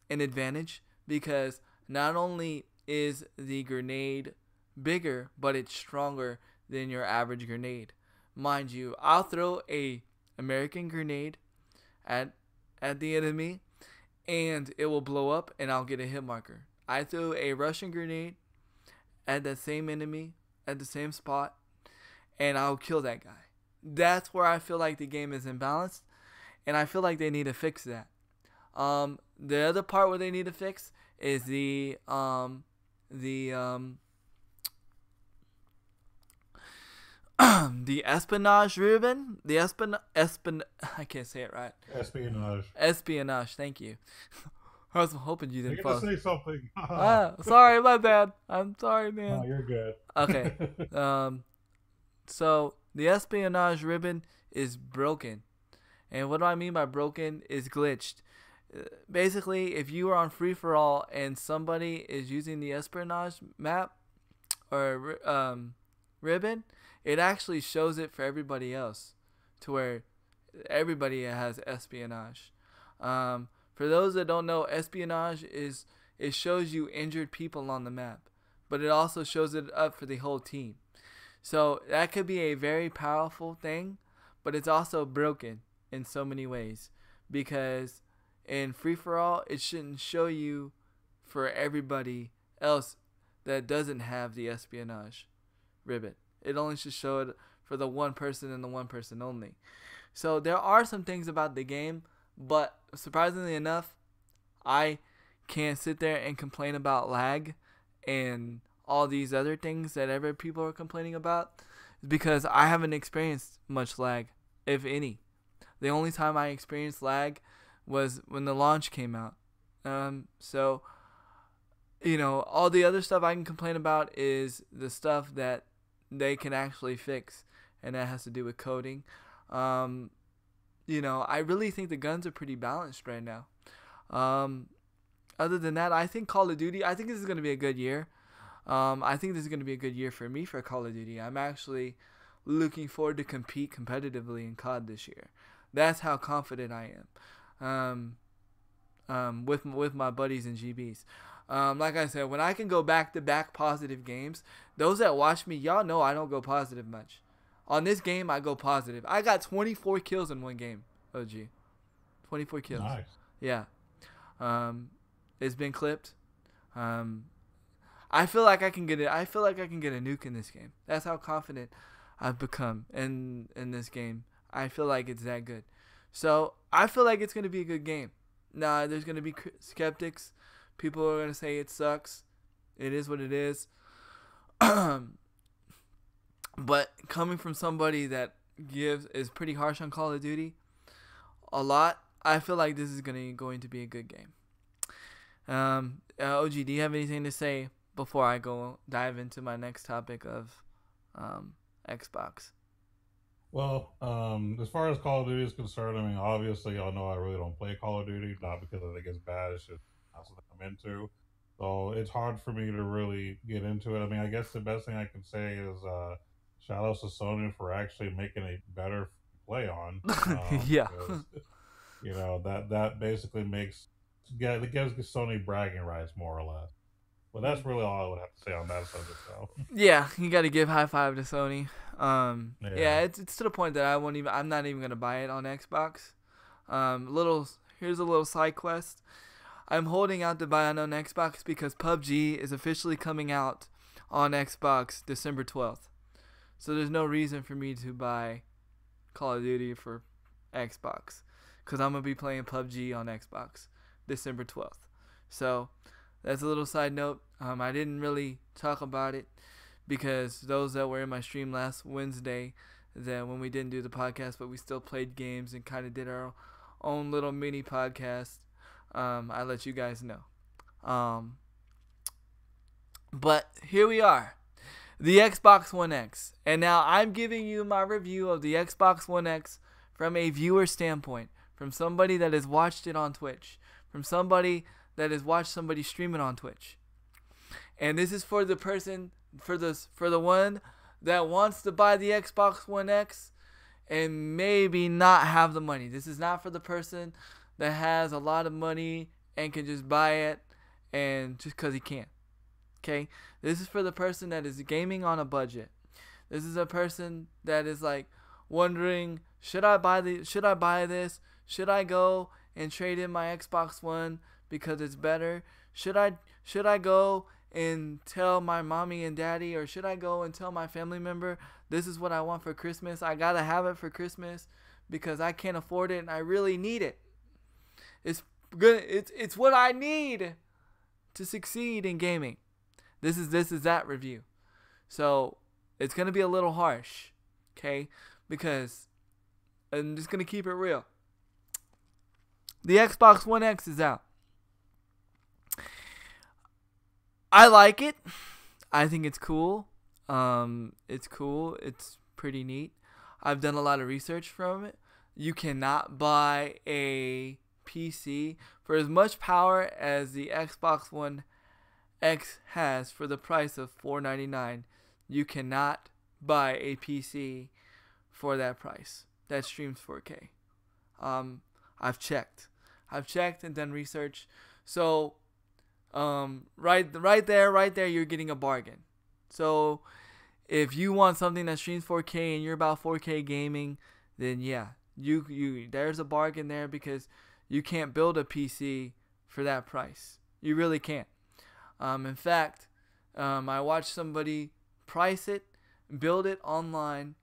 advantage, because not only is the grenade bigger, but it's stronger than your average grenade. Mind you, I'll throw a American grenade at the enemy, and it will blow up, and I'll get a hit marker. I throw a Russian grenade at that same enemy at the same spot, and I'll kill that guy. that's where I feel like the game is imbalanced, and I feel like they need to fix that. The other part where they need to fix is the the espionage ribbon. I can't say it right. Espionage. Thank you. I was hoping you didn't fall. Say something. Sorry, my bad. I'm sorry, man. No, you're good. Okay. So the espionage ribbon is broken, and what do I mean by broken is glitched. Basically, if you are on free for all and somebody is using the espionage map or ribbon, it actually shows it for everybody else, to where everybody has espionage. For those that don't know, espionage is it shows you injured people on the map, but it also shows it up for the whole team. So that could be a very powerful thing, but it's also broken in so many ways, because in free for all it shouldn't show you for everybody else that doesn't have the espionage ribbon. It only should show it for the one person and the one person only. So there are some things about the game, but surprisingly enough, I can't sit there and complain about lag and all these other things that other people are complaining about, because I haven't experienced much lag, if any. The only time I experienced lag was when the launch came out. So, all the other stuff I can complain about is the stuff that they can actually fix, and that has to do with coding. I really think the guns are pretty balanced right now. Other than that, I think Call of Duty, I think this is going to be a good year. I think this is going to be a good year for me for Call of Duty. I'm actually looking forward to compete competitively in COD this year. That's how confident I am. With my buddies and GBs. Like I said, when I can go back-to-back positive games, those that watch me, y'all know I don't go positive much. On this game, I go positive. I got 24 kills in one game, OG. 24 kills. Nice. Yeah. It's been clipped. I feel like I can get it. I feel like I can get a nuke in this game. That's how confident I've become in this game. I feel like it's that good. So I feel like it's gonna be a good game. Nah, there's gonna be skeptics. People are gonna say it sucks. It is what it is. But coming from somebody that is pretty harsh on Call of Duty a lot, I feel like this is going to be a good game. OG, do you have anything to say before I go dive into my next topic of Xbox? Well, as far as Call of Duty is concerned, I mean, obviously, y'all know I really don't play Call of Duty, not because I think it's bad, it's just not something I'm into. So it's hard for me to really get into it. I mean, I guess the best thing I can say is shout out to Sony for actually making a better play on. Yeah. Because, that basically it gives Sony bragging rights, more or less. But that's really all I would have to say on that subject, though. Yeah, you got to give high five to Sony. Yeah, it's to the point that I'm not even gonna buy it on Xbox. Here's a little side quest. I'm holding out to buy it on Xbox because PUBG is officially coming out on Xbox December 12th. So there's no reason for me to buy Call of Duty for Xbox, because I'm gonna be playing PUBG on Xbox December 12th. So that's a little side note. I didn't really talk about it because those that were in my stream last Wednesday, that when we didn't do the podcast, but we still played games and kind of did our own little mini podcast, I let you guys know. But here we are, the Xbox One X. And now I'm giving you my review of the Xbox One X from a viewer standpoint, from somebody that has watched it on Twitch, from somebody that has watched somebody stream it on Twitch. And this is for the person, for the one that wants to buy the Xbox One X and maybe not have the money. This is not for the person that has a lot of money and can just buy it and just because he can. Okay? This is for the person that is gaming on a budget. This is a person that is like wondering, should I buy this? Should I go and trade in my Xbox One because it's better? Should I go and tell my mommy and daddy, or should I go and tell my family member This is what I want for Christmas. I gotta have it for Christmas because I can't afford it and I really need it. It's good. It's what I need to succeed in gaming. This is that review. So it's gonna be a little harsh, okay? Because I'm just gonna keep it real. The Xbox One X is out. I like it. I think it's cool. It's cool. It's pretty neat. I've done a lot of research from it. You cannot buy a PC for as much power as the Xbox One X has for the price of $499. You cannot buy a PC for that price that streams 4K. I've checked and done research. So, right there, you're getting a bargain. So, if you want something that streams 4K and you're about 4K gaming, then yeah, you there's a bargain there because you can't build a PC for that price. You really can't. In fact, I watched somebody price it, build it online,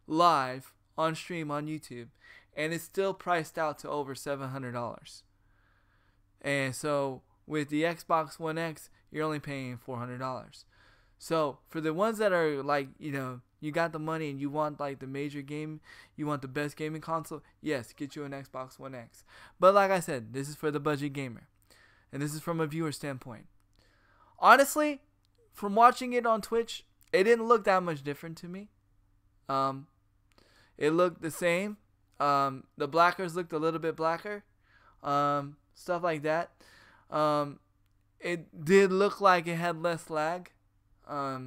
live, on stream on YouTube, and it's still priced out to over $700. And so with the Xbox One X, you're only paying $400. So for the ones that are like, you got the money and you want like the major game, you want the best gaming console, yes, get you an Xbox One X. But like I said, this is for the budget gamer. And this is from a viewer standpoint. Honestly, from watching it on Twitch, it didn't look that much different to me. It looked the same. The blackers looked a little bit blacker. Stuff like that. It did look like it had less lag. A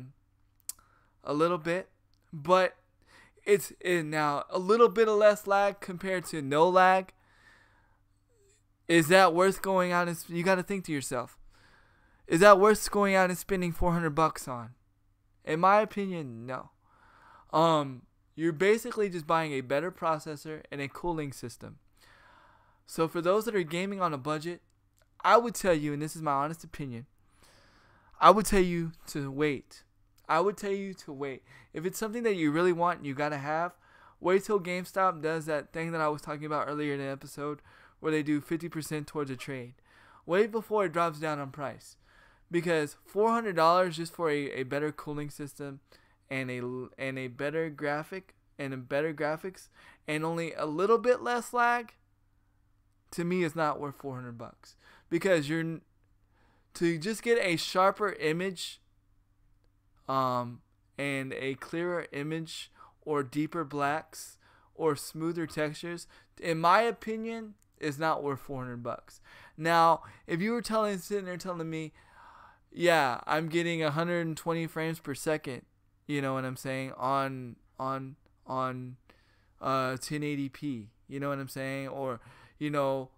little bit. But it's now a little bit of less lag compared to no lag. Is that worth going out and you got to think to yourself, is that worth going out and spending $400 on? In my opinion, no. You're basically just buying a better processor and a cooling system. So for those that are gaming on a budget, I would tell you, and this is my honest opinion, I would tell you to wait. If it's something that you really want and you gotta have, wait till GameStop does that thing that I was talking about earlier in the episode where they do 50% towards a trade. Wait before it drops down on price. Because $400 just for a better cooling system and a better graphic and a better graphics and only a little bit less lag, to me is not worth $400. Because to just get a sharper image and a clearer image or deeper blacks or smoother textures, in my opinion, is not worth $400. Now, if you were sitting there telling me, yeah, I'm getting 120 frames per second, you know what I'm saying, on 1080p, you know what I'm saying, or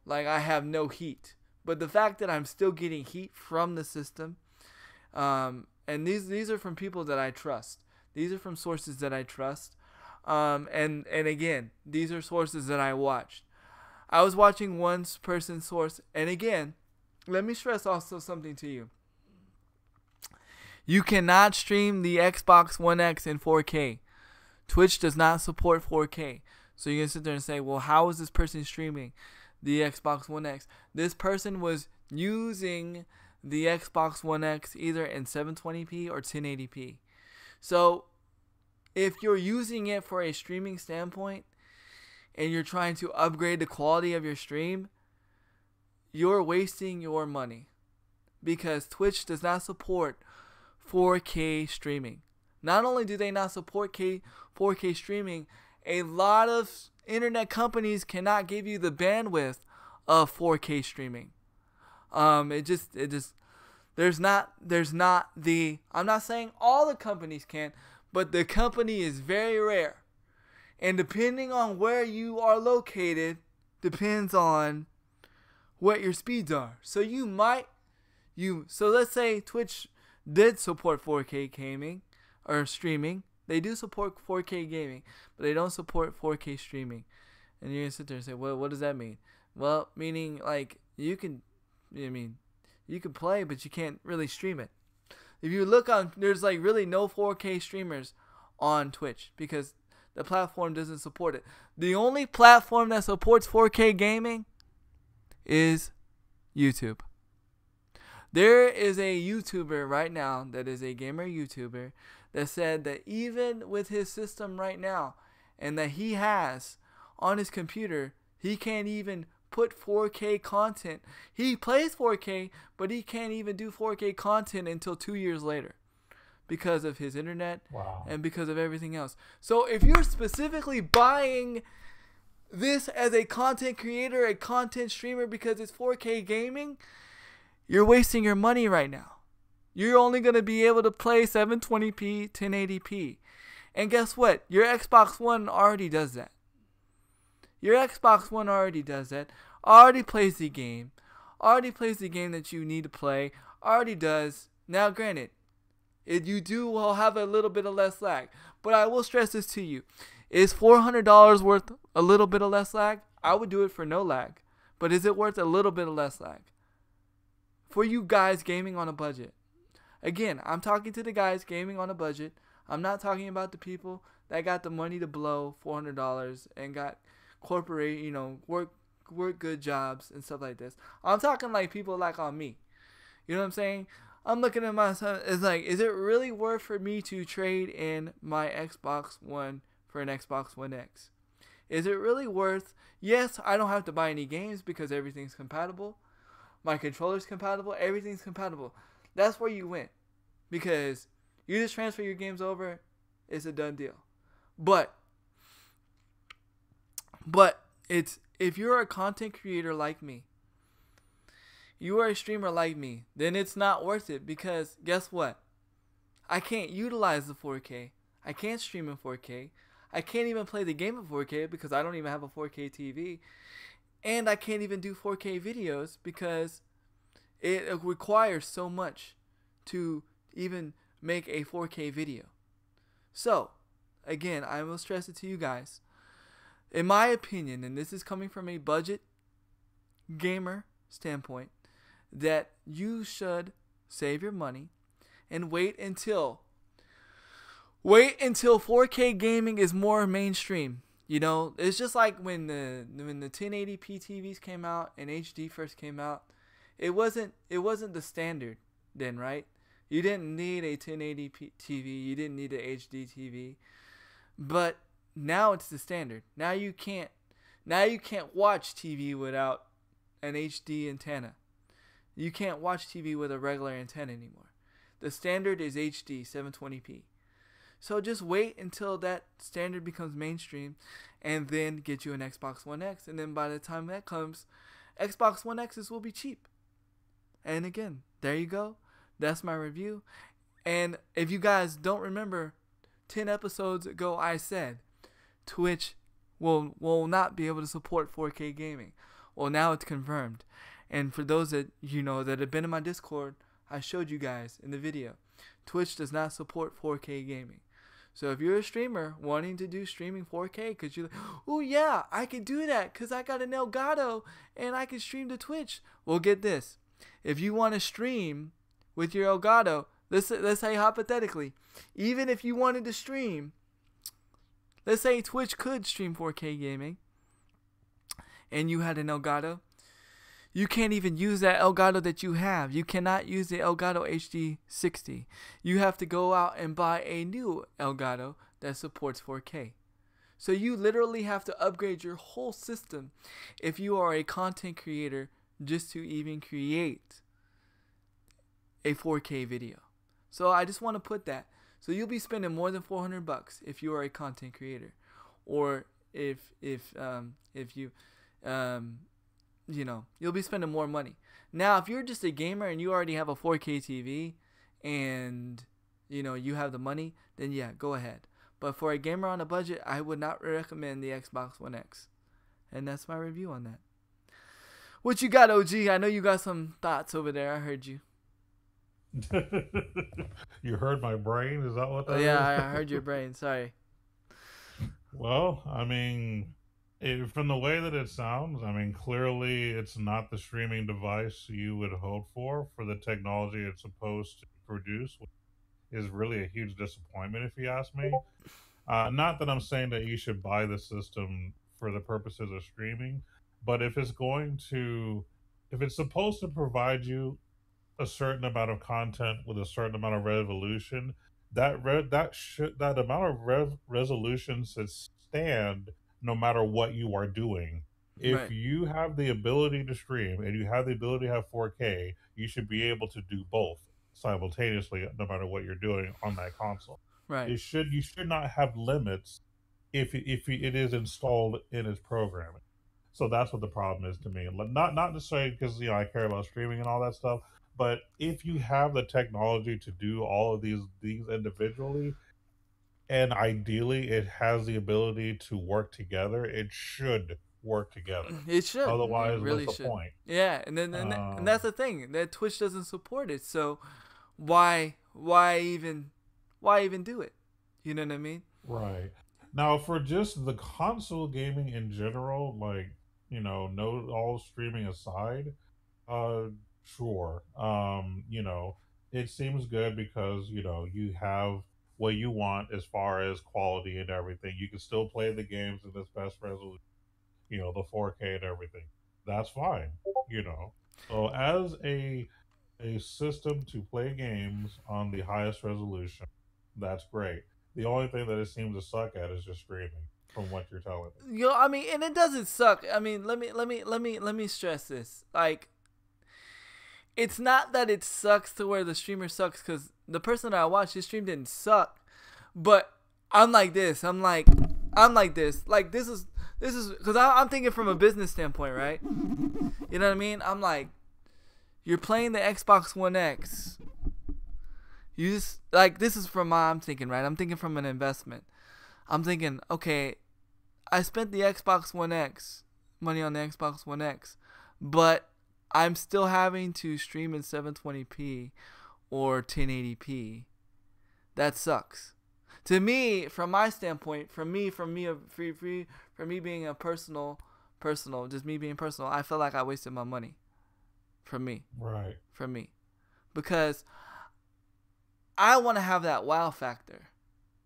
like I have no heat, but the fact that I'm still getting heat from the system, and these are from people that I trust. These are from sources that I trust, and again, these are sources that I watched. I was watching one person's source, and again, let me stress also something to you. You cannot stream the Xbox One X in 4K. Twitch does not support 4K. So you're going to sit there and say, well, how is this person streaming the Xbox One X? This person was using the Xbox One X either in 720p or 1080p. So if you're using it for a streaming standpoint and you're trying to upgrade the quality of your stream, you're wasting your money. Because Twitch does not support 4K streaming. Not only do they not support 4K streaming, a lot of internet companies cannot give you the bandwidth of 4K streaming. There's not the, I'm not saying all the companies can, but the company is very rare. And depending on where you are located, depends on what your speeds are. So so let's say Twitch did support 4K gaming or streaming. They do support 4K gaming, but they don't support 4K streaming. And you're going to sit there and say, well, what does that mean? Well, meaning like you can play, but you can't really stream it. If you look on, there's like really no 4K streamers on Twitch because the platform doesn't support it. The only platform that supports 4K gaming is YouTube. There is a YouTuber right now that is a gamer YouTuber that said that even with his system right now and that he has on his computer, he can't even put 4K content. He plays 4K, but he can't even do 4K content until 2 years later because of his internet and because of everything else. So if you're specifically buying this as a content creator, a content streamer because it's 4K gaming, you're wasting your money right now. You're only going to be able to play 720p, 1080p. And guess what? Your Xbox One already does that. Your Xbox One already does that. Already plays the game. Already plays the game that you need to play. Already does. Now, granted, you do will have a little bit of less lag. But I will stress this to you. Is $400 worth a little bit of less lag? I would do it for no lag. But is it worth a little bit of less lag? For you guys gaming on a budget. Again, I'm talking to the guys gaming on a budget. I'm not talking about the people that got the money to blow $400 and got corporate, work good jobs and stuff like this. I'm talking like people like on me. You know what I'm saying? I'm looking at myself. It's like, is it really worth for me to trade in my Xbox One for an Xbox One X? Is it really worth? Yes, I don't have to buy any games because everything's compatible. My controller's compatible. Everything's compatible. That's where you win. Because you just transfer your games over. It's a done deal. But it's if you're a content creator like me, you are a streamer like me, then it's not worth it because guess what? I can't utilize the 4K. I can't stream in 4K. I can't even play the game in 4K because I don't even have a 4K TV. And I can't even do 4K videos because it requires so much to even make a 4K video. So, again, I will stress it to you guys. In my opinion, and this is coming from a budget gamer standpoint, that you should save your money and wait until 4K gaming is more mainstream. It's just like when the 1080p TVs came out and HD first came out. It wasn't the standard then, right? You didn't need a 1080p TV. You didn't need an HD TV. But now it's the standard. Now you can't watch TV without an HD antenna. You can't watch TV with a regular antenna anymore. The standard is HD 720p. So just wait until that standard becomes mainstream and then get you an Xbox One X. And then by the time that comes, Xbox One X's will be cheap. And again, there you go. That's my review. And if you guys don't remember, 10 episodes ago I said Twitch will not be able to support 4K gaming. Well, now it's confirmed. And for those that that have been in my Discord, I showed you guys in the video. Twitch does not support 4K gaming. So if you're a streamer wanting to do streaming 4K, because you're like, oh yeah, I can do that because I got an Elgato and I can stream to Twitch. Well, get this. If you want to stream with your Elgato, let's say hypothetically, even if you wanted to stream, let's say Twitch could stream 4K gaming and you had an Elgato, you can't even use that Elgato that you have. You cannot use the Elgato HD60. You have to go out and buy a new Elgato that supports 4K. So you literally have to upgrade your whole system if you are a content creator just to even create a 4K video. So I just want to put that. So you'll be spending more than $400 if you are a content creator, or if you you'll be spending more money. Now, if you're just a gamer and you already have a 4K TV and you have the money, then yeah, go ahead. But for a gamer on a budget, I would not recommend the Xbox One X. And that's my review on that. What you got, OG? I know you got some thoughts over there. I heard you. You heard my brain? Is that what that yeah, is? I heard your brain. Sorry. Well, I mean, from the way that it sounds, I mean, clearly it's not the streaming device you would hope for the technology it's supposed to produce. is really a huge disappointment, if you ask me. Not that I'm saying that you should buy the system for the purposes of streaming, but if it's supposed to provide you a certain amount of content with a certain amount of resolution, that amount of resolution should stand no matter what you are doing. If Right. you have the ability to stream and you have the ability to have 4K, you should be able to do both simultaneously, no matter what you're doing on that console. Right. You should not have limits if it is installed in its programming. So that's what the problem is to me. Not necessarily because I care about streaming and all that stuff, but if you have the technology to do all of these individually, and ideally it has the ability to work together, it should work together. It should. It Otherwise, what's really the should. point? Yeah, and that's Um, the thing. That Twitch doesn't support it. So why even do it? You know what I mean? right. Now, for just the console gaming in general, like, no all streaming aside, Uh, sure. It seems good because you have what you want as far as quality and everything. You can still play the games in this best resolution, the 4K and everything. That's fine. You know. So as a system to play games on the highest resolution, that's great. The only thing that it seems to suck at is just streaming, from what you're telling me. I mean, and it doesn't suck. I mean, let me stress this. Like, it's not that it sucks to where the streamer sucks, because the person that I watched, his stream didn't suck, but I'm like this. I'm like this. Like, this is because I'm thinking from a business standpoint, right? You know what I mean? I'm like, you're playing the Xbox One X. You just, like, this is from my, I'm thinking, right? I'm thinking from an investment. I'm thinking, okay, I spent the Xbox One X, money on the Xbox One X, but I'm still having to stream in 720p or 1080p. That sucks. To me, from my standpoint, from me being a personal, just me being personal, I feel like I wasted my money. From me, Right. because I want to have that wow factor.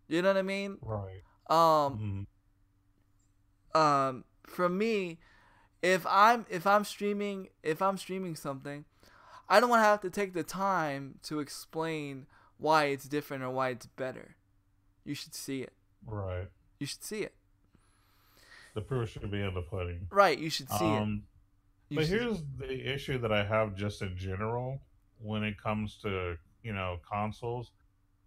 You know what I mean? Right. Um, Mhm. for me, if I'm streaming something, I don't want to have to take the time to explain why it's different or why it's better. You should see it. Right. You should see it. The proof should be in the pudding. Right. You should see it. Um, You but should. here's the issue that I have just in general when it comes to, consoles.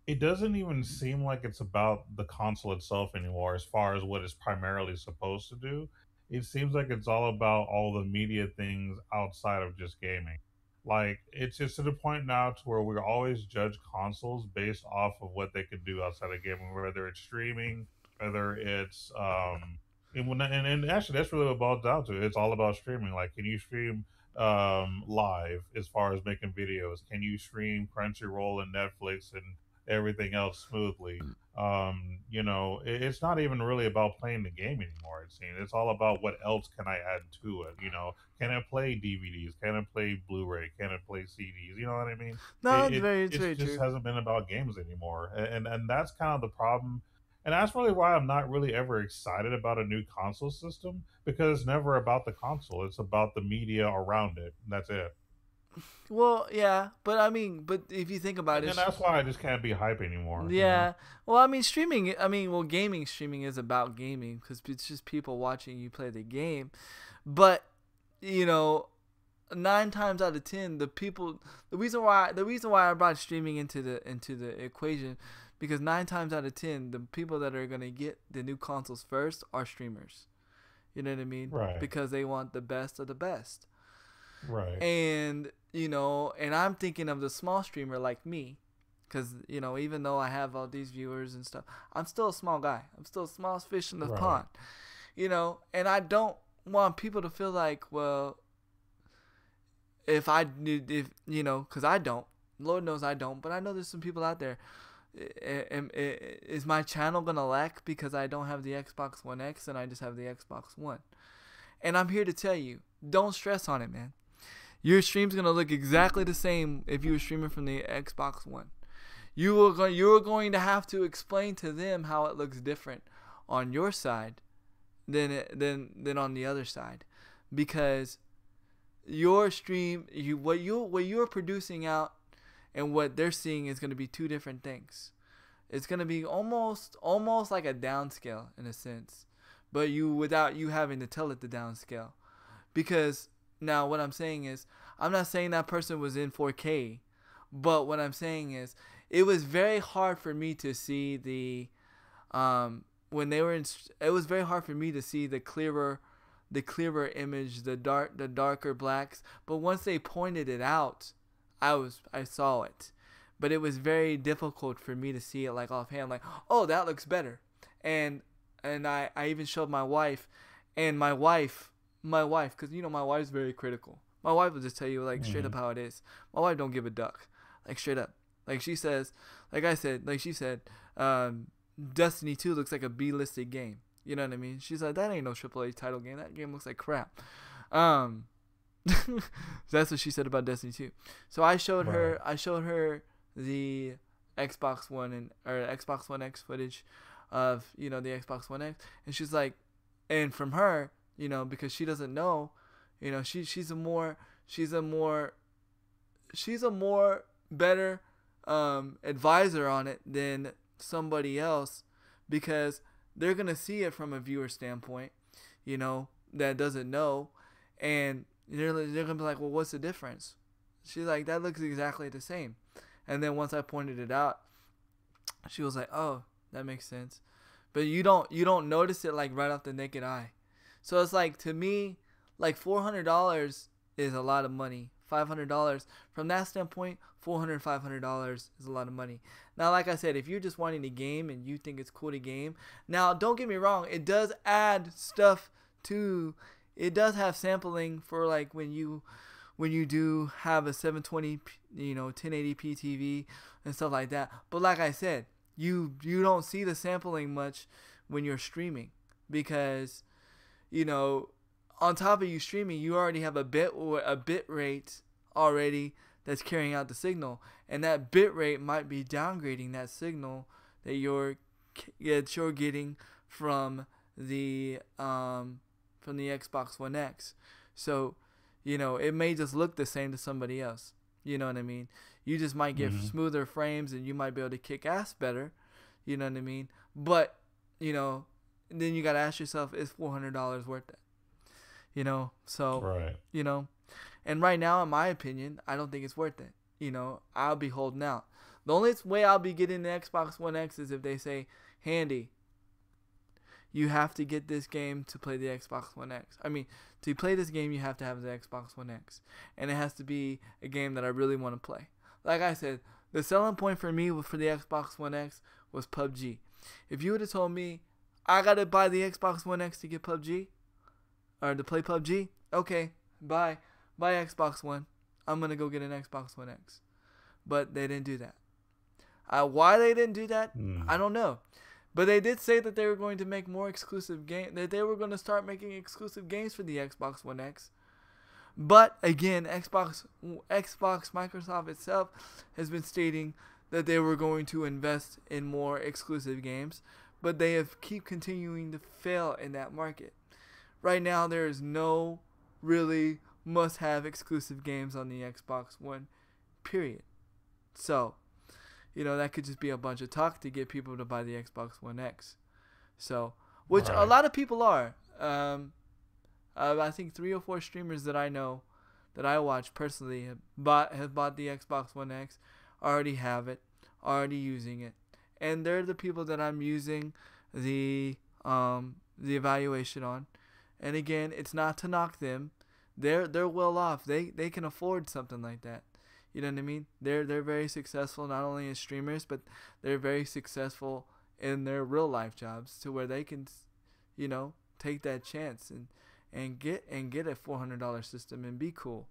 It doesn't even seem like it's about the console itself anymore as far as what it's primarily supposed to do. It seems like it's all about all the media things outside of just gaming. Like, it's just to the point now to where we always judge consoles based off of what they can do outside of gaming, whether it's streaming, whether it's and actually that's really what it boils down to. It's all about streaming. Like, can you stream live as far as making videos? Can you stream Crunchyroll and Netflix and everything else smoothly? It's not even really about playing the game anymore. It seems it's all about what else can I add to it. Can I play DVDs? Can I play Blu-ray? Can I play CDs? You know what I mean? No, it's It very just true. hasn't been about games anymore, and that's kind of the problem. And that's really why I'm not really ever excited about a new console system, because it's never about the console. It's about the media around it. And that's it. Well, yeah, but I mean, but if you think about And it, that's why I just can't be hype anymore. yeah. Well, I mean, streaming. I mean, well, gaming streaming is about gaming because it's just people watching you play the game. But you know, 9 times out of 10, the reason why I brought streaming into the equation, because 9 times out of 10, the people that are gonna get the new consoles first are streamers. You know what I mean? Right. Because they want the best of the best. Right. And I'm thinking of the small streamer like me, because even though I have all these viewers and stuff, I'm still a small guy. I'm still a small fish in the Right. pond. And I don't want people to feel like, well, because I don't. Lord knows I don't, but I know there's some people out there. Is my channel gonna lack because I don't have the Xbox One X and I just have the Xbox One? And I'm here to tell you, don't stress on it, man. Your stream's gonna look exactly the same if you were streaming from the Xbox One. you're going to have to explain to them how it looks different on your side than on the other side, because your stream, what you're producing out and what they're seeing is going to be two different things. It's going to be almost like a downscale in a sense, but without you having to tell it the downscale. Because now what I'm saying is, I'm not saying that person was in 4K, but what I'm saying is it was very hard for me to see the when they were in, it was very hard for me to see the clearer image, the darker blacks. But once they pointed it out, I saw it. But it was very difficult for me to see it like offhand, like, oh, that looks better. And I even showed my wife, and my wife, because my wife's very critical. My wife will just tell you like straight up how it is. My wife don't give a duck, like straight up. Like she says, she said, Destiny 2 looks like a B-listed game. You know what I mean? She's like, that ain't no AAA title game. That game looks like crap. That's what she said about Destiny 2. So I showed her the Xbox One or Xbox One X footage of, the Xbox One X, and she's like, and from her, because she doesn't know, she's a more better advisor on it than somebody else, because they're gonna see it from a viewer standpoint, that doesn't know, and they're gonna be like, well, what's the difference? She's like, that looks exactly the same. And then once I pointed it out, she was like, oh, that makes sense. But you don't notice it like right off the naked eye. So it's like, to me, like $400 is a lot of money. $500 from that standpoint, $400, $500 is a lot of money. Now, like I said, if you're just wanting to game and you think it's cool to game, now don't get me wrong, it does add stuff to. It does have sampling for like when you do have a 720, 1080p TV and stuff like that. But like I said, you don't see the sampling much when you're streaming, because on top of you streaming, you already have a bit rate already that's carrying out the signal, and that bit rate might be downgrading that signal that you're getting from the Xbox One X. So, it may just look the same to somebody else. You know what I mean? You just might get smoother frames, and you might be able to kick ass better. You know what I mean? But, then you got to ask yourself, is $400 worth it? So, right. And right now, in my opinion, I don't think it's worth it. I'll be holding out. The only way I'll be getting the Xbox One X is if they say, Handy, you have to get this game to play the Xbox One X. I mean, to play this game, you have to have the Xbox One X. And it has to be a game that I really want to play. Like I said, the selling point for me for the Xbox One X was PUBG. If you would have told me I got to buy the Xbox One X to get PUBG, or to play PUBG, okay, buy Xbox One. I'm going to go get an Xbox One X. But they didn't do that. Why they didn't do that, I don't know. But they did say that they were going to make more exclusive games, that they were going to start making exclusive games for the Xbox One X. But again, Xbox Microsoft itself has been stating that they were going to invest in more exclusive games, but they have keep continuing to fail in that market. Right now, there is no really must-have exclusive games on the Xbox One, period. So, that could just be a bunch of talk to get people to buy the Xbox One X. So, which a lot of people are. I think 3 or 4 streamers that I know, that I watch personally, have bought the Xbox One X, already have it, already using it, and they're the people that I'm using the evaluation on. And again, it's not to knock them; they're well off. They can afford something like that. You know what I mean? They're very successful, not only as streamers, but they're very successful in their real life jobs, to where they can, take that chance and get a $400 system and be cool.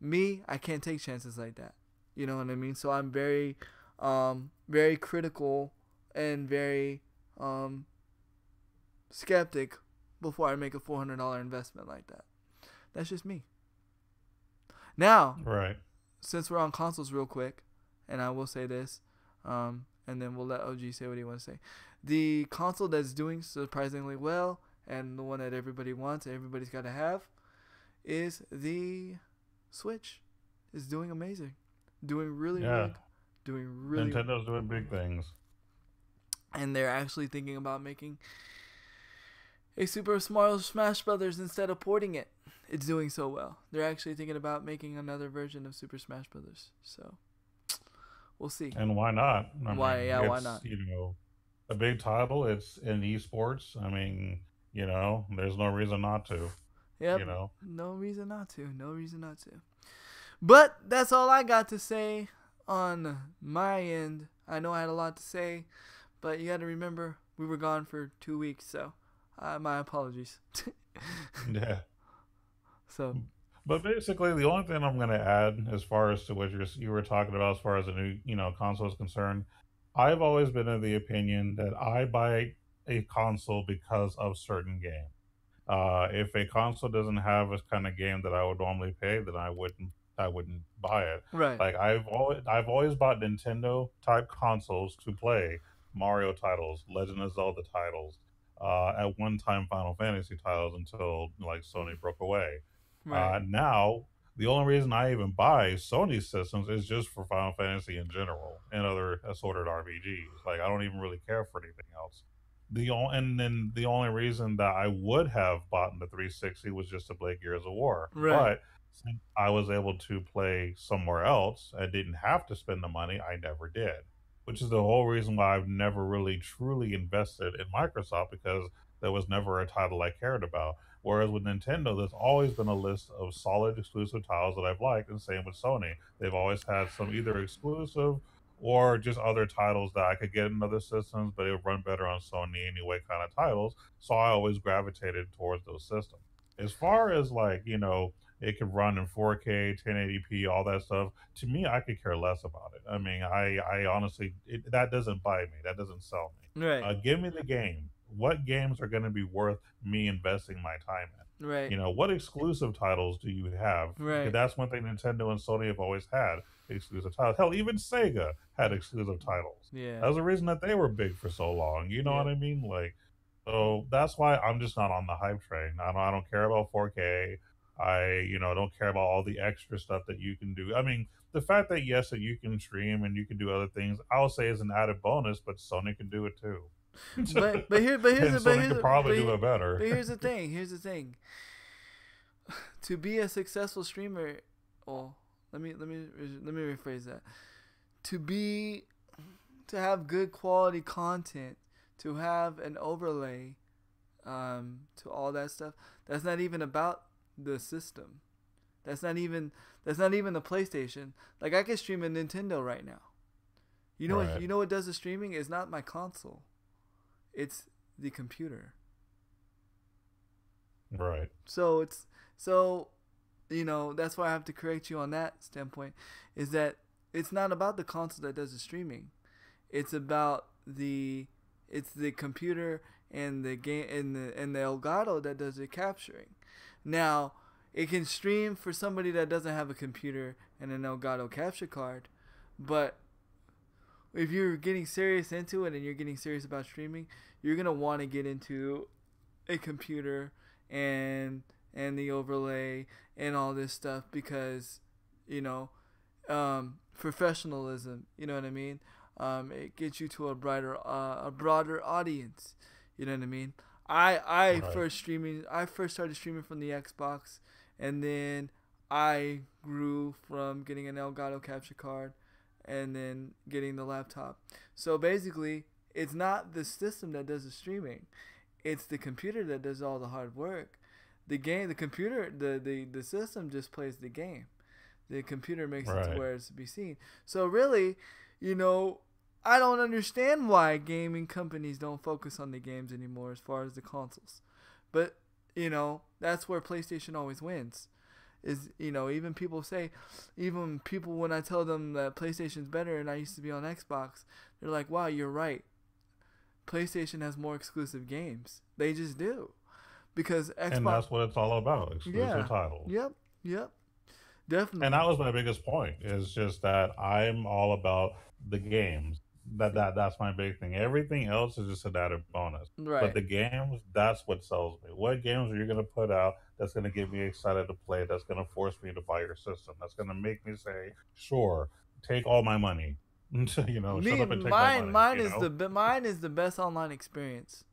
Me, I can't take chances like that. You know what I mean? So I'm very, very critical and very skeptic before I make a $400 investment like that. That's just me. Now, right. Since we're on consoles real quick, and I will say this, And then we'll let OG say what he wants to say. The console that's doing surprisingly well, and the one that everybody wants, and everybody's got to have, is the Switch. Is doing amazing, doing really, doing really. Nintendo's doing big things, and they're actually thinking about making a Super Mario Smash Brothers instead of porting it. It's doing so well. They're actually thinking about making another version of Super Smash Brothers. So we'll see. And why not? Why not? You know, a big title. It's in esports. I mean, you know, there's no reason not to. Yep. You know, no reason not to. No reason not to. But that's all I got to say on my end. I know I had a lot to say, but you got to remember we were gone for 2 weeks, so my apologies. Yeah. So. But basically, the only thing I'm going to add, as far as to what you were talking about, as far as a new, you know, console is concerned, I've always been of the opinion that I buy a console because of certain games. If a console doesn't have a kind of game that I would normally pay, then I wouldn't buy it. Right. Like I've always bought Nintendo type consoles to play Mario titles, Legend of Zelda titles, at one time Final Fantasy titles until like Sony broke away. Right. Now the only reason I even buy Sony systems is just for Final Fantasy in general and other assorted RPGs. Like I don't even really care for anything else. And then the only reason that I would have bought the 360 was just to play Gears of War. Right. But since I was able to play somewhere else, I didn't have to spend the money. I never did, which is the whole reason why I've never really truly invested in Microsoft, because there was never a title I cared about. Whereas with Nintendo, there's always been a list of solid exclusive titles that I've liked, and same with Sony. They've always had some either exclusive or just other titles that I could get in other systems, but it would run better on Sony anyway kind of titles. So I always gravitated towards those systems. As far as like, you know, it could run in 4K, 1080p, all that stuff, to me, I could care less about it. I mean, I honestly, that doesn't buy me. That doesn't sell me. Right. Give me the game. What games are going to be worth me investing my time in? Right. You know, what exclusive titles do you have? Right. That's one thing Nintendo and Sony have always had, exclusive titles. Hell, even Sega had exclusive titles. Yeah. That was the reason that they were big for so long. You know what I mean? Like, so that's why I'm just not on the hype train. I don't care about 4K. Don't care about all the extra stuff that you can do. I mean, the fact that yes, that you can stream and you can do other things, I'll say is an added bonus, but Sony can do it too. But here's Sony could probably do it better. But here's the thing. To be a successful streamer, let me rephrase that. To have good quality content, to have an overlay, to all that stuff. That's not even about the system. That's not even the PlayStation. Like I can stream a Nintendo right now. You know what does the streaming? It's not my console. It's the computer. Right. So that's why I have to correct you on that standpoint, is that it's not about the console that does the streaming. It's about the computer and the game and the Elgato that does the capturing. Now, it can stream for somebody that doesn't have a computer and an Elgato capture card, but if you're getting serious into it and you're getting serious about streaming, you're gonna want to get into a computer and the overlay and all this stuff, because professionalism. You know what I mean? It gets you to a broader audience. You know what I mean? I first started streaming from the Xbox, and then I grew from getting an Elgato capture card and then getting the laptop. So basically, it's not the system that does the streaming. It's the computer that does all the hard work. The system just plays the game. The computer makes it to where it's to be seen. So really, I don't understand why gaming companies don't focus on the games anymore as far as the consoles. But, that's where PlayStation always wins. Even people when I tell them that PlayStation's better and I used to be on Xbox, they're like, wow, you're right. PlayStation has more exclusive games. They just do. Because Xbox... And that's what it's all about, exclusive titles. Yep. Definitely. And that was my biggest point, is just that I'm all about the games. That's my big thing. Everything else is just an added bonus. But Right. the games, that's what sells me. What games are you gonna put out that's gonna get me excited to play? That's gonna force me to buy your system? That's gonna make me say, "Sure, take all my money." Shut Me, up and take my mine, money. mine is mine is the best online experience.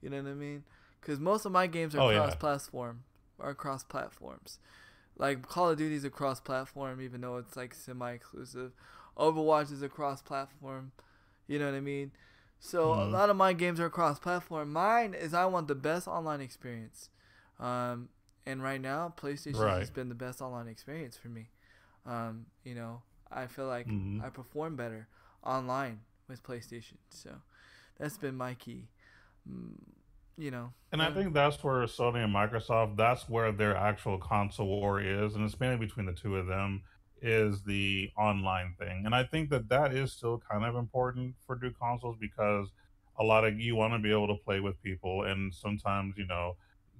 You know what I mean? Because most of my games are Oh yeah, cross-platform, or cross platforms. Like Call of Duty is a cross-platform, even though it's like semi-exclusive. Overwatch is a cross-platform. You know what I mean? So a mm, lot of my games are cross-platform. Mine is I want the best online experience, um, and right now PlayStation has right. been the best online experience for me. You know, I feel like Mm. I perform better online with PlayStation. So that's been my key. Mm, you know, And I uh, think that's where Sony and Microsoft, that's where their actual console war is, and it's mainly between the two of them, is the online thing. And I think that that is still kind of important for new consoles because a lot of you want to be able to play with people, and sometimes,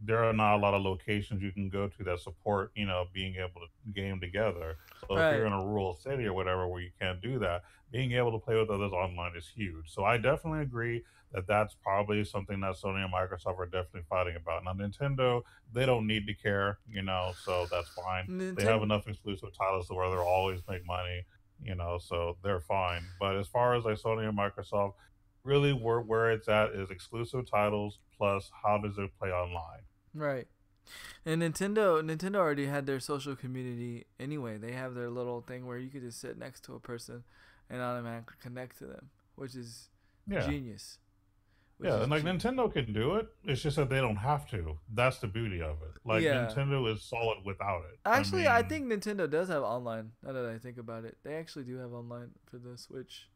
there are not a lot of locations you can go to that support, being able to game together. So if you're right. in a rural city or whatever where you can't do that, being able to play with others online is huge. So I definitely agree that that's probably something that Sony and Microsoft are definitely fighting about. Now, Nintendo, they don't need to care, so that's fine. They have Nintendo. enough exclusive titles to where they'll always make money, so they're fine. But as far as like Sony and Microsoft, really where it's at is exclusive titles plus how does it play online. Right. And Nintendo already had their social community anyway. They have their little thing where you could just sit next to a person and automatically connect to them, which is Yeah. genius. Which Yeah, is and like Nintendo can do it. It's just that they don't have to. That's the beauty of it. Like yeah. Nintendo is solid without it. I Actually, I mean, think Nintendo does have online. Now that I think about it, they actually do have online for the Switch.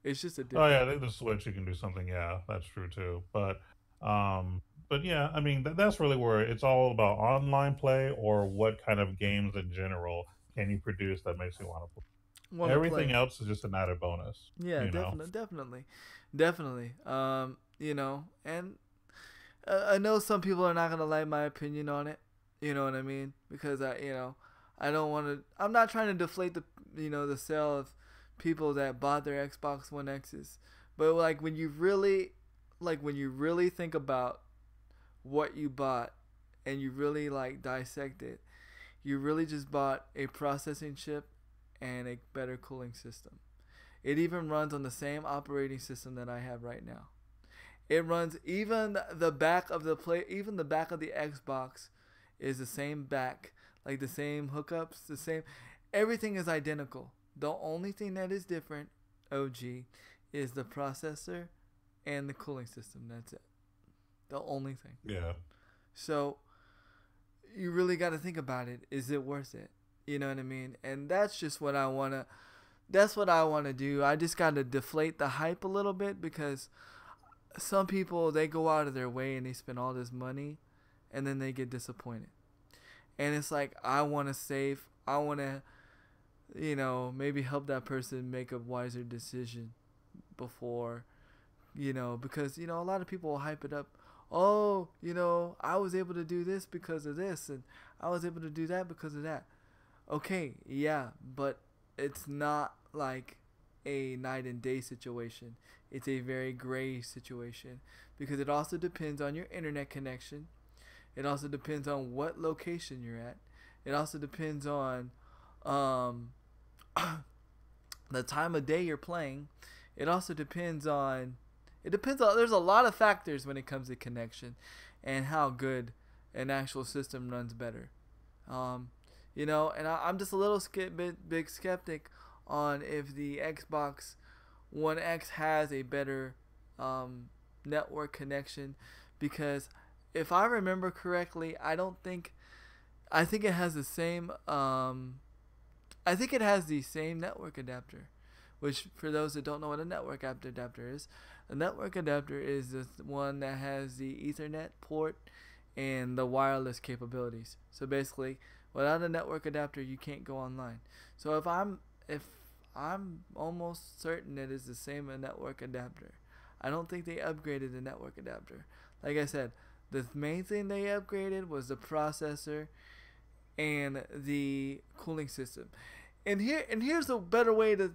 It's just a oh yeah, different. I think the Switch you can do something. Yeah, that's true too. Um, but yeah, I mean that's really where it's all about online play or what kind of games in general can you produce that makes you want to Want play. to play? Everything else is just an added bonus. Yeah, You know. definitely. You know, and I know some people are not gonna like my opinion on it. You know what I mean? Because I don't want to. I'm not trying to deflate the sale of people that bought their Xbox One X's, but when you really think about what you bought and you really like dissect it, you really just bought a processing chip and a better cooling system. It even runs on the same operating system that I have right now. It runs even the back of the play, even the back of the Xbox is the same back, like the same hookups, the same. Everything is identical. The only thing that is different, OG, is the processor and the cooling system. That's it. The only thing. Yeah. So you really got to think about it. Is it worth it? You know what I mean? And that's just what I wanna. That's what I want to do. I just got to deflate the hype a little bit because some people they go out of their way and they spend all this money and then they get disappointed. And it's like I want to save. I want to maybe help that person make a wiser decision before because a lot of people will hype it up. Oh, I was able to do this because of this and I was able to do that because of that. Okay, yeah, but it's not like a night and day situation. It's a very gray situation because it also depends on your internet connection. It also depends on what location you're at. It also depends on um, the time of day you're playing. It also depends on. It depends on. There's a lot of factors when it comes to connection, and how good an actual system runs better. Um, and I'm just a little big skeptic on if the Xbox One X has a better network connection because if I remember correctly, I don't think I think it has the same I think it has the same network adapter, which for those that don't know what a network adapter is, a network adapter is the one that has the Ethernet port and the wireless capabilities. So basically, without a network adapter, you can't go online. So if I'm almost certain that it's the same network adapter. I don't think they upgraded the network adapter. Like I said, the main thing they upgraded was the processor and the cooling system. here's a better way to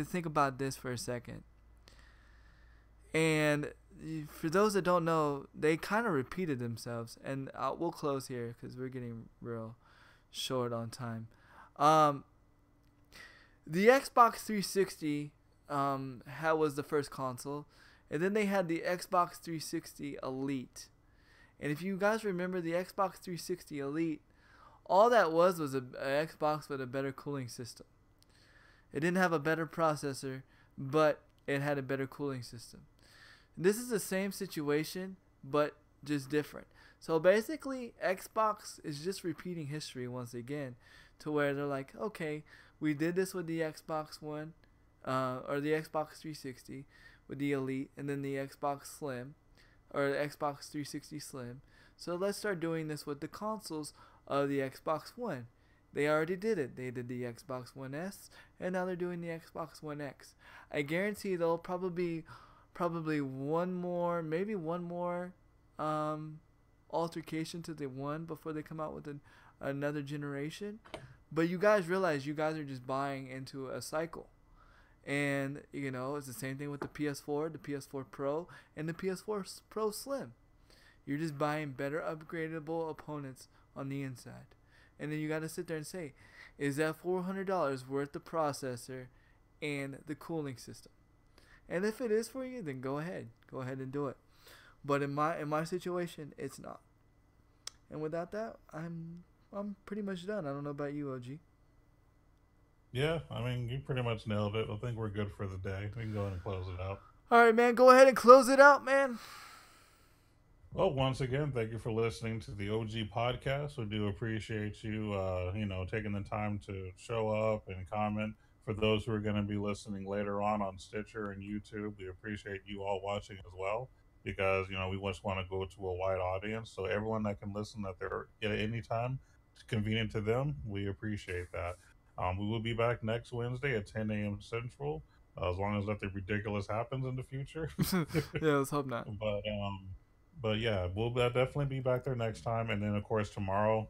think about this for a second. And for those that don't know, they kind of repeated themselves. And we'll close here because we're getting real short on time. The Xbox 360 was the first console, and then they had the Xbox 360 Elite. And if you guys remember the Xbox 360 Elite, all that was an Xbox with a better cooling system. It didn't have a better processor, but it had a better cooling system. This is the same situation, but just different. So basically, Xbox is just repeating history once again, to where they're like, okay, we did this with the Xbox One, or the Xbox 360, with the Elite, and then the Xbox Slim, or the Xbox 360 Slim. So let's start doing this with the consoles of the Xbox One. They already did it. They did the Xbox One S, and now they're doing the Xbox One X. I guarantee they'll probably one more altercation to the one before they come out with another generation. But you guys realize you guys are just buying into a cycle. And, it's the same thing with the PS4, the PS4 Pro, and the PS4 Pro Slim. You're just buying better upgradable opponents on the inside. And then you got to sit there and say, is that $400 worth the processor and the cooling system? And if it is for you, then go ahead and do it. But in my situation, it's not. And without that, I'm pretty much done. I don't know about you, OG. Yeah, I mean, you pretty much nailed it. I think we're good for the day. We can go ahead and close it out. All right, man. Go ahead and close it out, man. Well, once again, thank you for listening to the OG podcast. We do appreciate you, taking the time to show up and comment. For those who are going to be listening later on Stitcher and YouTube, we appreciate you all watching as well, because, we just want to go to a wide audience. So everyone that can listen at any time, it's convenient to them, we appreciate that. We will be back next Wednesday at 10 a.m. Central, as long as nothing ridiculous happens in the future. Yeah, let's hope not. But yeah, we'll definitely be back there next time. And then, of course, tomorrow,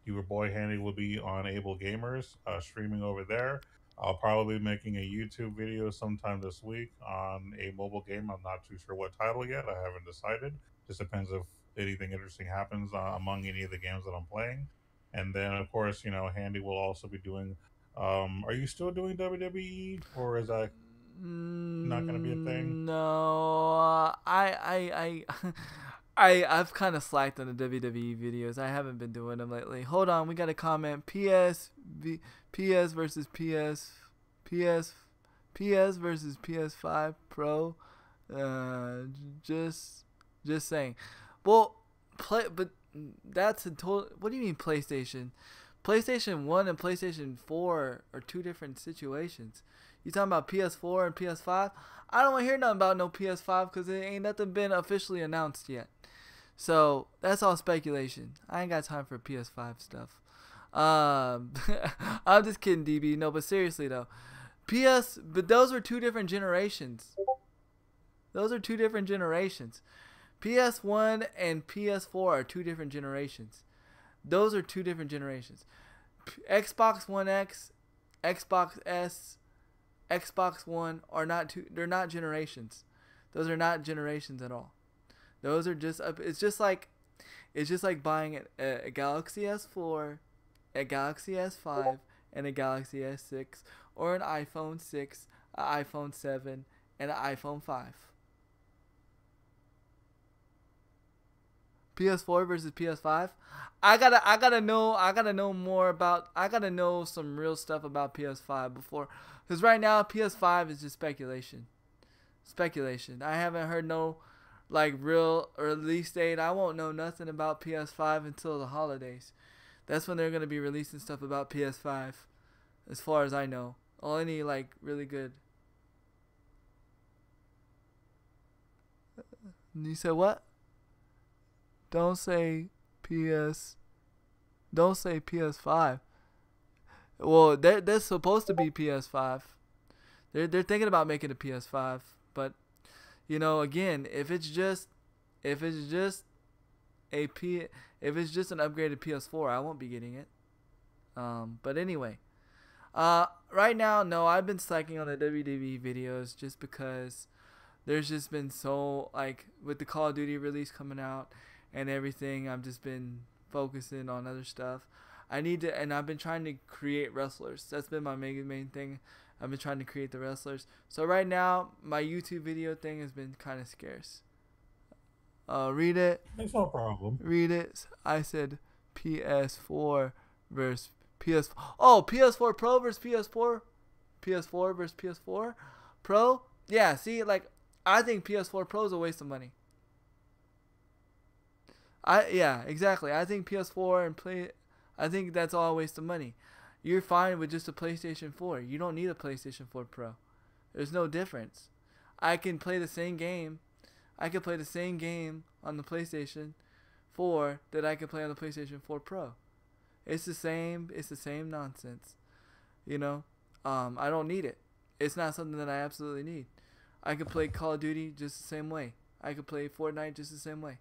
your boy Handy will be on Able Gamers, streaming over there. I'll probably be making a YouTube video sometime this week on a mobile game. I'm not too sure what title yet. I haven't decided. Just depends if anything interesting happens among any of the games that I'm playing. And then, of course, Handy will also be doing... are you still doing WWE? Or is that not going to be a thing? No. I've kind of slacked on the WWE videos. I haven't been doing them lately. Hold on, we got a comment. PS versus PS versus PS5 Pro. Just saying. Well, but that's a total. What do you mean PlayStation? PlayStation 1 and PlayStation 4 are two different situations. You talking about PS4 and PS5? I don't want to hear nothing about no PS5 because it ain't nothing been officially announced yet. So that's all speculation. I ain't got time for PS5 stuff. I'm just kidding, DB. No, but seriously though, but those are two different generations. PS1 and PS4 are two different generations. Those are two different generations. Xbox One X, Xbox S, Xbox One are not they're not generations. Those are not generations at all. Those are just it's just like buying a Galaxy S4, a Galaxy S5, and a Galaxy S6, or an iPhone 6, an iPhone 7, and an iPhone 5. PS4 versus PS5. I gotta know some real stuff about PS5 before, because right now PS5 is just speculation. I haven't heard no real release date. I won't know nothing about PS5 until the holidays. That's when they're gonna be releasing stuff about PS5, as far as I know. Any really good. You said what? Don't say PS5. Well, they're supposed to be PS5. They're thinking about making a PS5, but again, if it's just an upgraded PS4, I won't be getting it. But anyway, Right now, no, I've been slacking on the WWE videos just because there's just been so, like, with the Call of Duty release coming out and everything, I've just been focusing on other stuff. I need to, and I've been trying to create wrestlers. That's been my main thing. I've been trying to create the wrestlers. So right now, my YouTube video thing has been kind of scarce. Read it. It's no problem. Read it. I said PS4 versus PS. Oh, PS4 Pro versus PS4. PS4 versus PS4 Pro. Yeah. See, like, I think PS4 Pro is a waste of money. Yeah, exactly. I think PS4 and play. I think that's all a waste of money. You're fine with just a PlayStation 4. You don't need a PlayStation 4 Pro. There's no difference. I can play the same game. I can play the same game on the PlayStation 4 that I can play on the PlayStation 4 Pro. It's the same. It's the same nonsense. You know, I don't need it. It's not something that I absolutely need. I could play Call of Duty just the same way. I could play Fortnite just the same way.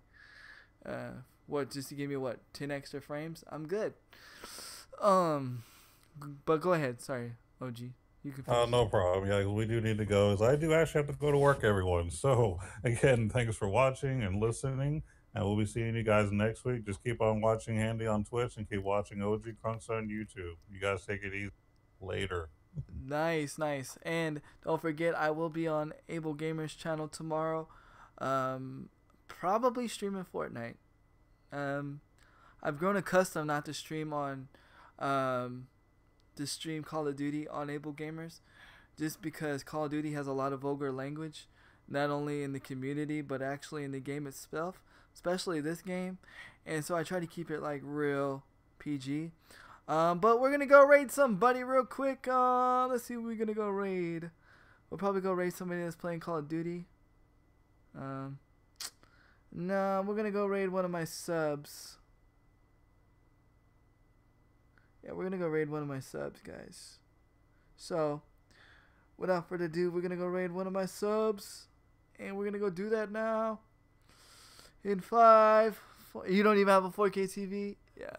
Just to give me 10 extra frames? I'm good. But go ahead. Sorry, OG. You can finish. No problem. Yeah, we do need to go. As I do actually have to go to work, everyone. So again, thanks for watching and listening, and we'll be seeing you guys next week. Just keep on watching Handy on Twitch and keep watching OG Crunks on YouTube. You guys take it easy. Later. Nice. And don't forget, I will be on Able Gamers channel tomorrow. Probably streaming Fortnite. I've grown accustomed not to stream on Call of Duty on Able Gamers, just because Call of Duty has a lot of vulgar language, not only in the community but actually in the game itself, especially this game, and so I try to keep it like real PG. But we're gonna go raid somebody real quick. Let's see who we're gonna go raid. We'll probably go raid somebody that's playing Call of Duty. No, we're gonna go raid one of my subs. Yeah, we're gonna go raid one of my subs, guys. So, without further ado, we're gonna go raid one of my subs, and we're gonna go do that now. In 5, 4, you don't even have a 4K TV? Yeah.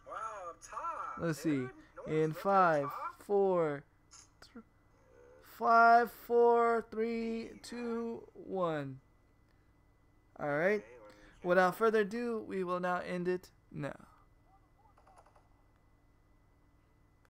Wow, top. Let's see. No In 5, 4, 3, 2, 1. All right. Without further ado, we will now end it now.